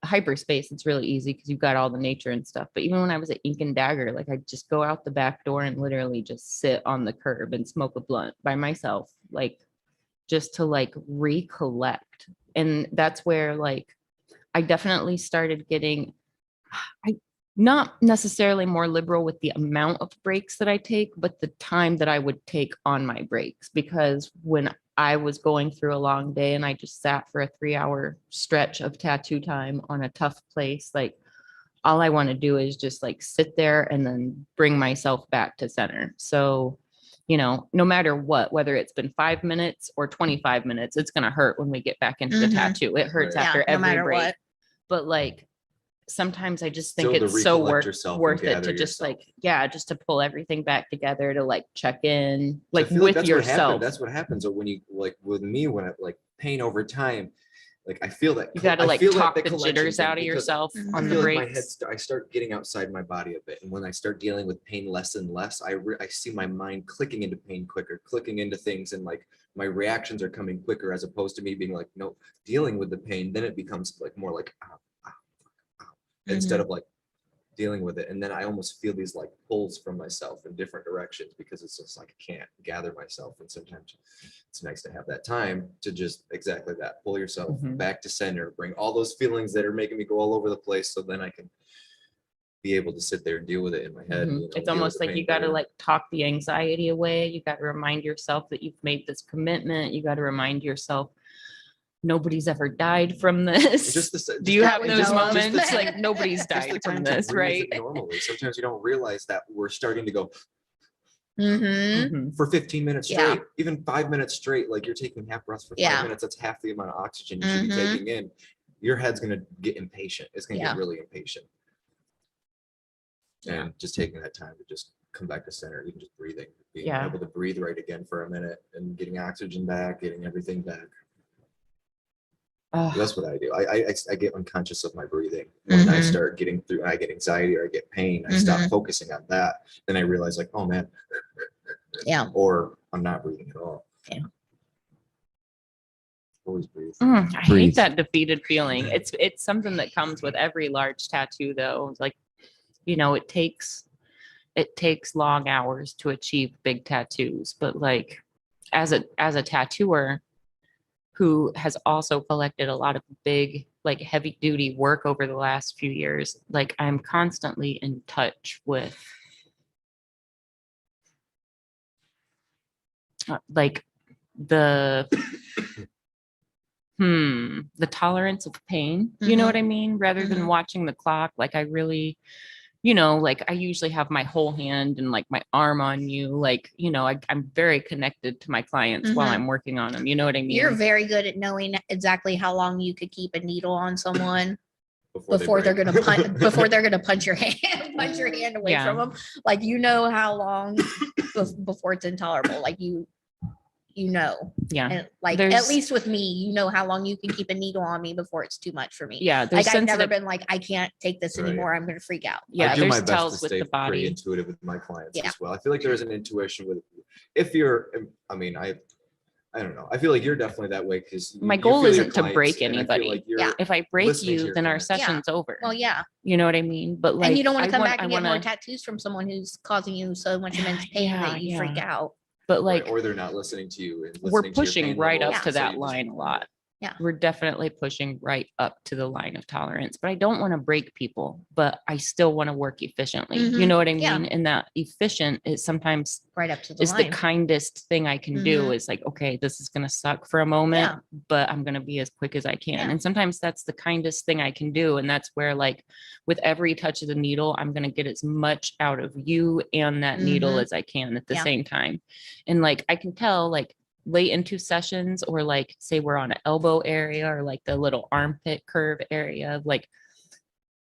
B: hyperspace, it's really easy because you've got all the nature and stuff. But even when I was at Ink and Dagger, like I'd just go out the back door and literally just sit on the curb and smoke a blunt by myself, like just to like recollect. And that's where like I definitely started getting, not necessarily more liberal with the amount of breaks that I take, but the time that I would take on my breaks. Because when I was going through a long day and I just sat for a 3-hour stretch of tattoo time on a tough place, like all I want to do is just like sit there and then bring myself back to center. So, no matter what, whether it's been 5 minutes or 25 minutes, it's going to hurt when we get back into the
D: Mhm.
B: tattoo. It hurts
C: Right.
B: after
D: Yeah, no
B: every
D: matter
B: break.
D: what.
B: But like, sometimes I just think
C: Still to
B: it's so
C: recollect yourself and
B: worth it
C: gather
B: to just
C: yourself.
B: like, just to pull everything back together, to like check in, like
C: I feel
B: with
C: that's what happened.
B: yourself.
C: That's what happens when you like with me when I like pain over time. Like I feel that
B: You got to
C: I
B: like
C: feel that
B: talk the
C: collection
B: jitters
C: thing
B: out of
C: because
B: yourself
D: Mhm.
C: I
B: on the
C: feel like my head
B: breaks.
C: I start getting outside my body a bit, and when I start dealing with pain less and less, I see my mind clicking into pain quicker, clicking into things, and like my reactions are coming quicker as opposed to me being like, no, dealing with the pain. Then it becomes like more like instead of like dealing with it. And then I almost feel these like pulls from myself in different directions because it's just like I can't gather myself. And sometimes it's nice to have that time to just exactly that, pull yourself
B: Mhm.
C: back to center, bring all those feelings that are making me go all over the place. So then I can be able to sit there and deal with it in my head.
B: Mhm.
C: You know,
B: It's
C: deal with
B: almost
C: the
B: like
C: pain
B: you got to
C: better.
B: like talk the anxiety away. You got to remind yourself that you've made this commitment. You got to remind yourself nobody's ever died from this.
C: Just the,
B: Do you
D: That
B: have
D: was
B: those
D: just the-
B: moments? Like nobody's
C: just the
B: died from
C: time to
B: this,
C: breathe
B: right?
C: normally. Sometimes you don't realize that we're starting to go
D: Mm-hmm.
B: Mhm.
C: for 15 minutes
D: Yeah.
C: straight, even 5 minutes straight. Like you're taking half breaths for 5
D: Yeah.
C: minutes. That's half the amount of oxygen you should be
D: Mhm.
C: taking in. Your head's going to get impatient. It's going to
D: Yeah.
C: get really impatient.
D: Yeah.
C: And just taking that time to just come back to center, even just breathing, being
B: Yeah.
C: able to breathe right again for a minute and getting oxygen back, getting everything back.
B: Oh,
C: That's what I do. I get unconscious of my breathing when I
D: Mhm.
C: start getting through. I get anxiety or I get pain. I stop
D: Mhm.
C: focusing on that. Then I realize like, oh man,
D: Yeah.
C: or I'm not breathing at all.
D: Yeah.
C: Always breathe.
B: I hate
C: Breathe.
B: that defeated feeling. It's something that comes with every large tattoo though. It's like, you know, it takes long hours to achieve big tattoos, but like as a tattooer who has also collected a lot of big, like heavy duty work over the last few years, like I'm constantly in touch with like the the tolerance of pain, you know
D: Mhm.
B: what I mean? Rather than
D: Mhm.
B: watching the clock, like I really, you know, like I usually have my whole hand and like my arm on you, like, you know, I'm very connected to my clients while
D: Mhm.
B: I'm working on them, you know what I mean?
D: You're very good at knowing exactly how long you could keep a needle on someone before they're
C: break.
D: gonna punch your hand away
B: Yeah.
D: from them. Like you know how long before it's intolerable. Like you know,
B: Yeah.
D: and like
B: There's-
D: at least with me, you know how long you can keep a needle on me before it's too much for me.
B: Yeah. There's
D: Like I've never
B: sensitive,
D: been like I can't take this
C: Right.
D: anymore. I'm gonna freak out.
B: yeah,
C: I do my
B: there's
C: best
B: tells
C: to
B: with
C: stay
B: the
C: pretty
B: body.
C: intuitive with my clients
D: Yeah.
C: as well. I feel like there is an intuition with, if you're, I mean, I don't know. I feel like you're definitely that way because
B: My goal isn't to break anybody.
D: Yeah.
B: If I break
C: listening to
B: you,
C: your
B: then our
C: clients.
B: session's over.
D: Well, yeah.
B: You know what I mean? But like,
D: And you don't want to come back
B: I
D: and get more
B: wanna-
D: tattoos from someone who's causing you so much immense pain
B: Yeah,
D: that you freak out.
B: but like,
C: or they're not listening to you. And
B: we're
C: listening to your
B: pushing
C: pain
B: right
C: levels,
B: up to
C: so
B: that
C: you just-
B: line a lot.
D: Yeah.
B: We're definitely pushing right up to the line of tolerance, but I don't want to break people, but I still want to work efficiently. You
D: Mhm.
B: know what I
D: Yeah.
B: mean? And that efficient is sometimes
D: Right up to the
B: is
D: line.
B: the kindest thing I can do
D: Mhm.
B: is like, okay, this is going to suck for a moment,
D: Yeah.
B: but I'm going to be as quick as I can.
D: Yeah.
B: And sometimes that's the kindest thing I can do. And that's where like with every touch of the needle, I'm going to get as much out of you and that needle
D: Mhm.
B: as I can at the
D: Yeah.
B: same time. And like, I can tell like late into sessions or like say we're on an elbow area or like the little armpit curve area, like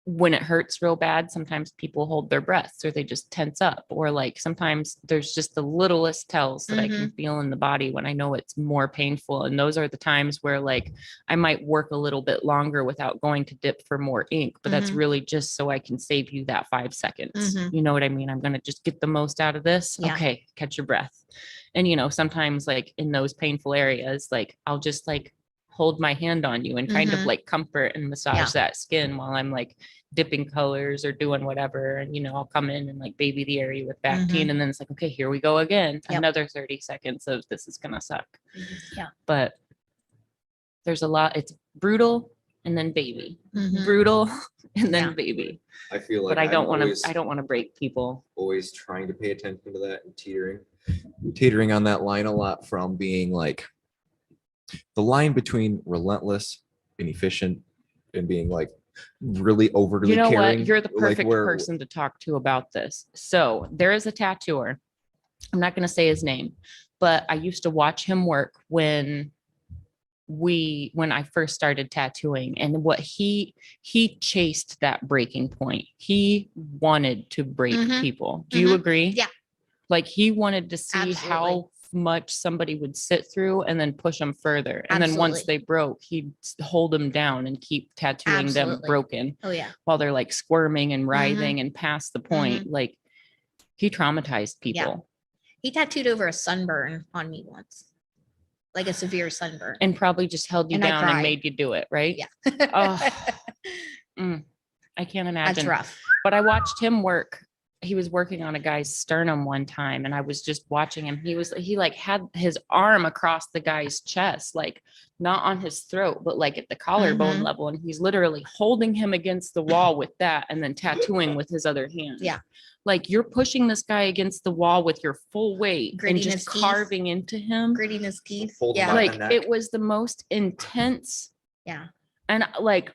B: when it hurts real bad, sometimes people hold their breaths or they just tense up, or like sometimes there's just the littlest tells that I can feel in the body when I know it's more painful. And those are the times where like I might work a little bit longer without going to dip for more ink, but that's
D: Mhm.
B: really just so I can save you that 5 seconds.
D: Mhm.
B: You know what I mean? I'm going to just get the most out of this.
D: Yeah.
B: Okay, catch your breath. And you know, sometimes like in those painful areas, like I'll just like hold my hand on you and kind of
D: Mhm.
B: like comfort and massage
D: Yeah.
B: that skin while I'm like dipping colors or doing whatever. And, you know, I'll come in and like baby the area with Bactine. And then it's like, okay, here we go again.
D: Yep.
B: Another 30 seconds of this is going to suck.
D: Yeah.
B: But there's a lot, it's brutal and then baby,
D: Mhm.
B: brutal and then
D: Yeah.
B: baby.
C: I feel like
B: But I don't
C: I'm
B: want
C: always-
B: to, I don't want to break people.
C: always trying to pay attention to that and teetering on that line a lot from being like the line between relentless and efficient and being like really overly
B: You know
C: caring.
B: what? You're the
C: like
B: perfect
C: where-
B: person to talk to about this. So there is a tattooer. I'm not going to say his name, but I used to watch him work when I first started tattooing, and what he chased that breaking point. He wanted to break
D: Mhm.
B: people. Do you
D: Mhm.
B: agree?
D: Yeah.
B: Like he wanted to see
D: Absolutely.
B: how much somebody would sit through and then push them further. And then once
D: Absolutely.
B: they broke, he'd hold them down and keep tattooing them
D: Absolutely.
B: broken
D: Oh yeah.
B: while they're like squirming and
D: Mhm.
B: writhing and past the point. Like he traumatized people
D: He tattooed over a sunburn on me once, like a severe sunburn.
B: and probably just held you
D: And I
B: down and
D: cried.
B: made you do it. Right.
D: Yeah.
B: Oh, I can't
D: That's
B: imagine.
D: rough.
B: But I watched him work he was working on a guy's sternum one time, and I was just watching him. He like had his arm across the guy's chest, like not on his throat, but like at the collarbone
D: Mhm.
B: level. And he's literally holding him against the wall with that and then tattooing with his other hand.
D: Yeah.
B: Like you're pushing this guy against the wall with your full weight
D: Gritting
B: and
D: his
B: just
D: teeth.
B: carving into him.
D: Gritting his teeth.
C: Fold him
D: Yeah.
C: up.
B: Like
C: the neck.
B: it was the most intense.
D: Yeah.
B: And like,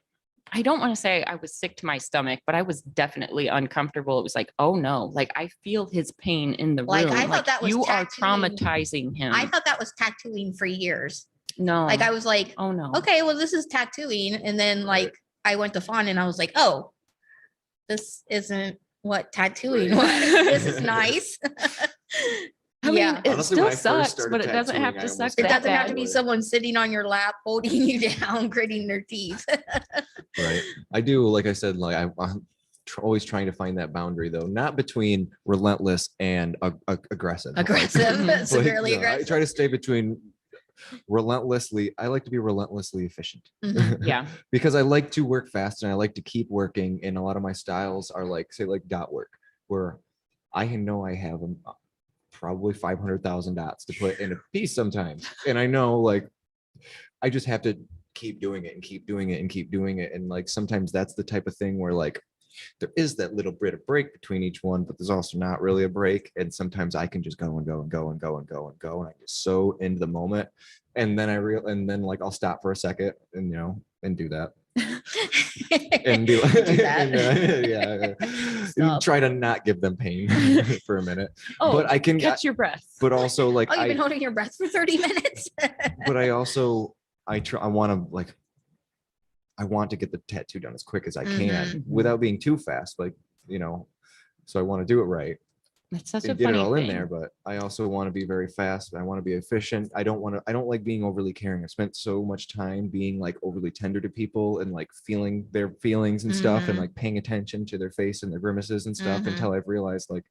B: I don't want to say I was sick to my stomach, but I was definitely uncomfortable. It was like, oh no, like I feel his pain in the
D: Like,
B: room.
D: I thought
B: Like,
D: that was
B: you are
D: tattooing.
B: traumatizing him.
D: I thought that was tattooing for years.
B: No.
D: Like I was like,
B: oh no.
D: okay, well, this is tattooing. And then like I went to Fawn and I was like, oh, this isn't what tattooing was. This is nice.
B: I mean,
D: Yeah.
B: it
C: Honestly, when I
B: still
C: first
B: sucks,
C: started
B: but it doesn't have
C: tattooing, I
B: to suck
C: almost
D: It
B: that
D: doesn't have to
B: bad.
D: be someone sitting on your lap, holding you down, gritting their teeth.
C: Right. I do, like I said, like I'm always trying to find that boundary though, not between relentless and aggressive. Like,
D: Aggressive, severely
C: I
D: aggressive.
C: try to stay between relentlessly. I like to be relentlessly efficient.
D: Mhm.
B: Yeah.
C: Because I like to work fast and I like to keep working. And a lot of my styles are like, say, like dot work, where I know I have probably 500,000 dots to put in a piece sometimes. And I know like I just have to keep doing it and keep doing it and keep doing it. And like sometimes that's the type of thing where like there is that little bit of break between each one, but there's also not really a break. And sometimes I can just go and go and go and go and go and go. And I get so into the moment. And then and then like I'll stop for a second and and do that. And do,
D: Do that.
C: and
D: Stop.
C: try to not give them pain for a minute.
B: Oh,
C: But I can
B: catch your breath.
C: but also like
D: Oh, you've
C: I
D: been holding your breath for 30 minutes.
C: but I also I want to get the tattoo done as quick as I can
B: Mhm.
C: without being too fast, like so I want to do it right
B: That's such a
C: and get
B: funny
C: it all
B: thing.
C: in there, but I also want to be very fast. I want to be efficient. I don't like being overly caring. I've spent so much time being like overly tender to people and like feeling their feelings and stuff and
D: Mhm.
C: like paying attention to their face and their grimaces and stuff
D: Mhm.
C: until I've realized like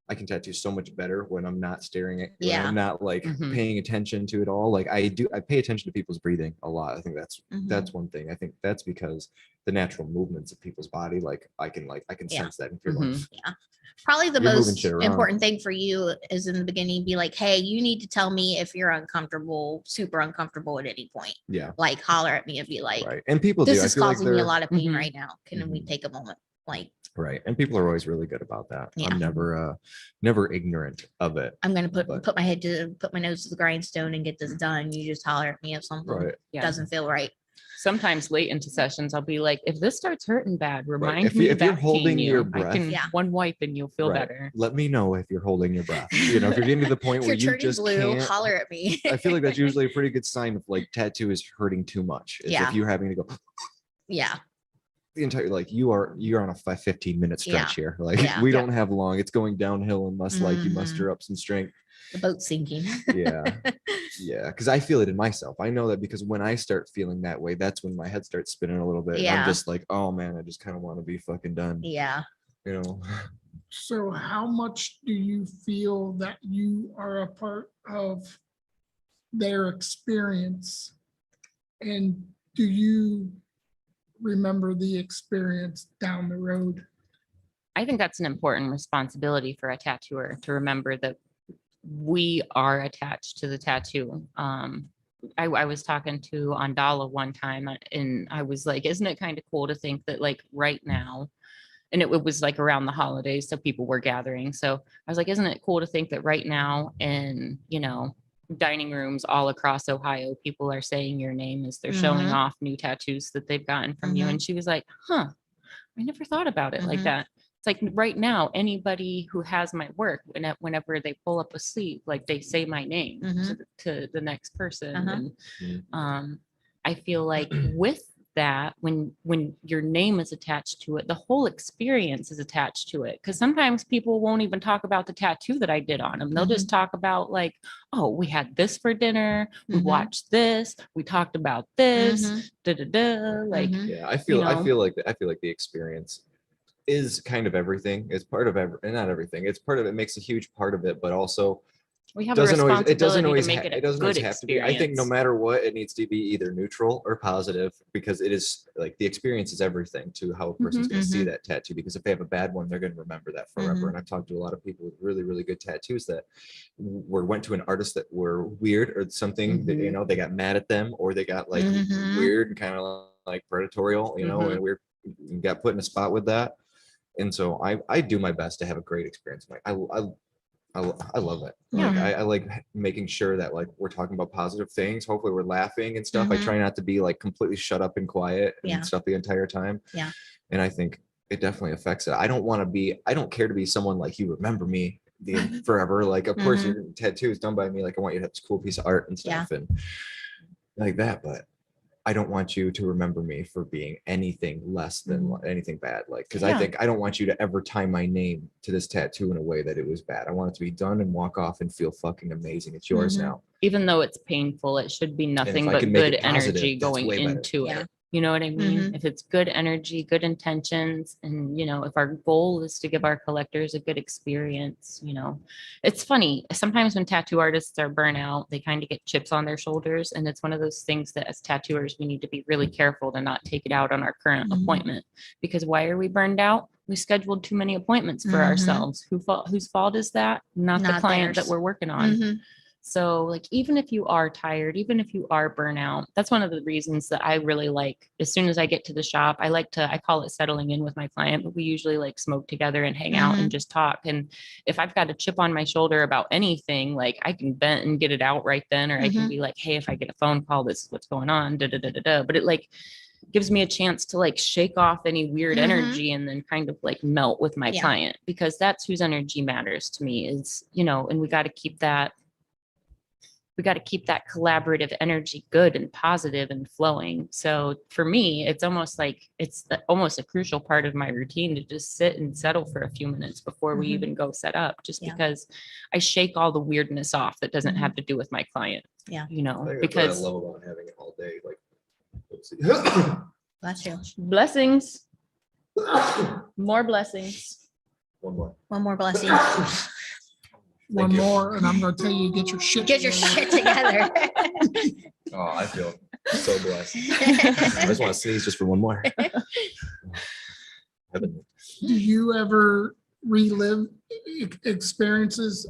C: I can tattoo so much better when I'm not staring at when
D: Yeah.
C: I'm not like
B: Mhm.
C: paying attention to it all. Like I pay attention to people's breathing a lot. I think
D: Mhm.
C: that's one thing. I think that's because the natural movements of people's body, like I can
D: Yeah.
C: sense that and feel like
B: Mhm.
D: Probably the
C: You're moving
D: most
C: shit around.
D: important thing for you is in the beginning, be like, hey, you need to tell me if you're uncomfortable, super uncomfortable at any point.
C: yeah,
D: Like holler at me and be like,
C: right. And people
D: this
C: do. I
D: is
C: feel like
D: causing me a
C: they're
D: lot of pain
B: Mhm.
D: right now. Can we
C: Mhm.
D: take a moment? Like,
C: right. And people are always really good about that.
D: Yeah.
C: I'm never ignorant of it.
D: I'm gonna put
C: But-
D: put my nose to the grindstone and get this done. You just holler at me if something
C: Right.
B: Yeah.
D: doesn't feel right.
B: Sometimes late into sessions, I'll be like, if this starts hurting bad, remind
C: If
B: me
C: you-
B: of
C: if you're
B: that
C: holding
B: pain
C: your
B: I
C: breath-
B: can
D: Yeah.
B: one wipe and you'll feel
C: Right.
B: better.
C: Let me know if you're holding your breath. If you're getting to the point
D: If
C: where
D: you're
C: you
D: turning
C: just
D: blue,
C: can't.
D: holler at me.
C: I feel like that's usually a pretty good sign of like tattoo is hurting too much. Is
D: Yeah.
C: if you're having to go
D: Yeah.
C: the entire like you're on a 15-minute stretch here. Like
D: Yeah.
C: we
B: Yeah.
C: don't have long. It's going downhill unless like you
D: Mhm.
C: muster up some strength.
D: The boat's sinking.
C: Yeah. Yeah. Because I feel it in myself. I know that because when I start feeling that way, that's when my head starts spinning a little bit. And
D: Yeah.
C: I'm just like, oh man, I just kind of want to be fucking done.
D: Yeah.
C: You know.
E: So how much do you feel that you are a part of their experience? And do you remember the experience down the road?
B: I think that's an important responsibility for a tattooer to remember that we are attached to the tattoo. I was talking to Andala one time and I was like, isn't it kind of cool to think that like right now, and it was like around the holidays, so people were gathering. So I was like, isn't it cool to think that right now in, dining rooms all across Ohio, people are saying your name as they're showing
D: Mhm.
B: off new tattoos that they've gotten from you.
D: Mhm.
B: And she was like, huh, I never thought about it like
D: Mhm.
B: that. It's like right now, anybody who has my work, whenever they pull up a sleeve, like they say my name
D: Mhm.
B: to the next person.
D: Uh-huh.
B: And
C: Mhm.
B: I feel like with that, when your name is attached to it, the whole experience is attached to it. Because sometimes people won't even talk about the tattoo that I did on them. They'll just talk about like, oh, we had this for dinner, we
D: Mhm.
B: watched this, we talked about this,
D: Mhm.
B: da da da. Like,
D: Mhm.
C: Yeah. I feel
B: know?
C: I feel like the experience is kind of everything. It's part of and not everything. It's part of it, makes a huge part of it, but also
B: We have a
C: Doesn't always,
B: responsibility
C: it doesn't always,
B: to make it a
C: it doesn't
B: good
C: always have to be.
B: experience.
C: I think no matter what, it needs to be either neutral or positive, because it is like the experience is everything to how a person's going to see that tattoo. Because if they have a bad one, they're going to remember that forever. And I've talked to a lot of people with really, really good tattoos that went to an artist that were weird or something that, you know, they got mad at them, or they got like weird and kind of like predatorial, you know, and we're got put in a spot with that. And so I do my best to have a great experience. Like I love it. Like I like making sure that like we're talking about positive things. Hopefully we're laughing and stuff. I try not to be like completely shut up and quiet and stuff the entire time.
D: Yeah.
C: And I think it definitely affects it. I don't care to be someone like you remember me forever. Like of course your tattoo is done by me. Like I want you to have this cool piece of art and stuff and like that. But I don't want you to remember me for being anything less than anything bad. Like, cause I think I don't want you to ever tie my name to this tattoo in a way that it was bad. I want it to be done and walk off and feel fucking amazing. It's yours now.
B: Even though it's painful, it should be nothing
C: I
B: but
C: can make
B: good
C: it positive,
B: energy
C: that's
B: going
C: way better.
B: into
D: Yeah.
B: it. You know what I mean? If it's good energy, good intentions, and you know, if our goal is to give our collectors a good experience, you know, it's funny. Sometimes when tattoo artists are burnt out, they kind of get chips on their shoulders. And it's one of those things that as tattooers, we need to be really careful to not take it out on our current appointment. Because why are we burned out? We scheduled too many appointments for ourselves. Whose fault is that? Not the client
D: theirs.
B: that we're working on. So like, even if you are tired, even if you are burnout, that's one of the reasons that I really like, as soon as I get to the shop, I call it settling in with my client, but we usually like smoke together and hang out and just talk. And if I've got a chip on my shoulder about anything, like I can vent and get it out right then, or I can be like, hey, if I get a phone call, this is what's going on, But it like gives me a chance to like shake off any weird energy and then kind of like melt with my client, because that's whose energy matters to me is, you know, and we got to keep that collaborative energy good and positive and flowing. So for me, it's almost like almost a crucial part of my routine to just sit and settle for a few minutes before we even go set up, just because I shake all the weirdness off that doesn't have to do with my client.
D: Yeah.
B: You know,
C: I
B: because
C: love about having it all day. Like,
D: Bless you.
B: blessings, more blessings.
C: one more.
D: One more blessing.
E: One
C: you.
E: more, and I'm gonna tell you, get your shit.
D: Get your
E: together.
D: shit together.
C: Oh, I feel so blessed. I just want to sneeze just for one more. Heaven.
E: Do you ever relive experiences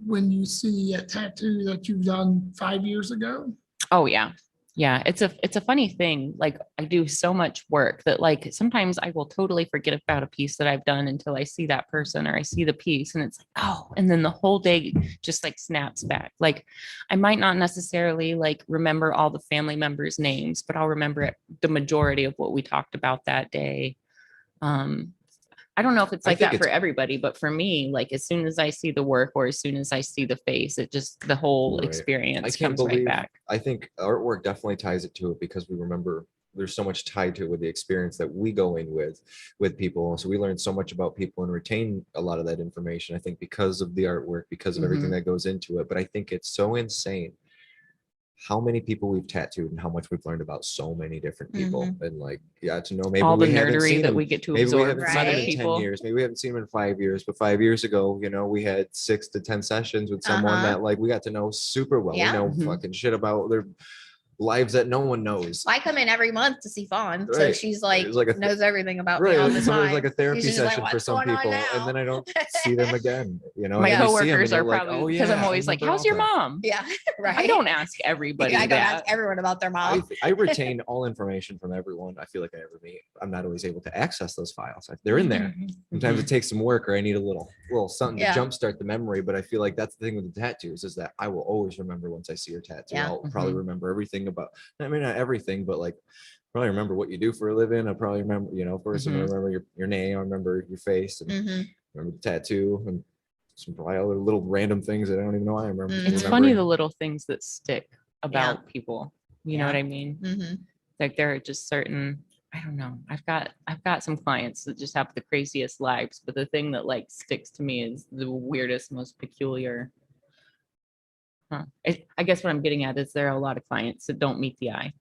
E: when you see a tattoo that you've done 5 years ago?
B: Oh yeah. Yeah. It's a funny thing. Like I do so much work that like sometimes I will totally forget about a piece that I've done until I see that person or I see the piece and it's like, oh, and then the whole day just like snaps back. Like I might not necessarily like remember all the family members' names, but I'll remember the majority of what we talked about that day. I don't know if it's
C: I
B: like
C: think
B: that for
C: it's-
B: everybody, but for me, like as soon as I see the work or as soon as I see the face, it just the whole
C: Right.
B: experience
C: I can't
B: comes right
C: believe,
B: back.
C: I think artwork definitely ties it to it because we remember there's so much tied to it with the experience that we go in with people. So we learn so much about people and retain a lot of that information, I think, because of the artwork, because of everything that goes into it. But I think it's so insane how many people we've tattooed and how much we've learned about so many different people. And like, yeah, to know maybe
B: All the
C: we haven't
B: nerdery
C: seen
B: that
C: them.
B: we get to
C: Maybe we
B: absorb
C: haven't
B: from
C: seen
B: other
C: them in 10
B: people.
C: years. Maybe we haven't seen them in 5 years, but 5 years ago, you know, we had 6 to 10 sessions with someone that like we got to know super well.
D: Yeah.
C: We know
B: Mhm.
C: fucking shit about their lives that no one knows.
D: I come in every month to see Fawn, so
C: Right.
D: she's like,
C: It's like a
D: knows everything about me
C: Right.
D: all the
C: So
D: time.
C: there's like a therapy
D: She's just like,
C: session for
D: "What's
C: some
D: going on
C: people,
D: now?"
C: and then I don't see them again. You know,
B: My
C: and then I see 'em and
B: coworkers
C: they're
B: are
C: like,
B: probably
C: "Oh,
B: because
C: yeah,
B: I'm
C: I
B: always like,
C: remember
B: how's
C: all
B: your
C: that."
B: mom?
D: Yeah, right.
B: I don't ask everybody
D: I don't ask
B: that.
D: everyone about their mom.
C: I retain all information from everyone I feel like I ever meet. I'm not always able to access those files. They're in there. Sometimes it takes some work or I need a little something
D: Yeah.
C: to jumpstart the memory. But I feel like that's the thing with the tattoos is that I will always remember once I see your tattoo.
D: Yeah.
C: I'll probably remember everything about, I mean, not everything, but like probably remember what you do for a living. I probably remember, you know, first I remember your name, I remember your face and remember the tattoo and some probably other little random things that I don't even know I remember.
D: It's
B: It's funny the little things that stick about people. You know
D: Yeah.
B: what I mean? Like there are just certain, I don't know. I've got some clients that just have the craziest lives, but the thing that like sticks to me is the weirdest, most peculiar. I guess what I'm getting at is there are a lot of clients that don't meet the eye.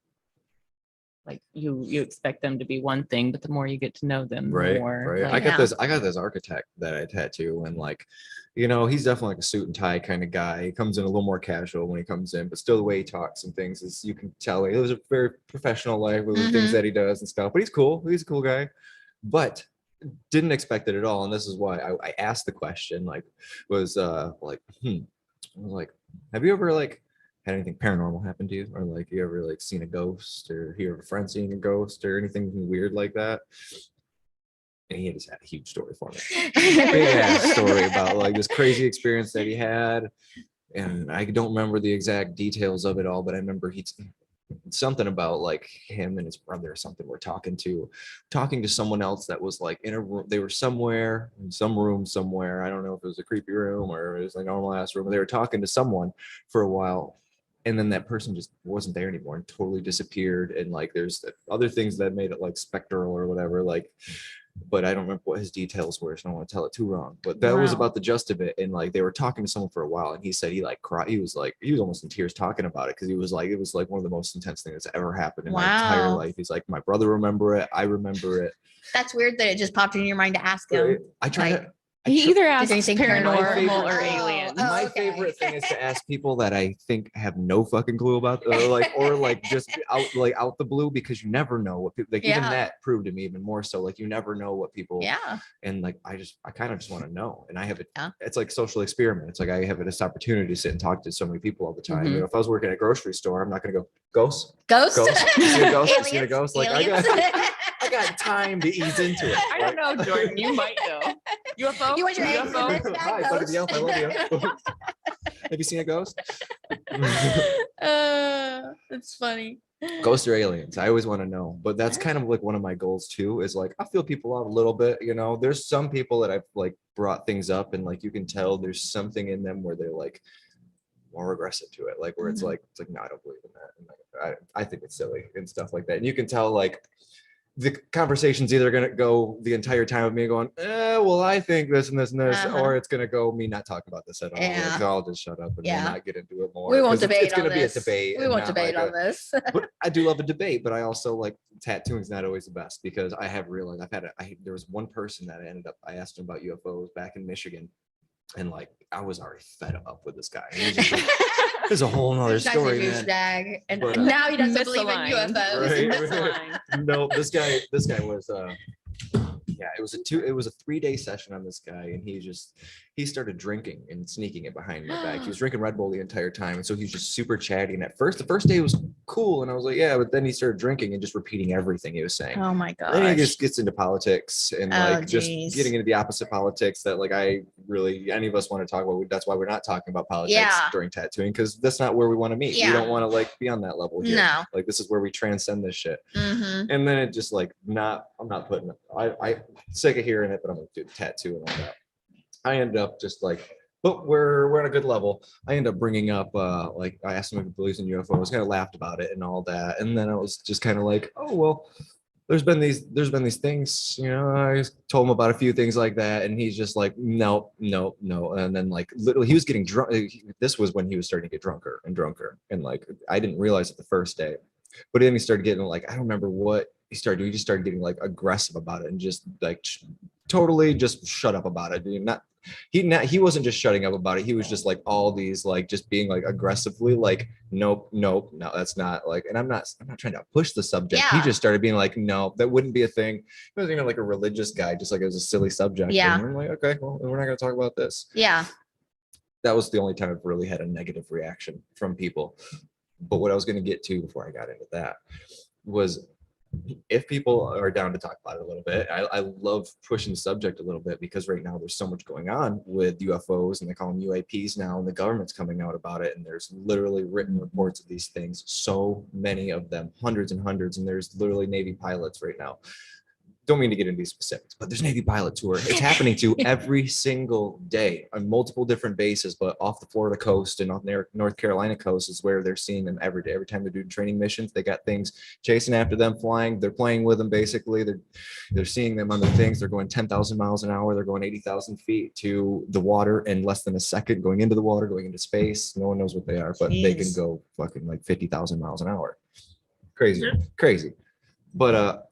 B: like you expect them to be one thing, but the more you get to know them, the
C: Right,
B: more
C: right.
B: like,
C: I got this architect that I tattoo, and like, he's definitely like a suit and tie kind of guy. He comes in a little more casual when he comes in, but still the way he talks and things is, you can tell he lives a very professional life with the things that he does and stuff. But he's cool. He's a cool guy. But didn't expect it at all. And this is why I asked the question, like, was I was like, have you ever like had anything paranormal happen to you, or like you ever like seen a ghost, or hear of a friend seeing a ghost, or anything weird like that? And he just had a huge story for me. Big ass story about like this crazy experience that he had. And I don't remember the exact details of it all, but I remember something about like him and his brother or something were talking to someone else that was like in a room. They were somewhere in some room somewhere. I don't know if it was a creepy room or it was a normal ass room. They were talking to someone for a while, and then that person just wasn't there anymore and totally disappeared. And like there's other things that made it like spectral or whatever, like, but I don't remember what his details were, so I don't want to tell it too wrong. But that was
D: Wow.
C: about the gist of it. And like they were talking to someone for a while, and he said he like cried. He was almost in tears talking about it, because he was like, it was like one of the most intense things that's ever happened in my entire
D: Wow.
C: life. He's like, my brother remember it, I remember it.
D: That's weird that it just popped in your mind to ask
C: Right?
D: him.
C: I try
D: Like,
C: to.
B: he either asks
D: anything
B: paranormal
C: paranormal?
B: or
D: Oh,
B: aliens.
D: oh.
C: My
D: okay.
C: favorite thing is to ask people that I think have no fucking clue about, or just out the blue, because you never know what people like. Even
D: Yeah.
C: that proved to me even more so. Like you never know what people.
D: Yeah.
C: And like I kind of just want to know. And I have it.
D: Yeah.
C: It's like social experiment. It's like I have this opportunity to sit and talk to so many people all the time.
B: Mhm.
C: If I was working at a grocery store, I'm not going to go ghost.
D: Ghost.
C: Ghost? You see a ghost? You see a
D: Aliens?
C: ghost? Like,
D: Aliens?
C: I got time to ease into it.
B: I don't know, Jordan. You might know. UFO.
D: You want your eggs in
B: UFO?
D: this?
C: Hi,
D: That
C: buddy,
D: ghost.
C: the elf, I love you. Have you seen a ghost?
D: It's funny.
C: Ghosts or aliens? I always want to know. But that's kind of like one of my goals too, is like I feel people out a little bit. There's some people that I've like brought things up, and like you can tell there's something in them where they're like more aggressive to it, like where it's like no, I don't believe in that, and like I think it's silly and stuff like that. And you can tell like the conversation's either going to go the entire time of me going, well, I think this and this and this,
D: Uh-huh.
C: or it's going to go me not talking about this at all.
D: Yeah.
C: Like, I'll just shut up and
D: Yeah.
C: we'll not get into it more.
D: We won't
C: 'cause
D: debate
C: it's
D: on
C: going to be a
D: this.
C: debate.
D: We
C: and
D: won't
C: not
D: debate
C: like
D: on this.
C: but I do love a debate, but I also like tattooing's not always the best, because I have realized there was one person that I asked him about UFOs back in Michigan, and like I was already fed up with this guy. And he's just like, there's a whole nother
D: Guy's a
C: story, man.
D: douchebag, and
C: But,
D: now he doesn't believe in
B: misaligned.
D: UFOs.
C: Right. No, this guy was it was a 3-day session on this guy, and he started drinking and sneaking it behind my back. He was drinking Red Bull the entire time, and so he was just super chatty. And the first day was cool, and I was like, yeah, but then he started drinking and just repeating everything he was saying.
D: Oh my
C: Then he
D: gosh.
C: just gets into politics and
D: Oh,
C: like just
D: geez.
C: getting into the opposite politics that like any of us want to talk about. That's why we're not talking about politics
D: Yeah.
C: during tattooing, because that's not where we want to meet.
D: Yeah.
C: We don't want to like be on that level here.
D: No.
C: Like this is where we transcend this shit.
D: Mm-hmm.
C: And then it just like I'm not putting it. I sick of hearing it, but I'm gonna do the tattoo and all that. I ended up just like, but we're on a good level. I ended up bringing up like I asked him if he believes in UFOs, kind of laughed about it and all that, and then I was just kind of like, oh well, there's been these things, I told him about a few things like that, and he's just like, no, and then like literally he was getting drunk. This was when he was starting to get drunker and drunker, and like I didn't realize it the first day, but then he started getting like, I don't remember what he started doing. He just started getting like aggressive about it and just like totally just shut up about it. He wasn't just shutting up about it. He was just like all these like just being like aggressively like nope, no, that's not like. And I'm not trying to push the subject.
D: Yeah.
C: He just started being like, no, that wouldn't be a thing. He wasn't even like a religious guy, just like it was a silly subject.
D: Yeah.
C: And I'm like, okay, well, we're not gonna talk about this.
D: Yeah.
C: That was the only time I've really had a negative reaction from people. But what I was gonna get to before I got into that was, if people are down to talk about it a little bit, I love pushing the subject a little bit, because right now there's so much going on with UFOs, and they call them UAPs now, and the government's coming out about it, and there's literally written reports of these things, so many of them, hundreds and hundreds, and there's literally Navy pilots right now. Don't mean to get into these specifics, but there's Navy pilots who it's happening to every single day on multiple different bases, but off the Florida coast and off North Carolina coast is where they're seeing them every day. Every time they're doing training missions, they got things chasing after them, flying. They're playing with them. Basically, they're seeing them on the things. They're going 10,000 miles an hour. They're going 80,000 feet to the water in less than a second, going into the water, going into space. No one knows what they are, but they can
D: Jeez.
C: go fucking like 50,000 miles an hour. Crazy,
E: Yeah.
C: crazy. But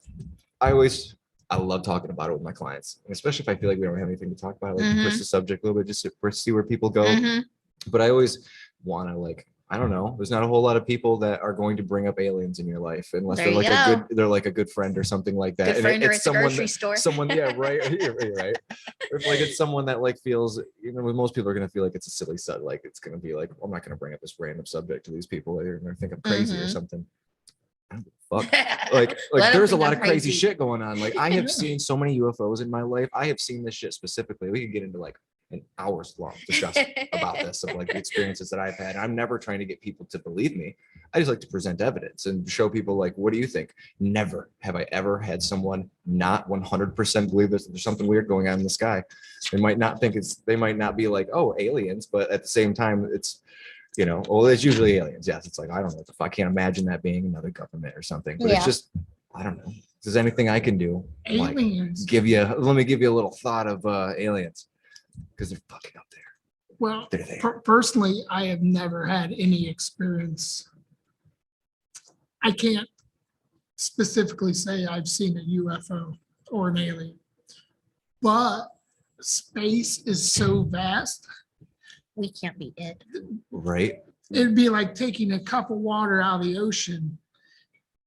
C: I love talking about it with my clients, and especially if I feel like we don't have anything to talk about. I like to push the subject a little bit just to see where people go. But I always want to, like, I don't know. There's not a whole lot of people that are going to bring up aliens in your life unless
D: There
C: they're like
D: you go.
C: they're like a good friend or something like that.
D: Good friend, or
C: it's
D: it's a grocery store.
C: someone, yeah, right, you're right. Or if like it's someone that like feels, most people are gonna feel like it's a silly subject. Like it's gonna be like, I'm not gonna bring up this random subject to these people. They're gonna think I'm crazy or something. I don't give a fuck. Like
D: Let 'em
C: there's a
D: think
C: lot
D: I'm
C: of crazy
D: crazy.
C: shit going on. Like I have seen so many UFOs in my life. I have seen this shit specifically. We could get into like an hours long discussion about this, of like the experiences that I've had. I'm never trying to get people to believe me. I just like to present evidence and show people like, what do you think? Never have I ever had someone not 100% believe this. There's something weird going on in the sky. They might not think they might not be like, oh, aliens, but at the same time, it's, well, it's usually aliens. Yes. It's like, I don't know if I can't imagine that being another government or something, but it's just, I don't know. If there's anything I can do, like,
E: Aliens.
C: let me give you a little thought of aliens, because they're fucking up there.
E: Well,
C: They're there.
E: personally, I have never had any experience. I can't specifically say I've seen a UFO or an alien, but space is so vast.
D: We can't be it.
C: Right.
E: It'd be like taking a cup of water out of the ocean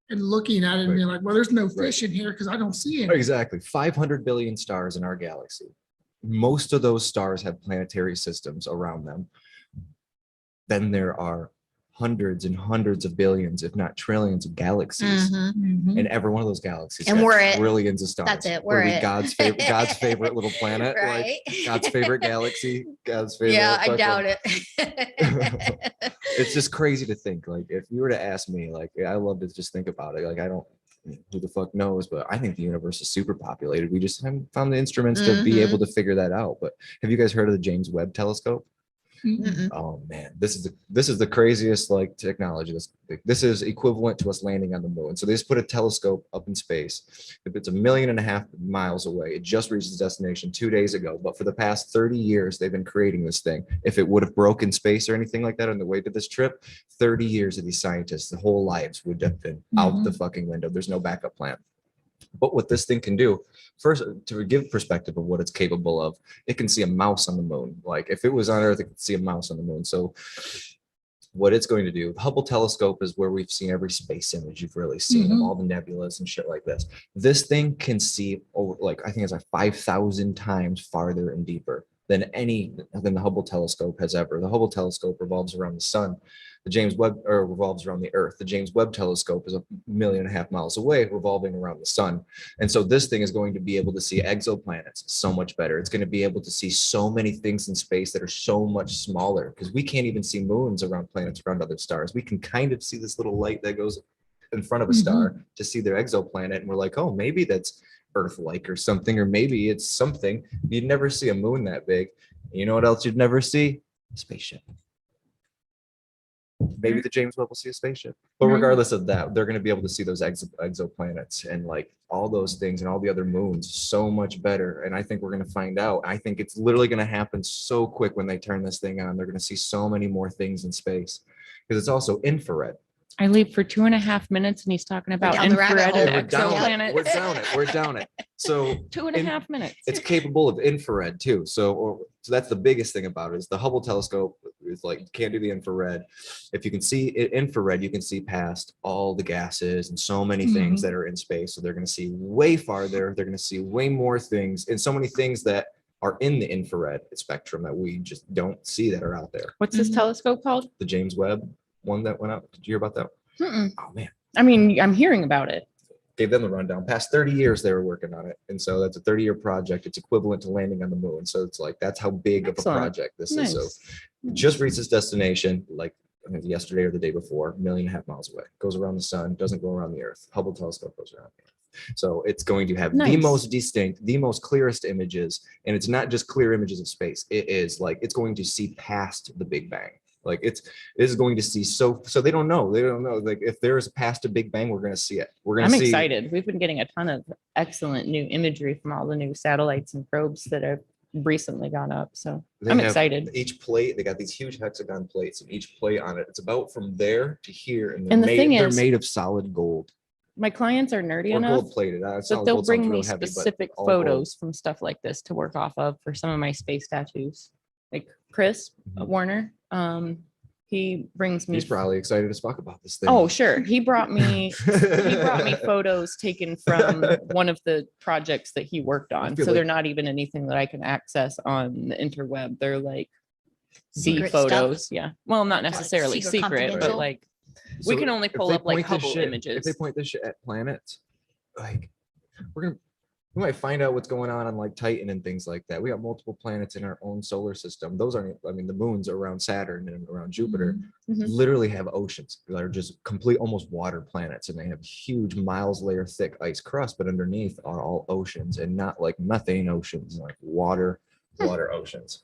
E: and looking at it and being like, well, there's no fish in here because I don't see any.
C: Exactly. 500 billion stars in our galaxy. Most of those stars have planetary systems around them. Then there are hundreds and hundreds of billions, if not trillions, of galaxies.
E: Mhm.
C: And every one of those galaxies
D: And
C: got
D: we're it.
C: trillions of stars.
D: That's it.
C: What are
D: We're
C: we,
D: it.
C: God's favorite little planet,
D: Right.
C: like God's favorite galaxy, God's favorite.
D: Yeah, I
C: fucking-
D: doubt it.
C: It's just crazy to think. Like, if you were to ask me, like, I love to just think about it. Like, I don't, who the fuck knows, but I think the universe is super populated. We just haven't found the instruments to be able to figure that out. But have you guys heard of the James Webb Telescope?
D: Mm-mm.
C: Oh man, this is the craziest like technology. This is equivalent to us landing on the moon. So they just put a telescope up in space. If it's 1.5 million miles away, it just reached its destination 2 days ago. But for the past 30 years, they've been creating this thing. If it would have broken space or anything like that on the way to this trip, 30 years of these scientists, the whole lives would have been out the fucking window. There's no backup plan. But what this thing can do, first, to give perspective of what it's capable of, it can see a mouse on the moon. Like if it was on Earth, it could see a mouse on the moon. So what it's going to do, the Hubble telescope is where we've seen every space image you've really seen of all the nebulas and shit like this. This thing can see over, like, I think it's like 5,000 times farther and deeper than the Hubble telescope has ever. The Hubble telescope revolves around the sun. The James Webb revolves around the Earth. The James Webb telescope is 1.5 million miles away, revolving around the sun. And so this thing is going to be able to see exoplanets so much better. It's going to be able to see so many things in space that are so much smaller, because we can't even see moons around planets around other stars. We can kind of see this little light that goes in front of a star to see their exoplanet, and we're like, oh, maybe that's Earth-like or something, or maybe it's something. You'd never see a moon that big. You know what else you'd never see? A spaceship. Maybe the James Webb will see a spaceship. But regardless of that, they're going to be able to see those exoplanets and like all those things and all the other moons so much better. And I think we're going to find out. I think it's literally going to happen so quick when they turn this thing on. They're going to see so many more things in space, because it's also infrared.
B: I leave for 2.5 minutes and he's talking about
D: down the rabbit
B: infrared
D: hole.
B: and
C: We're
B: exoplanets.
C: down it. We're down it. So
B: 2.5 minutes.
C: it's capable of infrared too. So that's the biggest thing about it, is the Hubble telescope is like, you can't do the infrared. If you can see it infrared, you can see past all the gases and so many things that are in space. So they're going to see way farther. They're going to see way more things, and so many things that are in the infrared spectrum that we just don't see that are out there.
B: What's this telescope called?
C: The James Webb one that went up. Did you hear about that?
D: Mm-mm.
C: Oh man.
B: I mean, I'm hearing about it.
C: Gave them the rundown. Past 30 years they were working on it, and so that's a 30-year project. It's equivalent to landing on the moon. So it's like, that's how big of a
B: Excellent.
C: project this
B: Nice.
C: is. So just reached its destination like, I think yesterday or the day before, 1.5 million miles away. Goes around the sun, doesn't go around the Earth. Hubble telescope goes around the Earth. So it's going to have the
B: Nice.
C: most distinct, the most clearest images, and it's not just clear images of space. It is like, it's going to see past the Big Bang. Like it is going to see so they don't know. Like if there is past a Big Bang, we're going to see it. We're going
B: I'm
C: to see.
B: excited. We've been getting a ton of excellent new imagery from all the new satellites and probes that have recently gone up. So
C: They
B: I'm
C: have
B: excited.
C: Each plate, they got these huge hexagon plates, and each plate on it, it's about from there to here, and
B: And the thing
C: they're
B: is-
C: made of solid gold.
B: My clients are nerdy
C: or
B: enough
C: gold plated.
B: that they'll bring me specific photos from stuff like this to work off of for some of my space tattoos. Like Chris
C: Mhm.
B: Warner, he brings me.
C: He's probably excited as fuck about this thing.
B: Oh, sure. He brought me photos taken from one of the projects that he worked on.
C: feel
B: So they're
C: like-
B: not even anything that I can access on the interweb. They're like Z
D: Secret
B: photos.
D: stuff?
B: Yeah. Well, not necessarily
D: secret,
B: secret, but
D: confidential?
B: like
C: So
B: we can only
C: if
B: pull
C: they
B: up like
C: point this
B: Hubble
C: shit-
B: images.
C: If they point this shit at planets, like we might find out what's going on like Titan and things like that. We got multiple planets in our own solar system. Those aren't, I mean, the moons around Saturn and around Jupiter
B: Mhm.
C: literally have oceans that are just complete, almost water planets, and they have huge miles layer thick ice crust, but underneath are all oceans, and not like methane oceans, like water oceans.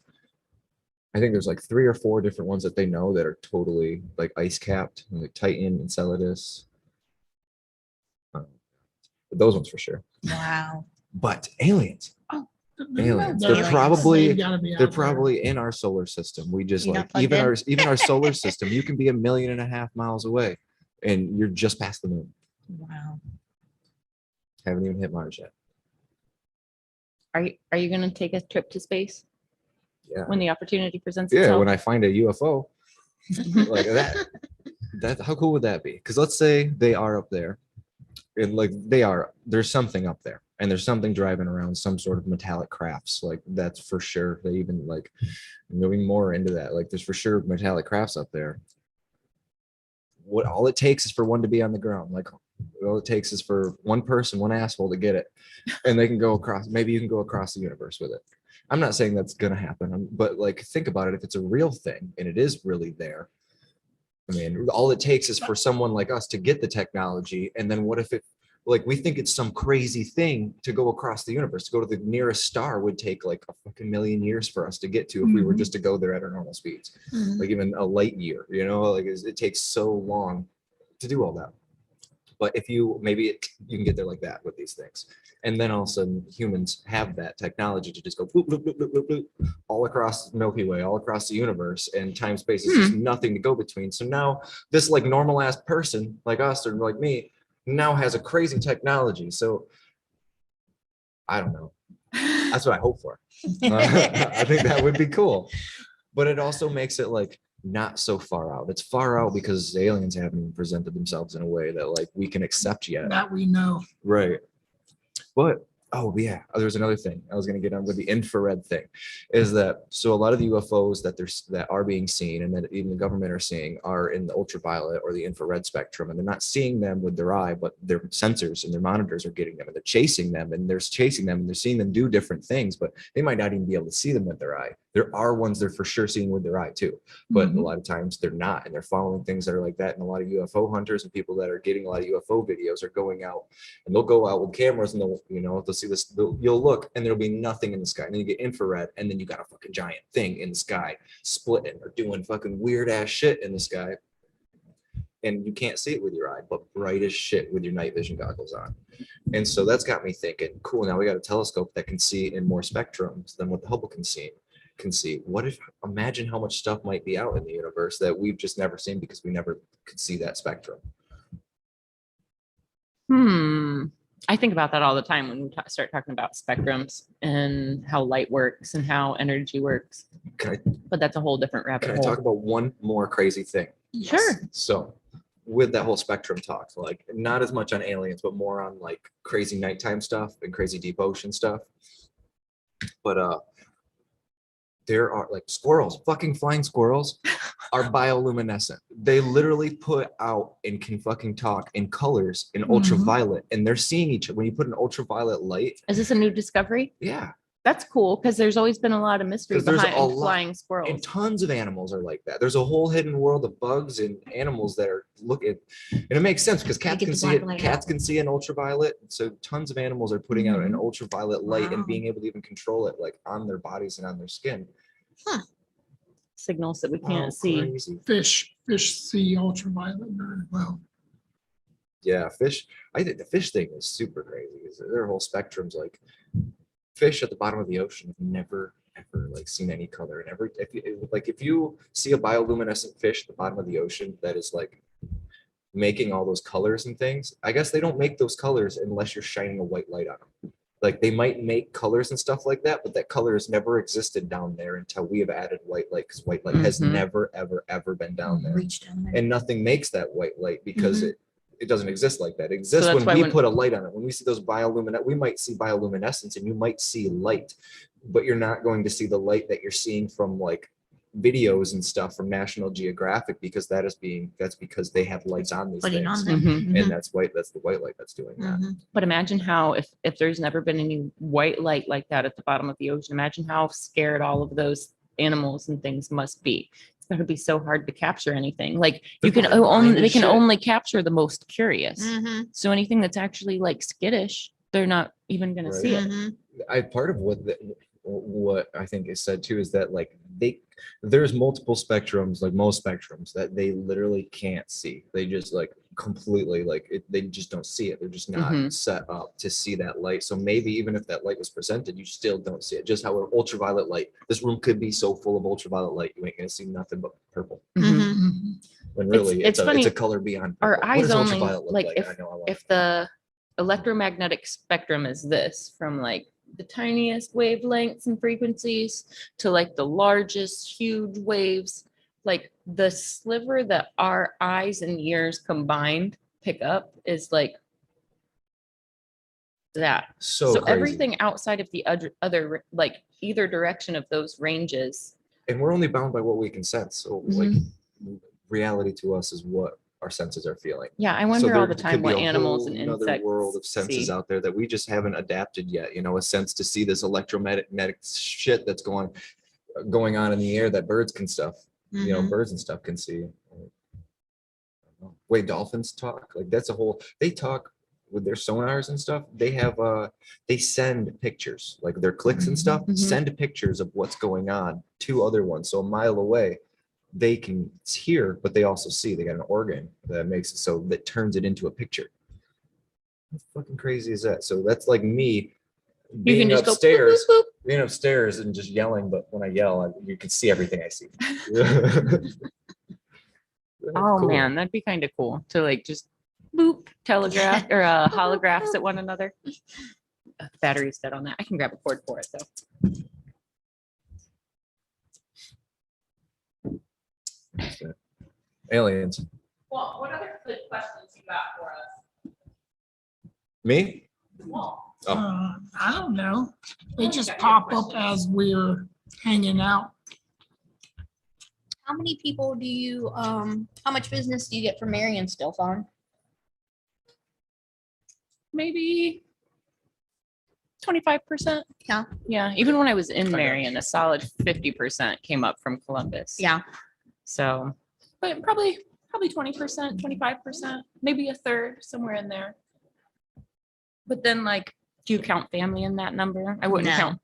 C: I think there's like 3 or 4 different ones that they know that are totally like ice capped, like Titan, Enceladus. But those ones for sure.
D: Wow.
C: But aliens, aliens, they're
D: Aliens.
C: probably
E: They've gotta be out
C: they're
E: there.
C: probably in our solar system. We just
D: You're not
C: like
D: plugged
C: even
D: in?
C: our solar system. You can be 1.5 million miles away, and you're just past the moon.
D: Wow.
C: Haven't even hit Mars yet.
B: Are you going to take a trip to space
C: Yeah,
B: when the opportunity presents
C: yeah.
B: itself?
C: When I find a UFO like that how cool would that be? Because let's say they are up there, and like there's something up there, and there's something driving around, some sort of metallic crafts. Like that's for sure. They even like moving more into that. Like there's for sure metallic crafts up there. What all it takes is for one to be on the ground. Like all it takes is for one person, one asshole to get it, and they can go across. Maybe you can go across the universe with it. I'm not saying that's gonna happen, but like think about it. If it's a real thing and it is really there, I mean, all it takes is for someone like us to get the technology, and then what if it, like, we think it's some crazy thing to go across the universe, to go to the nearest star would take like a fucking million years for us to get to if we were
E: Mhm.
C: just to go there at our normal speeds,
D: Mhm.
C: like even a light year, like it takes so long to do all that. But if you you can get there like that with these things, and then all of a sudden humans have that technology to just go bloop, bloop, bloop, bloop, bloop, bloop, all across the Milky Way, all across the universe, and time space is just nothing to go between. So now this like normal ass person like us or like me now has a crazy technology. So I don't know. That's what I hope for. I think that would be cool. But it also makes it like not so far out. It's far out because aliens haven't even presented themselves in a way that like we can accept yet.
E: That we know.
C: Right. But oh yeah, there's another thing I was going to get on with the infrared thing, is that so a lot of the UFOs that are being seen and that even the government are seeing are in the ultraviolet or the infrared spectrum, and they're not seeing them with their eye, but their sensors and their monitors are getting them, and they're chasing them, and they're seeing them do different things, but they might not even be able to see them with their eye. There are ones they're for sure seeing with their eye too, but a
E: Mhm.
C: lot of times they're not, and they're following things that are like that. And a lot of UFO hunters and people that are getting a lot of UFO videos are going out, and they'll go out with cameras and they'll see this. You'll look and there'll be nothing in the sky, and then you get infrared, and then you got a fucking giant thing in the sky splitting or doing fucking weird ass shit in the sky, and you can't see it with your eye, but bright as shit with your night vision goggles on. And so that's got me thinking, cool, now we got a telescope that can see in more spectrums than what the Hubble can see. What if, imagine how much stuff might be out in the universe that we've just never seen because we never could see that spectrum.
B: I think about that all the time when we start talking about spectrums and how light works and how energy works. But that's a whole different rabbit
C: Can I
B: hole.
C: talk about one more crazy thing?
B: Sure.
C: So with that whole spectrum talk, like not as much on aliens, but more on like crazy nighttime stuff and crazy deep ocean stuff. But there are like squirrels, fucking flying squirrels are bioluminescent. They literally put out and can fucking talk in colors in ultraviolet, and they're seeing each other. When you put an ultraviolet light,
B: Is this a new discovery?
C: yeah.
B: That's cool because there's always been a lot of mystery
C: 'Cause there's
B: behind
C: a lot-
B: flying
C: And
B: squirrels.
C: tons of animals are like that. There's a whole hidden world of bugs and animals that are looking, and it makes sense because cats
D: get
C: can
D: the
C: see
D: black
C: it.
D: light
C: Cats can see in ultraviolet. So tons of animals are putting out an ultraviolet light and
D: Wow.
C: being able to even control it like on their bodies and on their skin.
B: Signals that we
C: Oh,
B: can't see.
C: crazy.
E: Fish see ultraviolet very well.
C: Yeah, fish. I think the fish thing is super crazy because their whole spectrum's like fish at the bottom of the ocean have never ever like seen any color. And if you see a bioluminescent fish at the bottom of the ocean that is like making all those colors and things, I guess they don't make those colors unless you're shining a white light on them. Like they might make colors and stuff like that, but that color has never existed down there until we have added white light, because white light has
B: Mhm.
C: never, ever, ever been down there.
D: Reach down there.
C: And nothing makes that white light because it doesn't exist like that. It exists
B: that's
C: when
B: why
C: we
B: when-
C: put a light on it. When we see those we might see bioluminescence and you might see light, but you're not going to see the light that you're seeing from like videos and stuff from National Geographic, because that's because they have lights on these
D: Putting
C: things.
D: on them.
B: Mhm.
C: And that's the white light that's doing that.
D: Mhm.
B: But imagine how if there's never been any white light like that at the bottom of the ocean, imagine how scared all of those animals and things must be. It's going to be so hard to capture anything. Like
C: They're
B: you can
C: probably blind
B: only
C: as
B: they can
C: shit.
B: only capture the most curious.
D: Mhm.
B: So anything that's actually like skittish, they're not even going to see it.
D: Mhm.
C: Part of what I think is said too is that like there's multiple spectrums, like most spectrums, that they literally can't see. They just like completely they just don't see it. They're just not
B: Mhm.
C: set up to see that light. So maybe even if that light was presented, you still don't see it. Just how ultraviolet light. This room could be so full of ultraviolet light, you ain't gonna see nothing but purple.
B: Mhm.
E: Mhm.
C: When
B: It's-
C: really
B: it's
C: it's
B: funny,
C: a color beyond
B: our
C: purple. What
B: eyes
C: does
B: only,
C: ultraviolet look
B: like,
C: like? I know I want
B: If the electromagnetic spectrum is this, from like the tiniest wavelengths and frequencies to like the largest huge waves, like the sliver that our eyes and ears combined pick up is like that.
C: so
B: So
C: crazy.
B: everything outside of the other like either direction of those ranges.
C: And we're only bound by what we can sense. So like reality to us is what our senses are feeling.
B: Yeah, I
C: So
B: wonder all
C: there
B: the
C: could
B: time
C: be
B: what
C: a
B: animals
C: whole
B: and
C: nother
B: insects
C: world of senses
B: see.
C: out there that we just haven't adapted yet. You know, a sense to see this electromagnetic shit that's going on in the air that birds can stuff. You know,
D: Mhm.
C: birds and stuff can see. Way dolphins talk, like that's a whole. They talk with their sonars and stuff. They have they send pictures, like their clicks and stuff.
B: Mhm.
C: Send pictures of what's going on to other ones. So a mile away, they can hear, but they also see. They got an organ that makes it so that turns it into a picture. How fucking crazy is that? So that's like me
B: You can
C: being
B: just
C: upstairs,
B: go boop, boop,
C: being upstairs and just yelling. But when I yell, you can see everything I see.
B: Oh
C: Cool.
B: man, that'd be kind of cool to like just boop telegraph or holographs at one another. Battery's dead on that. I can grab a cord for it though.
C: Aliens.
B: Well, what other good questions you got for us?
C: Me?
B: Well,
E: I don't know. They just pop up as we're hanging out.
D: How many people do you, how much business do you get from Marion still, Fawn?
B: maybe 25%.
D: Yeah.
B: Yeah. Even when I was in
C: Okay.
B: Marion, a solid 50% came up from Columbus.
D: Yeah.
B: So, but probably 20%, 25%, maybe a third, somewhere in there. But then like, do you count family in that number? I wouldn't
D: No.
B: count.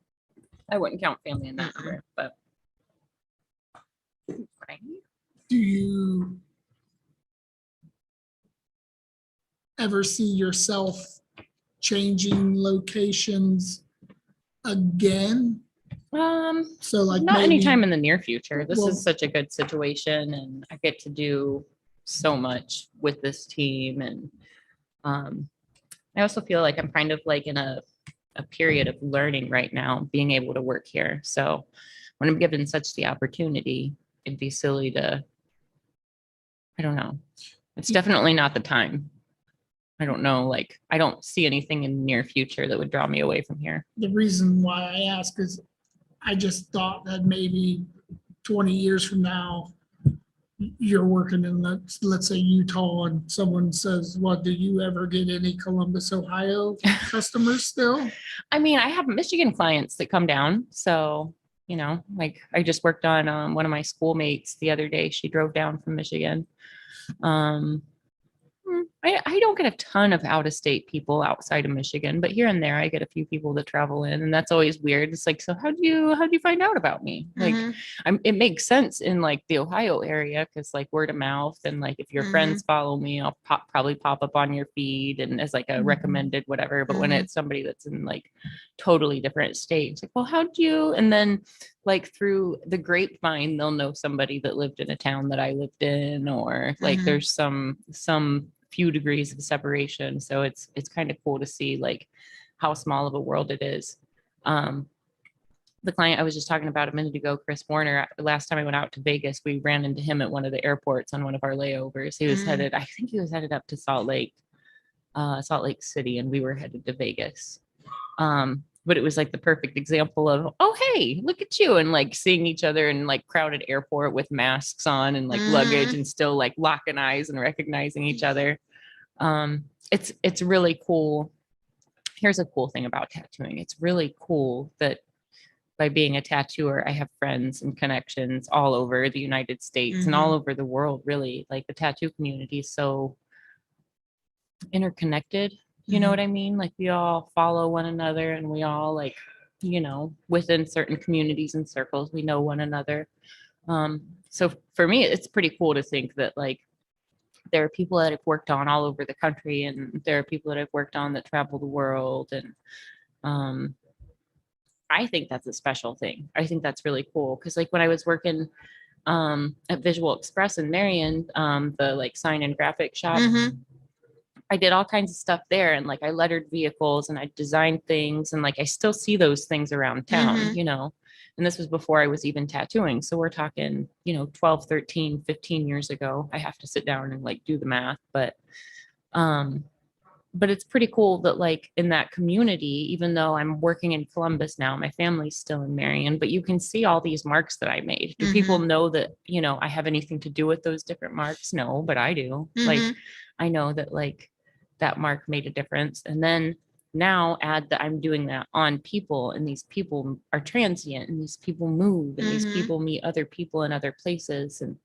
B: I wouldn't count family in that
D: Mm-mm.
B: number, but. Right.
E: Do you ever see yourself changing locations again? So like
B: Not
E: maybe-
B: anytime in the near future. This
E: Well-
B: is such a good situation and I get to do so much with this team. And I also feel like I'm kind of like in a period of learning right now, being able to work here. So when I'm given such the opportunity, it'd be silly to, I don't know. It's definitely not the time. I don't know, like, I don't see anything in the near future that would draw me away from here.
E: The reason why I ask is I just thought that maybe 20 years from now, you're working in, let's say Utah, and someone says, "What, do you ever get any Columbus, Ohio customers still?"
B: I mean, I have Michigan clients that come down. So, you know, like I just worked on one of my schoolmates the other day. She drove down from Michigan. I don't get a ton of out of state people outside of Michigan, but here and there I get a few people that travel in, and that's always weird. It's like, so how do you find out about me? Like,
D: Mhm.
B: it makes sense in like the Ohio area because like word of mouth, and like if your friends follow me, I'll probably pop up on your feed and as like a
E: Mhm.
B: recommended whatever. But when
D: Mhm.
B: it's somebody that's in like totally different states, like, well, how do you? And then like through the grapevine, they'll know somebody that lived in a town that I lived in, or like
D: Mhm.
B: there's some few degrees of separation. So it's kind of cool to see like how small of a world it is. The client I was just talking about a minute ago, Chris Warner, last time I went out to Vegas, we ran into him at one of the airports on one of our layovers. He was headed, I think he was headed up to Salt Lake City, and we were headed to Vegas. But it was like the perfect example of, oh, hey, look at you. And like seeing each other in like crowded airport with masks on and like luggage, and still like locking eyes and recognizing each other. It's really cool. Here's a cool thing about tattooing. It's really cool that by being a tattooer, I have friends and connections all over the United States and all over the world, really. Like the tattoo community is so interconnected. You know what I mean? Like we all follow one another, and we all like, within certain communities and circles, we know one another. So for me, it's pretty cool to think that like there are people that I've worked on all over the country, and there are people that I've worked on that travel the world. And I think that's a special thing. I think that's really cool. Cause like when I was working at Visual Express in Marion, the like sign and graphic shop, I did all kinds of stuff there, and like I lettered vehicles and I designed things, and like I still see those things around town, and this was before I was even tattooing. So we're talking, 12, 13, 15 years ago. I have to sit down and like do the math, but it's pretty cool that like in that community, even though I'm working in Columbus now, my family's still in Marion, but you can see all these marks that I made. Do people know that, I have anything to do with those different marks? No, but I do. Like, I know that like that mark made a difference. And then now add that I'm doing that on people, and these people are transient, and these people move, and these people meet other people in other places. And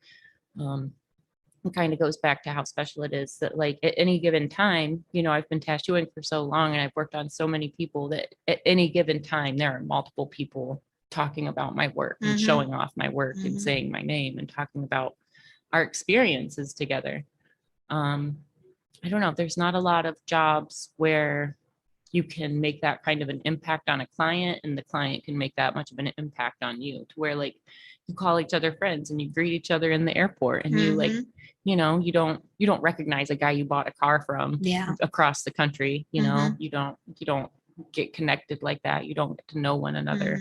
B: it kind of goes back to how special it is that like at any given time, I've been tattooing for so long, and I've worked on so many people that at any given time, there are multiple people talking about my work and showing off my work and saying my name and talking about our experiences together. I don't know. There's not a lot of jobs where you can make that kind of an impact on a client, and the client can make that much of an impact on you, to where like you call each other friends and you greet each other in the airport, and you like, you don't recognize a guy you bought a car from across the country. You don't get connected like that. You don't get to know one another.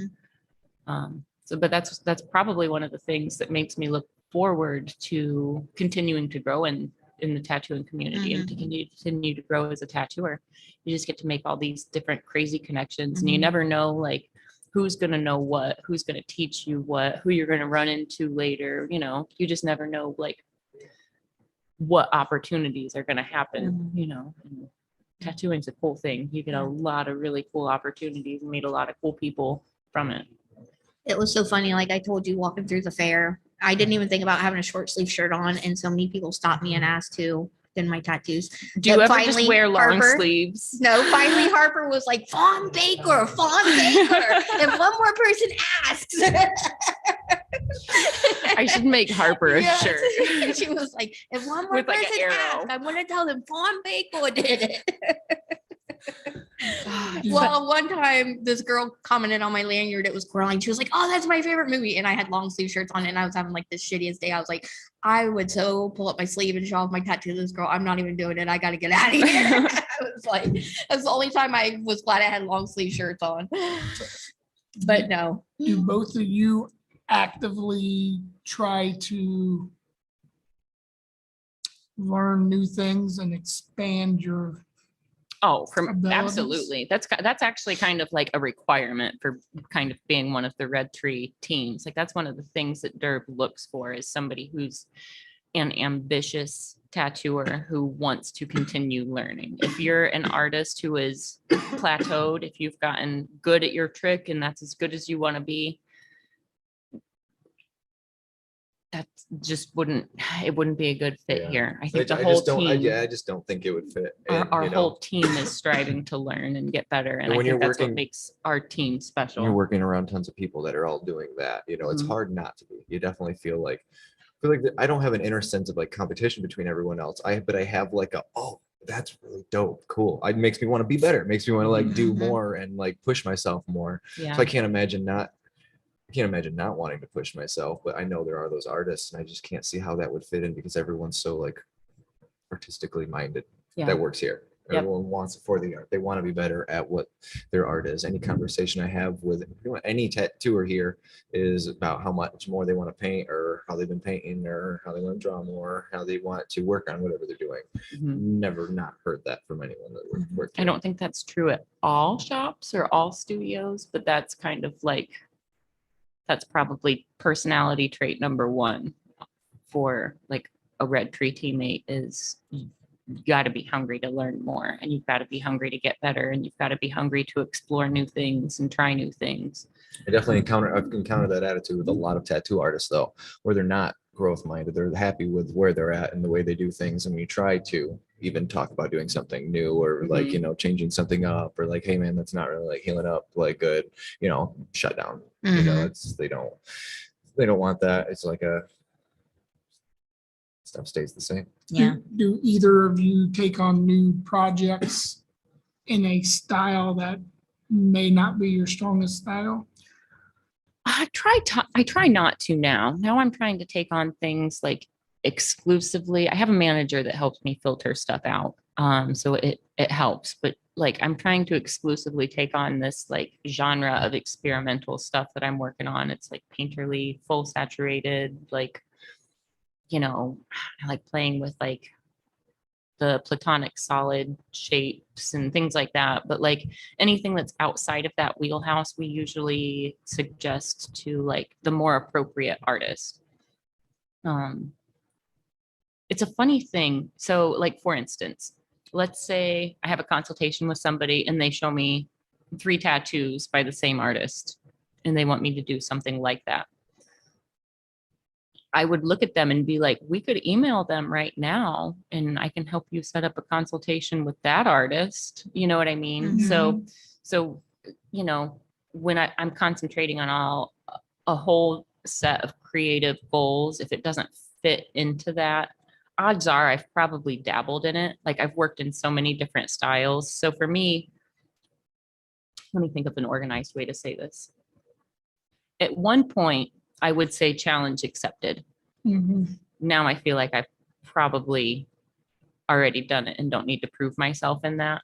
B: But that's probably one of the things that makes me look forward to continuing to grow in the tattooing community, and to continue to grow as a tattooer. You just get to make all these different crazy connections, and you never know like who's going to know what, who's going to teach you what, who you're going to run into later. You just never know like what opportunities are going to happen. And tattooing's a cool thing. You get a lot of really cool opportunities and meet a lot of cool people from it.
D: It was so funny. Like I told you, walking through the fair, I didn't even think about having a short sleeve shirt on, and so many people stopped me and asked to in my tattoos.
B: Do you
D: But
B: ever just wear long
D: Harper-
B: sleeves?
D: No, finally Harper was like, Fawn Baker, if one more person asks.
B: I should make Harper a shirt.
D: She was like, if one more
B: With, like, an
D: person
B: arrow.
D: asks, I'm going to tell them Fawn Baker did it.
B: Ah,
D: Well, one time this girl commented on my lanyard, it was crying. She was like, oh, that's my favorite movie. And I had long sleeve shirts on, and I was having like the shittiest day. I was like, I would so pull up my sleeve and show off my tattoo to this girl. I'm not even doing it. I got to get out of here. I was like, that's the only time I was glad I had long sleeve shirts on. But no.
E: Do both of you actively try to learn new things and expand your
B: Oh,
E: abilities?
B: absolutely. That's actually kind of like a requirement for kind of being one of the Red Tree teams. Like that's one of the things that Derb looks for, is somebody who's an ambitious tattooer who wants to continue learning. If you're an artist who is plateaued, if you've gotten good at your trick and that's as good as you want to be, that just wouldn't, it wouldn't be a good fit
C: Yeah.
B: here. I think the
C: I
B: whole
C: just don't,
B: team,
C: I just don't think it would fit.
B: our,
C: And,
B: our
C: you know,
B: whole team is striving to learn and get better. And
C: And
B: I
C: when
B: think
C: you're
B: that's what
C: working-
B: makes our team
C: when you're
B: special.
C: working around tons of people that are all doing that, you know, it's
B: Mhm.
C: hard not to be. You definitely feel like I don't have an inner sense of like competition between everyone else. But I have like oh, that's really dope. Cool. It makes me want to be better. It makes me want to like do
D: Mhm.
C: more and like push myself more.
B: Yeah.
C: So I can't imagine not wanting to push myself, but I know there are those artists and I just can't see how that would fit in because everyone's so like artistically minded
B: Yeah.
C: that works here.
B: Yep.
C: Everyone wants it for the art. They want to be better at what their art is. Any conversation I have with any tattooer here is about how much more they want to paint or how they've been painting or how they want to draw more, how they want to work on whatever they're doing.
B: Mhm.
C: Never not heard that from anyone that worked
B: I
C: here.
B: don't think that's true at all shops or all studios, but that's kind of like, that's probably personality trait number one for like a Red Tree teammate is you got to be hungry to learn more, and you've got to be hungry to get better, and you've got to be hungry to explore new things and try new things.
C: I've encountered that attitude with a lot of tattoo artists though, where they're not growth minded. They're happy with where they're at and the way they do things. And when you try to even talk about doing something new or like,
B: Mhm.
C: you know, changing something up or like, hey man, that's not really like healing up like good, you know, shut down. You know,
D: Mhm.
C: it's they don't want that. It's like stuff stays the same.
D: Yeah.
E: Do either of you take on new projects in a style that may not be your strongest style?
B: I try not to now. Now I'm trying to take on things like exclusively. I have a manager that helps me filter stuff out. So it helps, but like I'm trying to exclusively take on this like genre of experimental stuff that I'm working on. It's like painterly, full saturated, like, you know, I like playing with like the platonic solid shapes and things like that. But like anything that's outside of that wheelhouse, we usually suggest to like the more appropriate artist. It's a funny thing. So like, for instance, let's say I have a consultation with somebody and they show me 3 tattoos by the same artist and they want me to do something like that. I would look at them and be like, we could email them right now and I can help you set up a consultation with that artist. You know what I mean? So, you know, when I'm concentrating on a whole set of creative goals, if it doesn't fit into that, odds are I've probably dabbled in it. Like I've worked in so many different styles. So for me, let me think of an organized way to say this. At one point, I would say challenge accepted.
E: Mhm.
B: Now I feel like I've probably already done it and don't need to prove myself in that.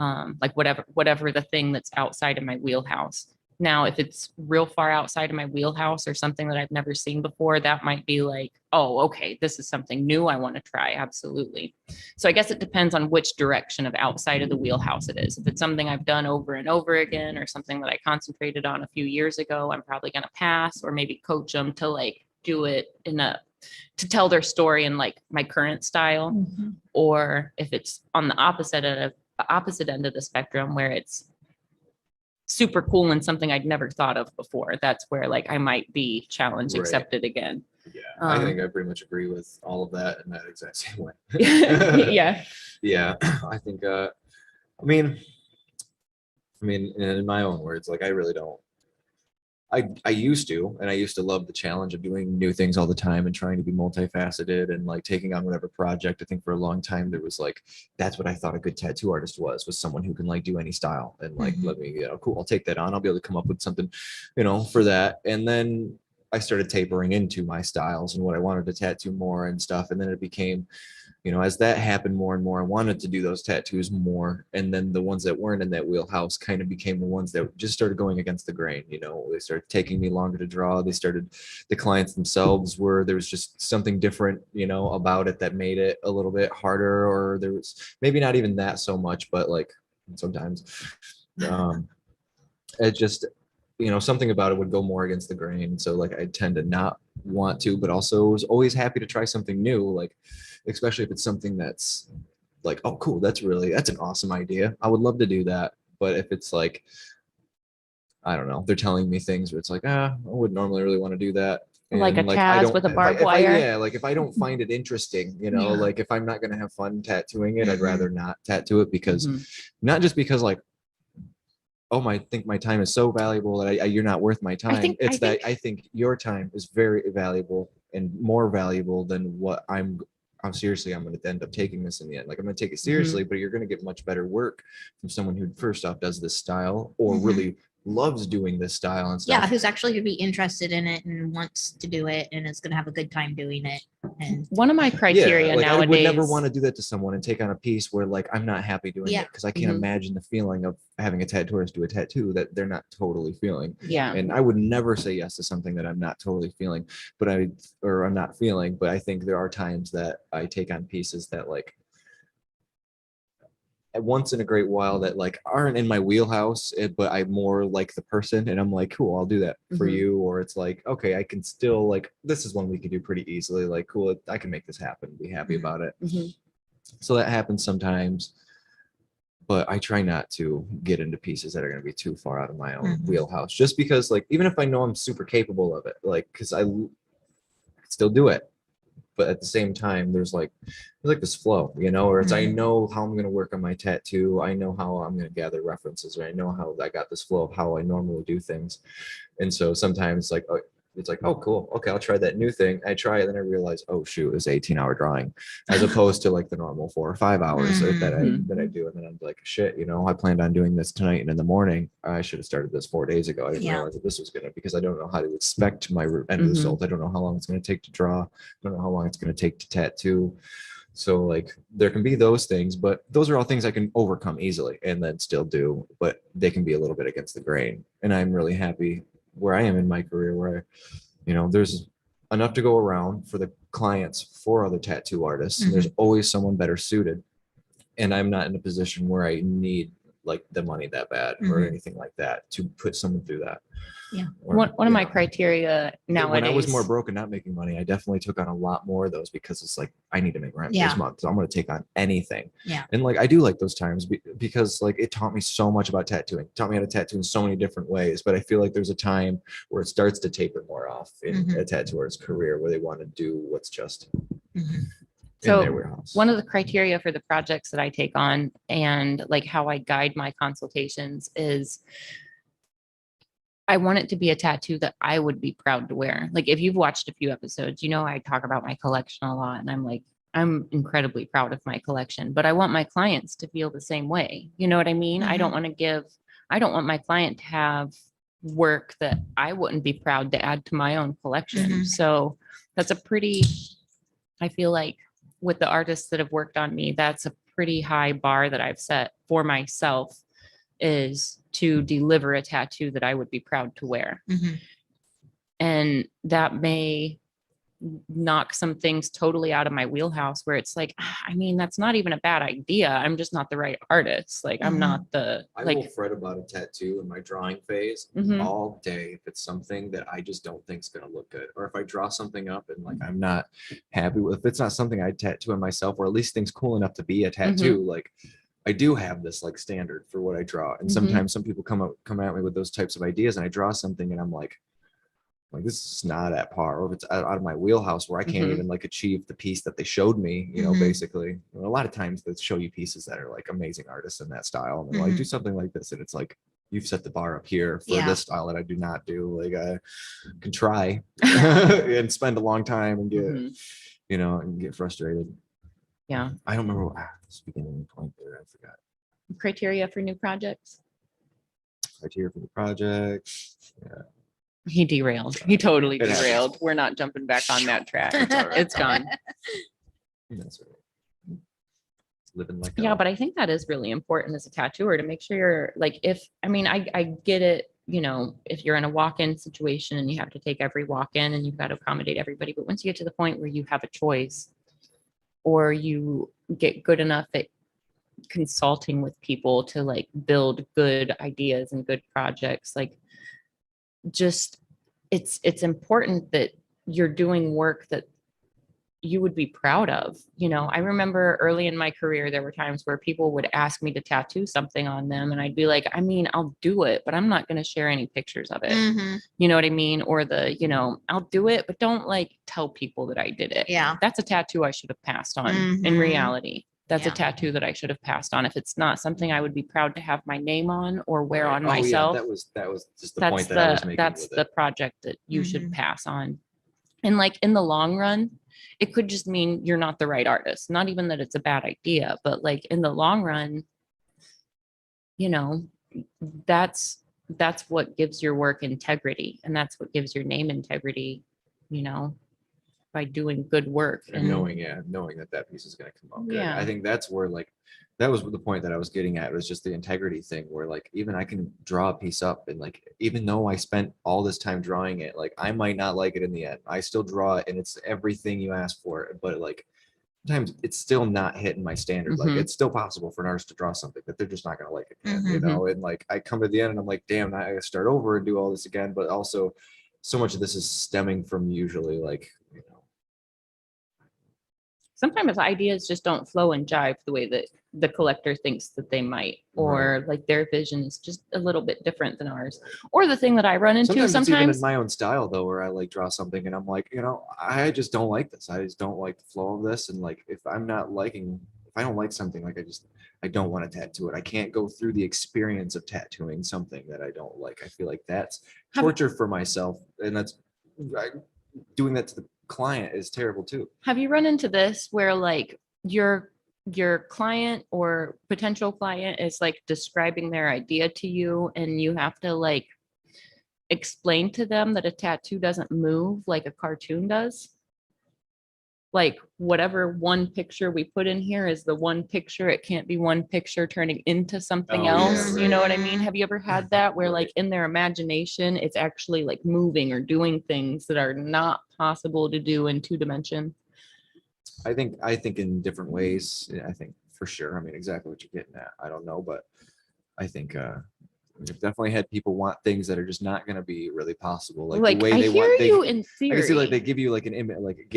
B: Like whatever the thing that's outside of my wheelhouse. Now, if it's real far outside of my wheelhouse or something that I've never seen before, that might be like, oh, okay, this is something new I want to try. Absolutely. So I guess it depends on which direction of outside of the wheelhouse it is. If it's something I've done over and over again or something that I concentrated on a few years ago, I'm probably going to pass or maybe coach them to like do it to tell their story in like my current style.
E: Mhm.
B: Or if it's on the opposite end of the spectrum where it's super cool and something I'd never thought of before, that's where like I might be challenge
C: Right.
B: accepted again.
C: Yeah. I think I pretty much agree with all of that in that exact same way.
B: Yeah.
C: Yeah. I think, I mean, in my own words, like I really don't. I used to, and I used to love the challenge of doing new things all the time and trying to be multifaceted and like taking on whatever project. I think for a long time there was like, that's what I thought a good tattoo artist was someone who can like do any style and like,
D: Mhm.
C: let me, you know, cool, I'll take that on. I'll be able to come up with something, you know, for that. And then I started tapering into my styles and what I wanted to tattoo more and stuff. And then it became, you know, as that happened more and more, I wanted to do those tattoos more. And then the ones that weren't in that wheelhouse kind of became the ones that just started going against the grain. You know, they started taking me longer to draw. The clients themselves there was just something different, you know, about it that made it a little bit harder, or there was maybe not even that so much, but like sometimes it just, you know, something about it would go more against the grain. So like I tend to not want to, but also was always happy to try something new, like especially if it's something that's like, oh cool, that's an awesome idea. I would love to do that. But if it's like, I don't know, they're telling me things where it's like, I wouldn't normally really want to do that.
B: Like a
C: And, I
B: Taz
C: don't-
B: with a
C: if I-
B: barbed
C: if I-
B: wire?
C: Yeah, like if I don't find it interesting, you know,
E: Yeah.
C: like if I'm not gonna have fun tattooing it, I'd
D: Mhm.
C: rather not tattoo it because
B: Mhm.
C: not just because like, oh, I think my time is so valuable that you're not worth my time.
B: think-
C: It's
B: I
C: that
B: think-
C: I think your time is very valuable and more valuable than what I'm seriously, I'm going to end up taking this in the end. Like I'm going to take it seriously, but you're going to get much better work from someone who first off does this style or
D: Mhm.
C: really loves doing this style and stuff.
D: Yeah, who's actually gonna be interested in it and wants to do it and is gonna have a good time doing it. And
B: One of my criteria
C: like
B: nowadays.
C: I would never want to do that to someone and take on a piece where like I'm not happy doing
D: Yeah.
C: it because I can't
B: Mhm.
C: imagine the feeling of having a tattooist do a tattoo that they're not totally feeling.
B: Yeah.
C: And I would never say yes to something that I'm not totally feeling, but I'm not feeling. But I think there are times that I take on pieces that like at once in a great while that like aren't in my wheelhouse, but I more like the person and I'm like, cool, I'll do that for
B: Mhm.
C: you. Or it's like, okay, I can still like, this is one we can do pretty easily. Like, cool, I can make this happen, be happy
D: Mhm.
C: about it.
B: Mhm.
C: So that happens sometimes, but I try not to get into pieces that are going to be too far out of my own
D: Mhm.
C: wheelhouse, just because like, even if I know I'm super capable of it, like, cause I still do it. But at the same time, there's like this flow, you know, or it's I
D: Mhm.
C: know how I'm going to work on my tattoo. I know how I'm going to gather references, or I know how I got this flow of how I normally do things. And so sometimes like, it's like, oh, cool. Okay, I'll try that new thing. I try it, then I realize, oh shoot, it's 18-hour drawing, as opposed to like the normal 4 or 5 hours that I do. And then I'm like, shit, you know, I planned on doing this tonight and in the morning. I should have started this 4 days ago. I didn't
D: Yeah.
C: realize that this was gonna because I don't know how to expect my end
B: Mhm.
C: result. I don't know how long it's gonna take to draw. I don't know how long it's gonna take to tattoo. So like there can be those things, but those are all things I can overcome easily and then still do, but they can be a little bit against the grain. And I'm really happy where I am in my career where, you know, there's enough to go around for the clients for other tattoo artists. And there's always someone better suited. And I'm not in a position where I need like the money that bad or
D: Mhm.
C: anything like that to put someone through that.
D: Yeah.
C: Or,
B: One of
C: you
B: my
C: know,
B: criteria nowadays.
C: when I was more broke and not making money, I definitely took on a lot more of those because it's like I need to make rent
D: Yeah.
C: this month, so I'm going to take on anything.
D: Yeah.
C: And like I do like those times because like it taught me so much about tattooing. It taught me how to tattoo in so many different ways. But I feel like there's a time where it starts to taper more off in
D: Mhm.
C: a tattooer's career where they want to do what's just
D: Mhm.
C: in
B: So,
C: their warehouse.
B: One of the criteria for the projects that I take on and like how I guide my consultations is I want it to be a tattoo that I would be proud to wear. Like if you've watched a few episodes, you know, I talk about my collection a lot and I'm like, I'm incredibly proud of my collection, but I want my clients to feel the same way. You know what I mean? I don't want my client to have work that I wouldn't be proud to add to my own collection.
D: Mhm.
B: So that's I feel like with the artists that have worked on me, that's a pretty high bar that I've set for myself is to deliver a tattoo that I would be proud to wear.
D: Mhm.
B: And that may knock some things totally out of my wheelhouse where it's like, I mean, that's not even a bad idea. I'm just not the right artist. Like I'm not the
C: I
B: like
C: will fret about a tattoo in my drawing phase
B: Mhm.
C: all day if it's something that I just don't think is going to look good, or if I draw something up and like I'm not happy with. If it's not something I tattoo on myself, or at least things cool enough to be a tattoo, like I do have this like standard for what I draw, and
B: Mhm.
C: sometimes some people come at me with those types of ideas, and I draw something, and I'm like this is not at par, or if it's out of my wheelhouse where I can't
B: Mhm.
C: even like achieve the piece that they showed me, you know,
D: Mhm.
C: basically. A lot of times they show you pieces that are like amazing artists in that style, and they're like,
D: Mhm.
C: do something like this, and it's like you've set the bar up here for
D: Yeah.
C: this style that I do not do. Like I can try and spend a long time and get,
B: Mhm.
C: you know, and get frustrated.
B: Yeah.
C: I don't remember speaking of the point there. I forgot.
B: Criteria for new projects.
C: Criteria for the project. Yeah.
B: He derailed. He totally
C: It happens.
B: derailed. We're not jumping back on that track.
C: It's all right.
B: It's gone.
C: That's right. Living like
B: Yeah,
C: a-
B: but I think that is really important as a tattooer to make sure you're like, I get it, you know, if you're in a walk-in situation and you have to take every walk-in and you've got to accommodate everybody, but once you get to the point where you have a choice or you get good enough at consulting with people to like build good ideas and good projects, like just it's important that you're doing work that you would be proud of. You know, I remember early in my career, there were times where people would ask me to tattoo something on them. And I'd be like, I mean, I'll do it, but I'm not going to share any pictures of it.
D: Mhm.
B: You know what I mean? Or I'll do it, but don't like tell people that I did it.
D: Yeah.
B: That's a tattoo I should have passed on in
D: Mhm.
B: reality. That's
D: Yeah.
B: a tattoo that I should have passed on. If it's not something I would be proud to have my name on or wear
C: Right.
B: on
C: Oh, yeah,
B: myself,
C: that was just the
B: that's
C: point that I was
B: the
C: making.
B: that's
C: with
B: the
C: it.
B: project that you should
D: Mhm.
B: pass on. And like in the long run, it could just mean you're not the right artist. Not even that it's a bad idea, but like in the long run, you know, that's what gives your work integrity, and that's what gives your name integrity, you know, by doing good work.
C: And knowing that piece is going to come out good.
B: Yeah.
C: I think that's where like that was the point that I was getting at, was just the integrity thing, where like even I can draw a piece up and like even though I spent all this time drawing it, like I might not like it in the end. I still draw it and it's everything you asked for, but like sometimes it's still not hitting my standard. Like
B: Mhm.
C: it's still possible for an artist to draw something that they're just not going to like again, you
D: Mhm.
C: know. And like I come to the end and I'm like, damn, I gotta start over and do all this again. But also so much of this is stemming from usually like, you know,
B: Sometimes ideas just don't flow and jive the way that the collector thinks that they might, or like their vision is just a little bit different than ours. Or the thing that I run into
C: sometimes it's even in
B: sometimes,
C: my own style though, where I like draw something and I'm like, you know, I just don't like this. I just don't like the flow of this. And like, if I don't like something, like I don't want to tattoo it. I can't go through the experience of tattooing something that I don't like. I feel like that's
B: Have-
C: torture for myself. And doing that to the client is terrible too.
B: have you run into this where like your client or potential client is like describing their idea to you and you have to like explain to them that a tattoo doesn't move like a cartoon does? Like whatever one picture we put in here is the one picture. It can't be one picture turning into something
C: Oh, yeah,
B: else. You know what I
D: right.
B: mean? Have you ever had that where like in their imagination, it's actually like moving or doing things that are not possible to do in 2 dimension?
C: I think in different ways. I think for sure. I mean, exactly what you're getting at. I don't know, but I think we've definitely had people want things that are just not going to be really possible. Like
B: Like
C: the way
B: I
C: they
B: hear
C: want.
B: you in theory.
C: I can see like they give you like an image, like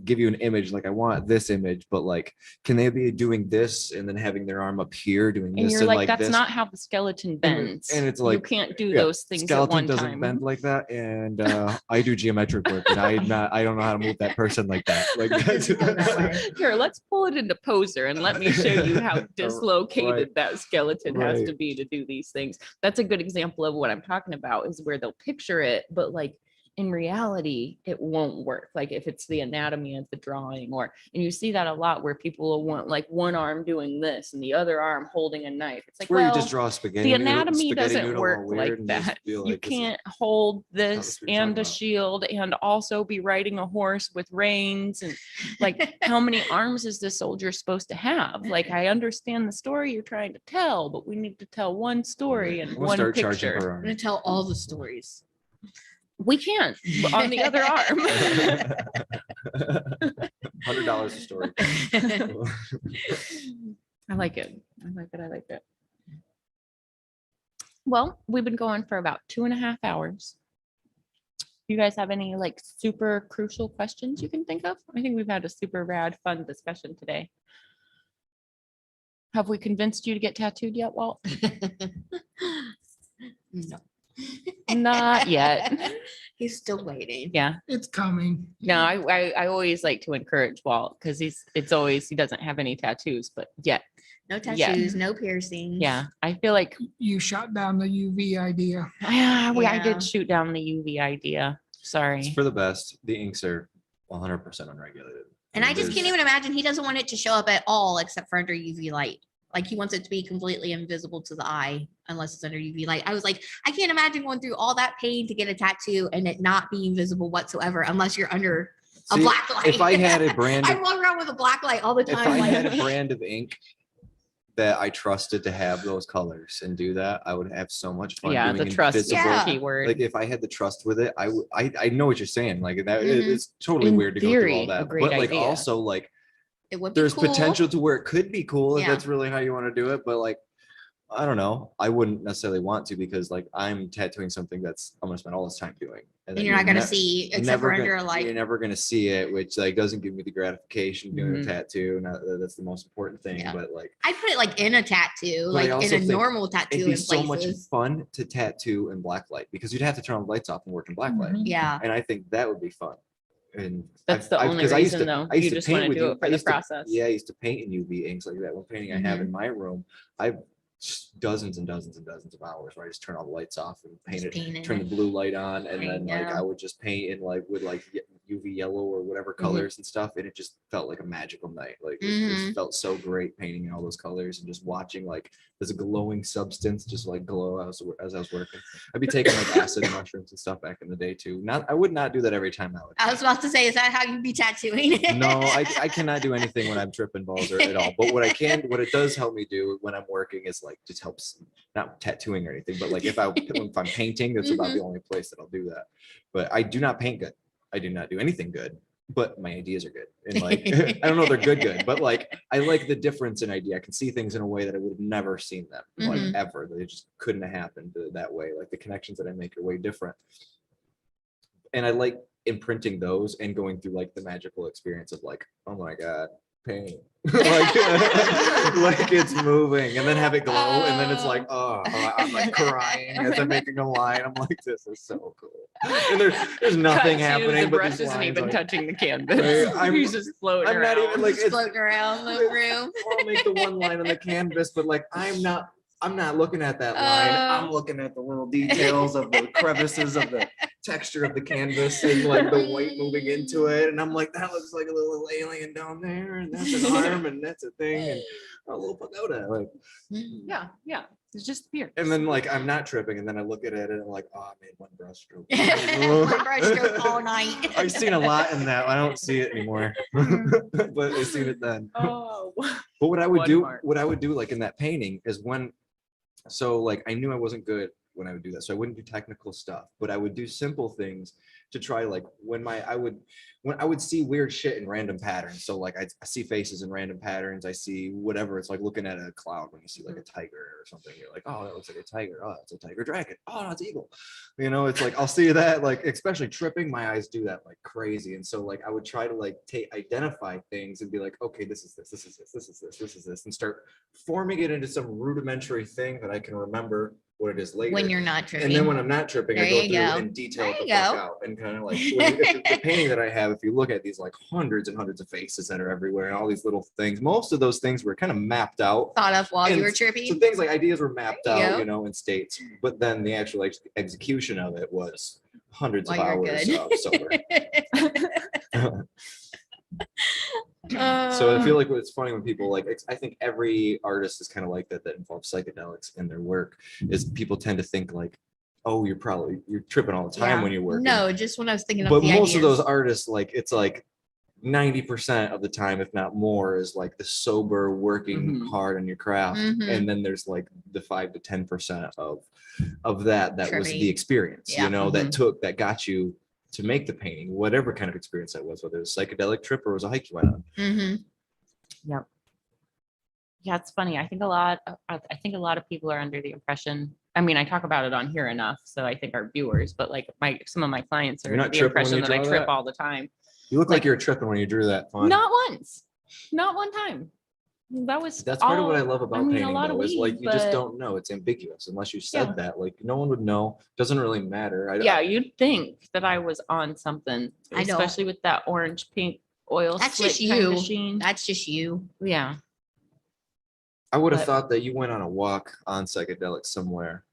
C: give you an image. Like I want this image, but like, can they be doing this and then having their arm up here doing
B: and
C: this
B: you're
C: and
B: like,
C: like
B: that's
C: this?
B: not how the skeleton bends.
C: And it's
B: you
C: like,
B: can't do
C: yeah,
B: those things at
C: skeleton
B: one
C: doesn't
B: time.
C: bend like that, and I do geometric work, and I don't know how to move that person like that. Like that's,
D: Go that way.
B: Here, let's pull it into poser and let me show you how dislocated
C: Right.
B: that skeleton has to
C: Right.
B: be to do these things. That's a good example of what I'm talking about, is where they'll picture it, but like in reality, it won't work. Like if it's the anatomy of the drawing, and you see that a lot where people will want like one arm doing this and the other arm holding a knife. It's like,
C: where
B: well,
C: you just draw spaghetti.
B: the
C: noodle-
B: anatomy
C: spaghetti
B: doesn't
C: noodle all
B: work
C: weird
B: like
C: and just
B: that.
C: feel
B: You
C: like this is-
B: can't hold
C: that's
B: this
C: what you're
B: and
C: talking
B: a
C: about.
B: shield and also be riding a horse with reins. And like, how many arms is this soldier supposed to have? Like, I understand the story you're trying to tell, but we need to tell one story
C: Right.
B: and
C: We'll
B: one
C: start charging
B: picture.
C: per
D: I'm
C: arm.
D: gonna tell all the stories.
B: We can't but on the other arm.
C: $100 a story.
B: I like it. I like it. I like it. Well, we've been going for about 2.5 hours. You guys have any like super crucial questions you can think of? I think we've had a super rad, fun discussion today. Have we convinced you to get tattooed yet, Walt?
D: No.
B: Not yet.
D: He's still waiting.
B: Yeah.
E: It's coming.
B: No, I always like to encourage Walt because he doesn't have any tattoos, but yet,
D: No
B: Yeah.
D: tattoos, no piercings.
B: yeah, I feel like
E: You shot down the UV idea.
B: I
D: Yeah.
B: did shoot down the UV idea.
C: It's
B: Sorry.
C: for the best. The inks are 100% unregulated.
D: And I just can't
C: There's-
D: even imagine he doesn't want it to show up at all except for under UV light. Like he wants it to be completely invisible to the eye unless it's under UV light. I was like, I can't imagine going through all that pain to get a tattoo and it not being visible whatsoever unless you're under a
C: See,
D: black light.
C: if I had a brand
D: I'd
C: of,
D: walk around with a black light all the
C: if
D: time.
C: I
D: like-
C: had a brand of ink that I trusted to have those colors and do that, I would have so much fun.
B: Yeah,
C: doing
B: the trust is
C: invisible.
B: the
D: Yeah.
B: key word.
C: Like if I had the trust with it, I know what you're saying. Like that,
D: Mhm.
C: it's totally
B: In
C: weird to go
B: theory,
C: through all
B: a
C: that.
B: great
C: But like
B: idea.
C: also like
D: it would be
C: there's
D: cool.
C: potential to where it could be cool if
D: Yeah.
C: that's really how you want to do it. But like, I don't know. I wouldn't necessarily want to because like I'm tattooing something that's I'm gonna spend all this time doing.
D: And you're not gonna
C: ne-
D: see except
C: never
D: for
C: gonna-
D: under a light.
C: You're never gonna see it, which like doesn't give me the gratification of doing
B: Mhm.
C: a tattoo. Not that that's the most important thing,
D: Yeah.
C: but like
D: I'd put it like in a tattoo,
C: But I
D: like in
C: also
D: a
C: think
D: normal tattoo
C: it'd
D: in
C: be so much
D: places.
C: fun to tattoo in black light because you'd have to turn all the lights off and work in black light.
E: Mhm.
D: Yeah.
C: And I think that would be fun. And
B: That's the only
C: 'cause I used
B: reason,
C: to-
B: though.
C: I used
B: You
C: to
B: just
C: paint
B: wanna
C: with
B: do
C: you-
B: it for
C: I
B: the
C: used to-
B: process.
C: Yeah, I used to paint in UV inks like that. One painting I have in my room, I've dozens and dozens and dozens of hours where I just turn all the lights off and paint
D: Just
C: it,
D: paint
C: turn the
D: it.
C: blue light on, and then like
D: Yeah.
C: I would just paint in like with like UV yellow or whatever colors and stuff, and it just felt like a magical night. Like it just felt so great painting in all those colors and just watching like there's a glowing substance just like glow as I was working. I'd be taking like acid mushrooms and stuff back in the day too. I would not do that every time I would.
D: I was about to say, is that how you'd be tattooing?
C: No, I cannot do anything when I'm tripping balls or at all. But what it does help me do when I'm working is like just helps, not tattooing or anything, but like if I'm painting, that's about the only place that I'll do that. But I do not paint good. I do not do anything good, but my ideas are good. And like, I don't know if they're good, but like, I like the difference in idea. I can see things in a way that I would have never seen them, like ever. They just couldn't have happened that way. Like the connections that I make are way different. And I like imprinting those and going through like the magical experience of like, oh my God, paint. like it's moving and then have it glow and then it's like, oh, I'm like crying as I'm making a line. I'm like, this is so cool. And there's nothing happening.
B: The
C: But
B: brush
C: these
B: isn't
C: lines
B: even
C: are-
B: touching the canvas.
C: I'm-
B: He's just floating
C: I'm not
B: around.
C: even like
D: Just
C: it's,
D: floating around the room.
C: I'll make the one line on the canvas, but like I'm not looking at that line. I'm looking at the little details of the crevices of the texture of the canvas and like the white moving into it. And I'm like, that looks like a little alien down there, and that's an arm, and that's a thing, and a little pagoda. Like,
B: Yeah, yeah. It's just weird.
C: and then like I'm not tripping, and then I look at it and I'm like, oh, I made one brush stroke.
D: One brush stroke all night.
C: I've seen a lot in that. I don't see it anymore, but I've seen it then.
B: Oh,
C: But what I would
B: One
C: do,
B: mark.
C: like in that painting is so like I knew I wasn't good when I would do that. So I wouldn't do technical stuff, but I would do simple things to try like when I would see weird shit in random patterns. So like I see faces in random patterns. I see whatever. It's like looking at a cloud when you see like a tiger or something. You're like, oh, that looks like a tiger. Oh, it's a tiger dragon. Oh, no, it's eagle. You know, it's like I'll see that, like especially tripping, my eyes do that like crazy. And so like I would try to like identify things and be like, okay, this is this, this is this, this is this, this is this, and start forming it into some rudimentary thing that I can remember what it is later.
D: When you're not tripping.
C: And then when I'm not tripping, I
D: There
C: go
D: you
C: through
D: go.
C: and detail
D: There
C: it the
D: you
C: fuck
D: go.
C: out and kind of like the painting that I have, if you look at these like hundreds and hundreds of faces that are everywhere and all these little things, most of those things were kind of mapped out.
D: Thought of while you
C: And
D: were
C: So
D: tripping.
C: things like ideas were mapped
D: There you
C: out,
D: go.
C: you know, in states, but then the actual execution of it was hundreds of
D: While you're
C: hours
D: good.
C: of sober. So
D: Uh,
C: I feel like it's funny when people like, I think every artist is kind of like that involves psychedelics in their work, is people tend to think like, oh, you're tripping all the time
D: yeah.
C: when you're working.
D: No, just when I was thinking of
C: But
D: the
C: most of
D: ideas.
C: those artists, like it's like 90% of the time, if not more, is like the sober working
B: Mhm.
C: hard on your craft.
D: Mhm.
C: And then there's like the 5 to 10% of that was
D: Tripping.
C: the experience,
D: Yeah.
C: you know,
B: Mhm.
C: that got you to make the painting, whatever kind of experience that was, whether it was psychedelic trip or it was a hike you went on.
D: Mhm.
B: yeah. It's funny. I think a lot of people are under the impression. I mean, I talk about it on here enough, so I think our viewers, but like some of my clients are
C: You're
B: under
C: not
B: the
C: tripping when
B: impression
C: you
B: that I
C: draw
B: trip
C: that?
B: all the time.
C: You look like
B: Like-
C: you're tripping when you drew that fun.
B: Not once. Not one time. That was
C: That's part of what I
B: all-
C: love about
B: I mean, a
C: painting,
B: lot of
C: though, is like
B: weed,
C: you just
B: but-
C: don't know. It's ambiguous unless you said
B: Yeah.
C: that. Like no one would know. Doesn't really matter.
B: Yeah, you'd think that I was on something,
D: I know.
B: especially with that orange pink oil.
D: That's
B: slick
D: just
B: kind of
D: you.
B: sheen.
D: That's just you.
B: Yeah.
C: I would have
B: but-
C: thought that you went on a walk on psychedelics somewhere,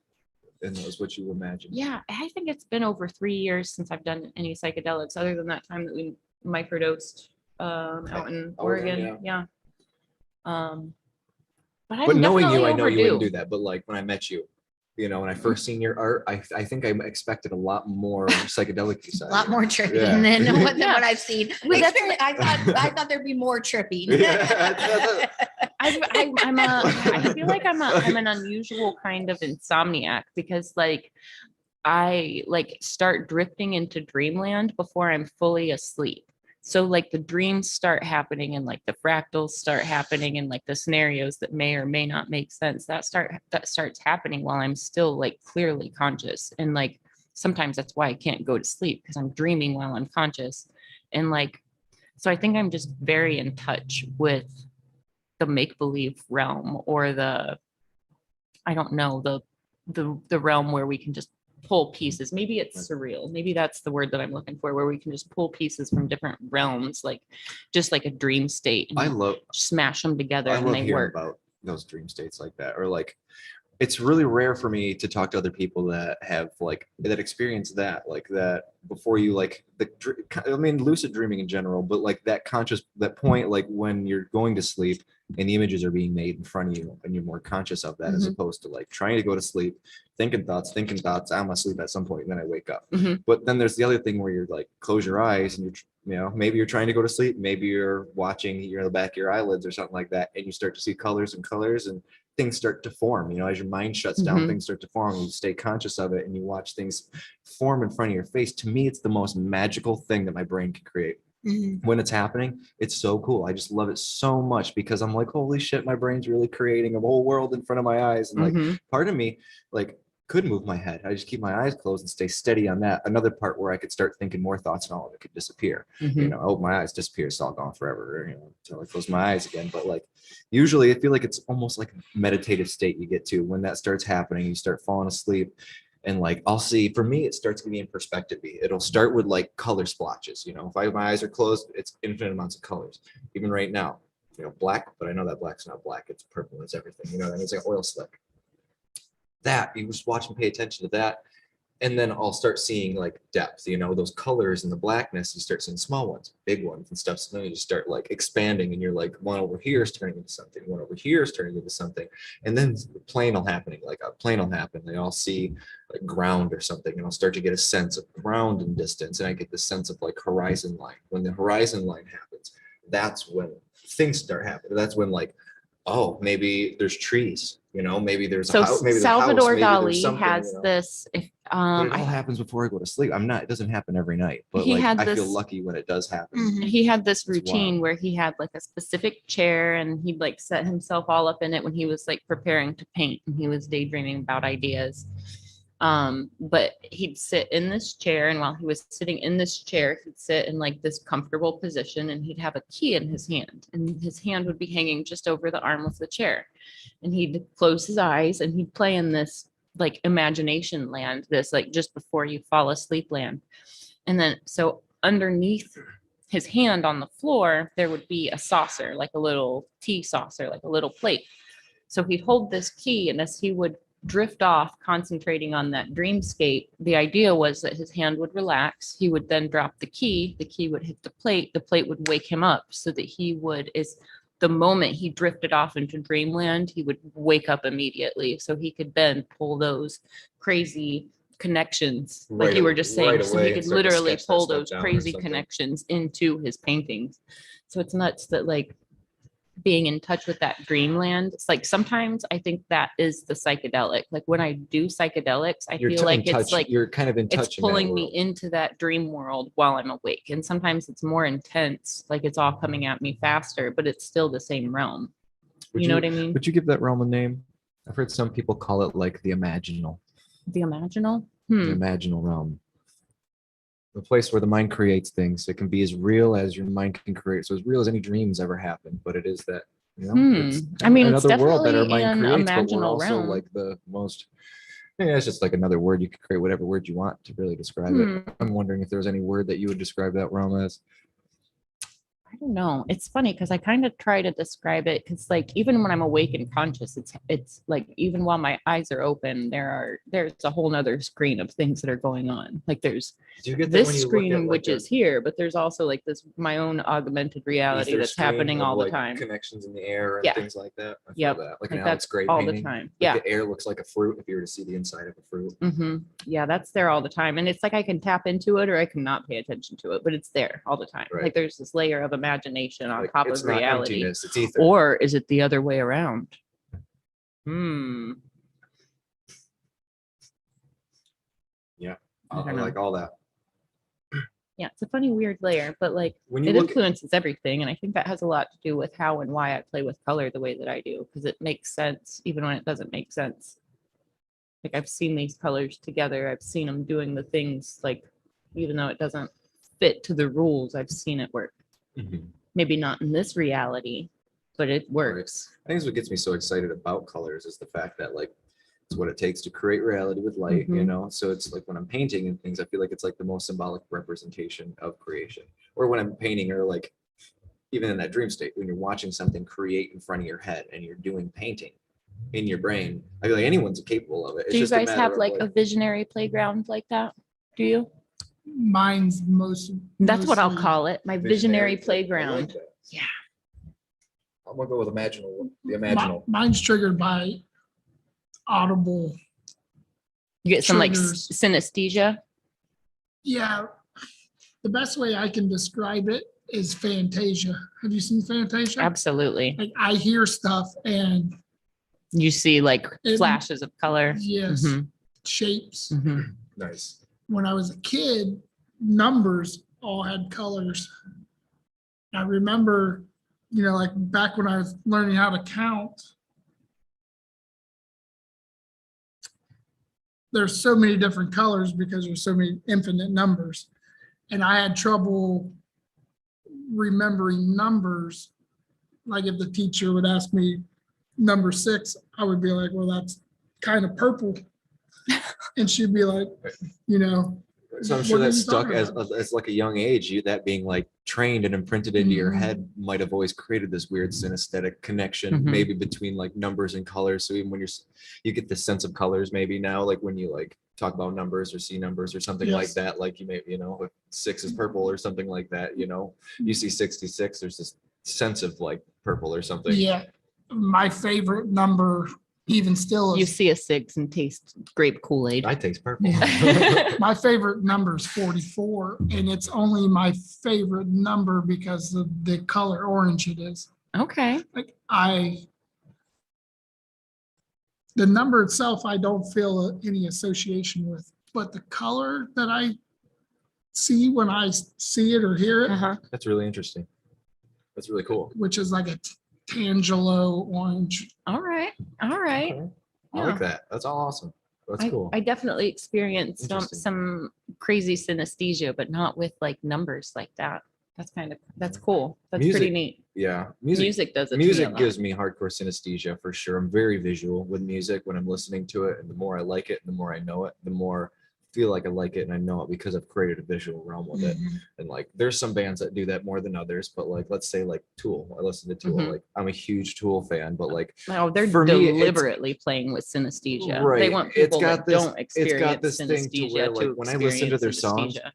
C: and that was what you imagined.
B: Yeah, I think it's been over 3 years since I've done any psychedelics, other than that time that we microdosed out in Oregon. Yeah. But
C: But
B: I'm
C: knowing you,
B: definitely
C: I know you wouldn't
B: overdue.
C: do that. But like when I met you, you know, when I first seen your art, I think I expected a lot more psychedelic.
D: A lot more tripping
C: Yeah.
D: than what,
B: Yeah.
D: what I've seen.
B: Well, that's-
D: I thought there'd be more tripping.
C: Yeah.
B: I feel like I'm an unusual kind of insomniac because like I like start drifting into dreamland before I'm fully asleep. So like the dreams start happening and like the fractals start happening and like the scenarios that may or may not make sense that starts happening while I'm still like clearly conscious. And like sometimes that's why I can't go to sleep, because I'm dreaming while unconscious. And like, so I think I'm just very in touch with the make-believe realm, or the, I don't know, the realm where we can just pull pieces. Maybe it's surreal. Maybe that's the word that I'm looking for, where we can just pull pieces from different realms, like just like a dream state, and
C: I love
B: smash them together
C: I
B: and
C: love
B: they
C: hearing
B: work.
C: about those dream states like that, or like it's really rare for me to talk to other people that have like that experience that, like that before you, like I mean lucid dreaming in general, but like that conscious, that point, like when you're going to sleep and the images are being made in front of you and you're more conscious of that, as
B: Mhm.
C: opposed to like trying to go to sleep, thinking thoughts, I'm gonna sleep at some point and then I wake up.
B: Mhm.
C: But then there's the other thing where you're like close your eyes and maybe you're trying to go to sleep, maybe you're watching, you're in the back of your eyelids or something like that, and you start to see colors and things start to form, as your mind shuts down,
B: Mhm.
C: things start to form, and you stay conscious of it and you watch things form in front of your face. To me, it's the most magical thing that my brain can create.
D: Mhm.
C: When it's happening, it's so cool. I just love it so much, because I'm like, holy shit, my brain's really creating a whole world in front of my eyes. And like
B: Mhm.
C: part of me like could move my head. I just keep my eyes closed and stay steady on that. Another part where I could start thinking more thoughts and all of it could disappear.
B: Mhm.
C: Oh, my eyes disappear, it's all gone forever, until I close my eyes again. But like usually I feel like it's almost like a meditative state you get to when that starts happening. You start falling asleep. And like I'll see, for me, it starts getting in perspective. It'll start with like color splotches. If my eyes are closed, it's infinite amounts of colors. Even right now, black, but I know that black's not black. It's purple. It's everything. It's like oil slick. That you just watch and pay attention to that, and then I'll start seeing like depth. Those colors and the blackness. You start seeing small ones, big ones, and stuff. So then you just start like expanding, and you're like, one over here is turning into something. One over here is turning into something, and then the plane will happen. Like a plane will happen. And I'll see like ground or something, and I'll start to get a sense of ground and distance, and I get the sense of like horizon line. When the horizon line happens, that's when things start happening. That's when like, oh, maybe there's trees. Maybe there's a
B: So
C: house. Maybe there's a house.
B: Salvador
C: Maybe there's
B: Dali
C: something.
B: has this.
C: But it all happens before I go to sleep. It doesn't happen every night, but
B: He
C: like
B: had
C: I feel
B: this-
C: lucky when it does happen.
D: Mhm.
B: He had this
C: It's
B: routine
C: wild.
B: where he had like a specific chair, and he'd like set himself all up in it when he was like preparing to paint, and he was daydreaming about ideas. But he'd sit in this chair, and while he was sitting in this chair, he'd sit in like this comfortable position, and he'd have a key in his hand, and his hand would be hanging just over the arm of the chair. And he'd close his eyes and he'd play in this like imagination land, this like just before you fall asleep land. And then so underneath his hand on the floor, there would be a saucer, like a little tea saucer, like a little plate. So he'd hold this key, and as he would drift off, concentrating on that dreamscape, the idea was that his hand would relax. He would then drop the key would hit the plate would wake him up, so that he would, is the moment he drifted off into dreamland, he would wake up immediately, so he could then pull those crazy connections, like you were just saying,
C: right
B: so
C: away
B: he
C: and
B: could
C: start to
B: literally
C: sketch that
B: pull
C: stuff
B: those
C: down or
B: crazy
C: something.
B: connections into his paintings. So it's nuts that like being in touch with that dreamland, it's like sometimes I think that is the psychedelic. Like when I do psychedelics, I feel like it's like
C: you're kind of in touch.
B: it's pulling me into that dream world while I'm awake. And sometimes it's more intense, like it's all coming at me faster, but it's still the same realm. You know what I mean?
C: Would you give that realm a name? I've heard some people call it like the imaginal.
B: The imaginal.
C: The imaginal realm. The place where the mind creates things. It can be as real as your mind can create. So as real as any dreams ever happen. But it is that, it's
B: I mean, it's
C: another world that our
B: definitely
C: mind
B: an
C: creates, but we're
B: imaginal
C: also
B: realm.
C: like the most. Yeah, it's just like another word. You could create whatever word you want to really describe it. I'm wondering if there's any word that you would describe that realm as.
B: I don't know. It's funny because I kind of try to describe it, because like even when I'm awake and conscious, it's like even while my eyes are open, there's a whole nother screen of things that are going on. Like there's
C: Do you get that
B: this
C: when you look
B: screen
C: at, like,
B: which
C: a
B: is here, but there's also like this my own augmented reality
C: ether
B: that's
C: screen
B: happening
C: of,
B: all the
C: like,
B: time.
C: Connections in the air and
B: Yeah.
C: things like that? I feel
B: Yep.
C: that. Like
B: Like
C: an Alex
B: that's
C: Gray
B: all
C: painting.
B: the time.
C: Like
B: Yeah.
C: the air looks like a fruit if you were to see the inside of a fruit.
B: Yeah, that's there all the time. And it's like I can tap into it or I cannot pay attention to it, but it's there all the time.
C: Right.
B: Like there's this layer of imagination on
C: Like,
B: top
C: it's
B: of
C: not
B: reality.
C: emptiness, it's ether.
B: Or is it the other way around?
C: Yeah,
B: I
C: I
B: don't know.
C: like all that.
B: Yeah, it's a funny, weird layer, but like
C: When you
B: it
C: look at,
B: influences everything. And I think that has a lot to do with how and why I play with color the way that I do, because it makes sense even when it doesn't make sense. Like I've seen these colors together. I've seen them doing the things like, even though it doesn't fit to the rules, I've seen it work.
C: Mhm.
B: Maybe not in this reality, but it works.
C: I think it's what gets me so excited about colors is the fact that like it's what it takes to create reality with light, you
B: Mhm.
C: know? So it's like when I'm painting and things, I feel like it's like the most symbolic representation of creation. Or when I'm painting or like even in that dream state, when you're watching something create in front of your head and you're doing painting in your brain, I feel like anyone's capable of it. It's
B: Do you
C: just a
B: guys
C: matter
B: have
C: of,
B: like a visionary playground like that? Do you?
E: Mine's most.
B: That's what I'll
E: mostly-
B: call it. My visionary playground. Yeah.
C: I'm gonna go with the
E: Mine's triggered by audible.
B: You get some like
E: Triggers.
B: synesthesia.
E: Yeah. The best way I can describe it is Fantasia. Have you seen Fantasia?
B: Absolutely.
E: Like I hear stuff and
B: You see like
E: It-
B: flashes of color.
E: yes,
B: Mhm,
E: shapes.
B: mhm.
C: Nice.
E: When I was a kid, numbers all had colors. I remember, like back when I was learning how to count, there's so many different colors because there's so many infinite numbers. And I had trouble remembering numbers. Like if the teacher would ask me number 6, I would be like, well, that's kind of purple. And she'd be like,
C: So I'm
E: What
C: sure
E: are
C: that's
E: you
C: stuck
E: talking
C: as
E: about?
C: as like a young age. You that being like trained and imprinted into your
E: Mhm.
C: head might have always created this weird synesthetic connection,
B: Mhm.
C: maybe between like numbers and colors. So even when you get this sense of colors, maybe now like when you like talk about numbers or see numbers or something like
E: Yes.
C: that, like you may if 6 is purple or something like that. You see 66. There's this sense of like purple or something.
E: yeah, my favorite number even still
B: You
E: is,
B: see a 6 and taste grape Kool-Aid.
C: I taste purple.
E: my favorite number is 44, and it's only my favorite number because of the color orange it is.
B: Okay.
E: Like the number itself, I don't feel any association with, but the color that I see when I see it or hear it,
B: Uh-huh.
C: That's really interesting. That's really cool.
E: which is like a tangelo orange.
B: All right. All right.
C: Okay. I
B: Yeah.
C: like that. That's all awesome. That's cool.
B: I definitely experienced
C: Interesting.
B: some crazy synesthesia, but not with like numbers like that. That's cool. That's pretty
C: Music-
B: neat.
C: Yeah.
B: Music does it. to me a
C: Music
B: lot.
C: gives me hardcore synesthesia for sure. I'm very visual with music when I'm listening to it, and the more I like it, and the more I know it, the more I feel like I like it and I know it because I've created a visual realm with it. And like there's some bands that do that more than others, but like let's say like Tool. I listen to Tool.
B: Mhm.
C: Like I'm a huge Tool fan, but like
B: No, they're
C: for me, it's-
B: deliberately playing with synesthesia. They
C: Right.
B: want
C: It's
B: people
C: got
B: that
C: this-
B: don't
C: it's got
B: experience
C: this thing to
B: synesthesia
C: where,
B: to
C: like, when I listen to their
B: experience
C: songs,
B: synesthesia.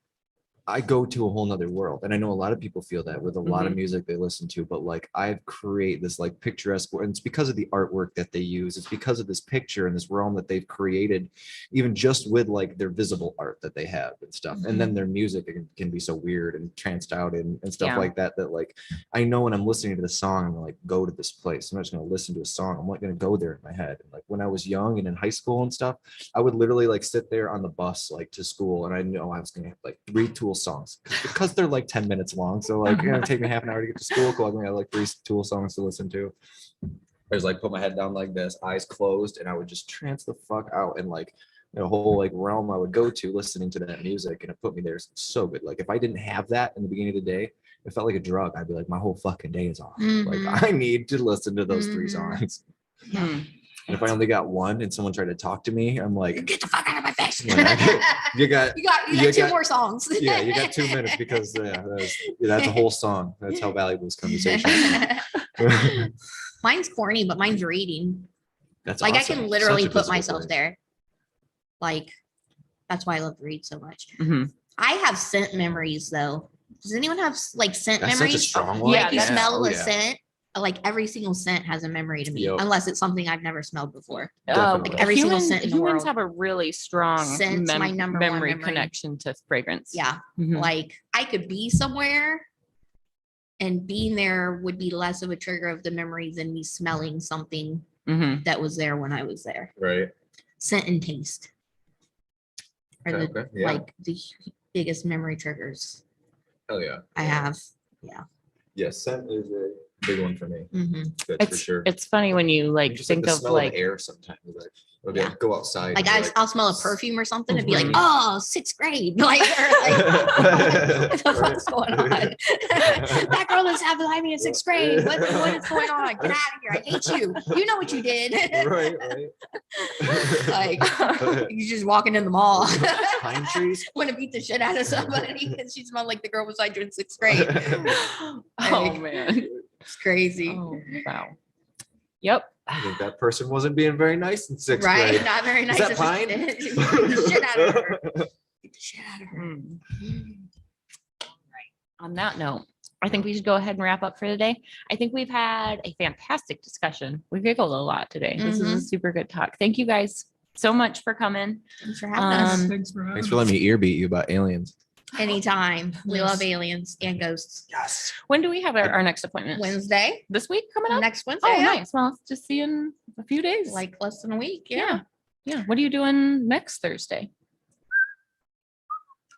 C: I go to a whole nother world. And I know a lot of people feel that with a lot of
B: Mhm.
C: music they listen to, but like I create this like picturesque, and it's because of the artwork that they use. It's because of this picture and this realm that they've created, even just with like their visible art that they have and stuff. And then their music can be so weird and tranced out and stuff
B: Yeah.
C: like that, that like, I know when I'm listening to the song, I'm like, go to this place. I'm not just going to listen to a song. I'm not going to go there in my head. And like when I was young and in high school and stuff, I would literally like sit there on the bus, like to school. And I know I was going to have like 3 Tool songs because they're like 10 minutes long. So like, it'd take me half an hour to get to school. Cool. I'm gonna have like 3 Tool songs to listen to. I just like put my head down like this, eyes closed, and I would just trance the fuck out and like a whole like realm I would go to listening to that music, and it put me there so good. Like if I didn't have that in the beginning of the day, it felt like a drug. I'd be like, my whole fucking day is off. Like
D: Mhm.
C: I need to listen to those 3
D: Mhm.
C: songs.
B: Hmm.
C: And if I only got one and someone tried to talk to me, I'm like,
D: Get the fuck out of my face.
C: you got
D: you got
C: you
D: 2
C: got-
D: more songs.
C: yeah, you got 2 minutes because that's a whole song. That's how valuable this conversation is.
D: Mine's corny, but mine's reading.
C: That's
D: Like
C: awesome.
D: I can
C: Such
D: literally
C: a
D: put
C: physical
D: myself
C: thing.
D: there. Like that's why I love to read so much.
B: Mhm.
D: I have scent memories though. Does anyone have like scent
C: That's such a
D: memories?
C: strong one.
B: Yeah,
D: Like you
B: that's-
D: smell
C: Oh,
D: a
C: yeah.
D: scent. Like every single scent has a memory to me,
C: Yep.
D: unless it's something I've never smelled before.
C: Definitely.
D: Like every single scent in the
B: humans
D: world.
B: have a really strong
D: Scent's my number one
B: memory
D: memory.
B: connection to fragrance.
D: Yeah.
B: Mhm.
D: Like I could be somewhere and being there would be less of a trigger of the memory than me smelling something
B: Mhm.
D: that was there when I was there.
C: Right.
D: Scent and taste are the
C: Okay. Yeah.
D: like the biggest memory triggers
C: Hell yeah.
D: I have.
C: Yes, scent is a big one for me. That's for sure.
B: It's funny when you like
C: Just
B: think
C: the
B: of
C: smell
B: like
C: air sometimes. Like,
D: Yeah.
C: go outside.
D: Like
C: and be
D: I'll smell a perfume or something and be like,
B: Mhm.
D: oh, sixth grade. Like, or like what the fuck's going on? That girl that's behind me in sixth grade. What is going on? Get out of here. I hate you. You know what you did.
C: right.
D: Like you just walking in the mall.
C: Pine trees.
D: Want to beat the shit out of somebody because she smelled like the girl beside you in sixth grade.
B: oh
D: Like,
B: man.
D: It's crazy.
B: Oh wow. Yep.
C: I think that person wasn't being very nice in sixth
D: Right?
C: grade.
D: Not very nice.
C: Is that
D: Beat
C: Pine?
D: the shit out of her. Beat the shit out of her.
B: On that note, I think we should go ahead and wrap up for the day. I think we've had a fantastic discussion. We giggled a lot today. This is a super good talk. Thank you guys so much for coming.
D: Thanks for having us.
E: Thanks for having
C: Thanks for letting me ear beat you about aliens.
D: Anytime. We
E: Yes.
D: love aliens and ghosts.
C: Yes.
B: When do we have our next appointment?
D: Wednesday.
B: This week coming up?
D: Next Wednesday.
B: Oh,
D: yeah.
B: nice. Well, let's just see you in a few days.
D: Like less than a week. Yeah.
B: yeah. Yeah. What are you doing next Thursday?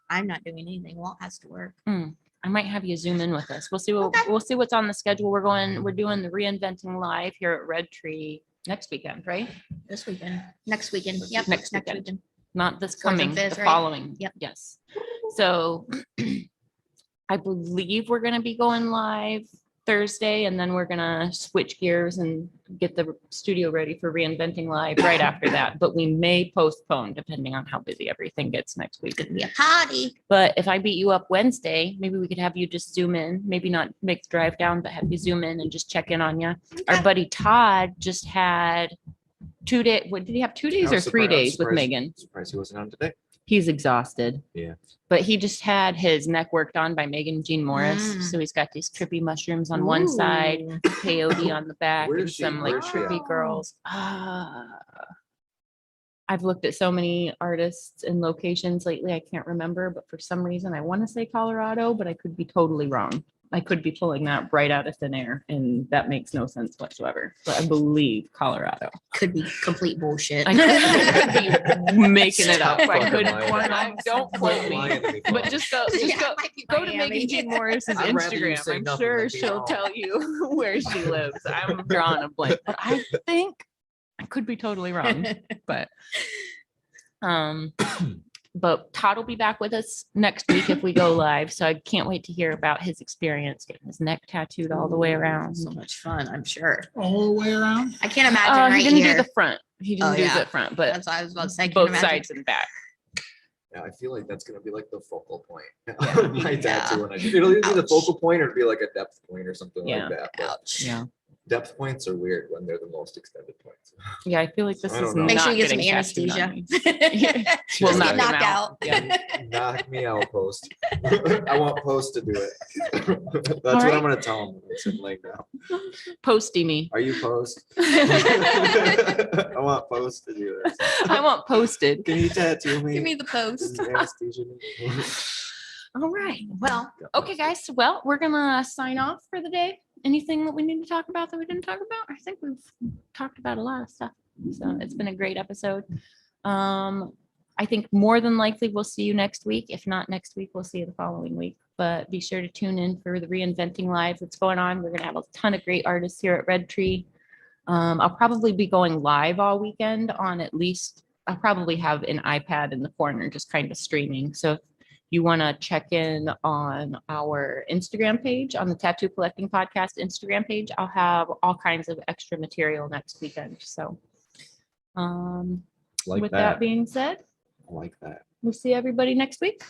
D: I'm not doing anything. Walt has to work.
B: I might have you zoom in with us. We'll see what
D: Okay.
B: we'll see what's on the schedule. We're doing the Reinventing Live here at Red Tree next weekend, right?
D: This weekend. Next weekend. Yep.
B: Next
D: Next
B: weekend.
D: weekend.
B: Not this
D: Fourth and
B: coming,
D: fifth,
B: the
D: right?
B: following.
D: Yep.
B: Yes. So I believe we're gonna be going live Thursday, and then we're gonna switch gears and get the studio ready for Reinventing Live right after that. But we may postpone depending on how busy everything gets next week.
D: Gonna be a party.
B: But if I beat you up Wednesday, maybe we could have you just zoom in, maybe not make the drive down, but have you zoom in and just check in on you. Our
D: Okay.
B: buddy Todd just had 2 days. What did he have? 2 days
C: I
B: or
C: was
B: 3
C: surprised- I was
B: days with
C: surprised-
B: Megan?
C: Surprised he wasn't on today.
B: He's exhausted.
C: Yeah.
B: But he just had his neck worked on by Megan Jean Morris.
D: Mm.
B: So he's got these trippy mushrooms on one side,
D: Ooh.
B: peyote on the back,
C: Where
B: and
C: is she?
B: some like
C: Where is she at?
B: trippy girls. I've looked at so many artists and locations lately, I can't remember, but for some reason I want to say Colorado, but I could be totally wrong. I could be pulling that right out of thin air, and that makes no sense whatsoever. But I believe Colorado.
D: Could be complete bullshit.
B: I could be making it up. I
C: Fucking
B: could.
C: lying.
B: Don't quote me.
C: Lying to me,
B: But
C: folks.
B: just go.
D: Yeah,
B: Go.
D: it might be
B: Go to
D: Miami.
B: Megan Jean Morris's
C: I'd rather you
B: Instagram.
C: say
B: I'm
C: nothing
B: sure
C: than be
B: she'll
C: wrong.
B: tell you where she lives. I'm drawing a blank, but I think I could be totally wrong. But but Todd will be back with us next week if we go live. So I can't wait to hear about his experience getting his neck tattooed all the way around.
D: So much fun, I'm sure.
E: all the way around.
D: I can't imagine right
B: He didn't
D: here.
B: do the front. He didn't
D: Oh,
B: do
D: yeah.
B: the front, but
D: That's what I was about to say. I can't
B: both
D: imagine.
B: sides and back.
C: Yeah, I feel like that's gonna be like the focal point
B: Yeah.
C: of my
D: Yeah.
C: tattoo. When it'll either be the
D: Ouch.
C: focal point or be like a depth point or something
B: Yeah.
C: like that. But
D: Ouch.
B: Yeah.
C: depth points are weird when they're the most extended points.
B: Yeah, I feel like this
C: I
B: is
C: don't know.
D: Make sure
B: not
D: you get some
B: getting tattooed on
D: anesthesia.
B: me. We'll
D: Just
B: knock
D: get
B: him
D: knocked
B: out. Yeah.
C: Knock me out, post. I want post to do it. That's what
B: right.
C: I'm gonna tell him when I'm sitting laying down.
B: Posty me.
C: Are you post?
B: I
C: I want post to do this.
B: want posted.
C: Can you tattoo me?
D: Give me the
C: This
D: post.
C: is anesthesia.
B: All right. Well, okay, guys. So, well, we're gonna sign off for the day. Anything that we need to talk about that we didn't talk about? I think we've talked about a lot of stuff. So it's been a great episode. I think more than likely we'll see you next week. If not next week, we'll see you the following week. But be sure to tune in for the Reinventing Live that's going on. We're gonna have a ton of great artists here at Red Tree. I'll probably be going live all weekend on at least, I'll probably have an iPad in the corner just kind of streaming. So if you want to check in on our Instagram page, on the Tattoo Collecting Podcast Instagram page, I'll have all kinds of extra material next weekend. So
C: Like
B: with
C: that.
B: that being said,
C: I like that.
B: we'll see everybody next week.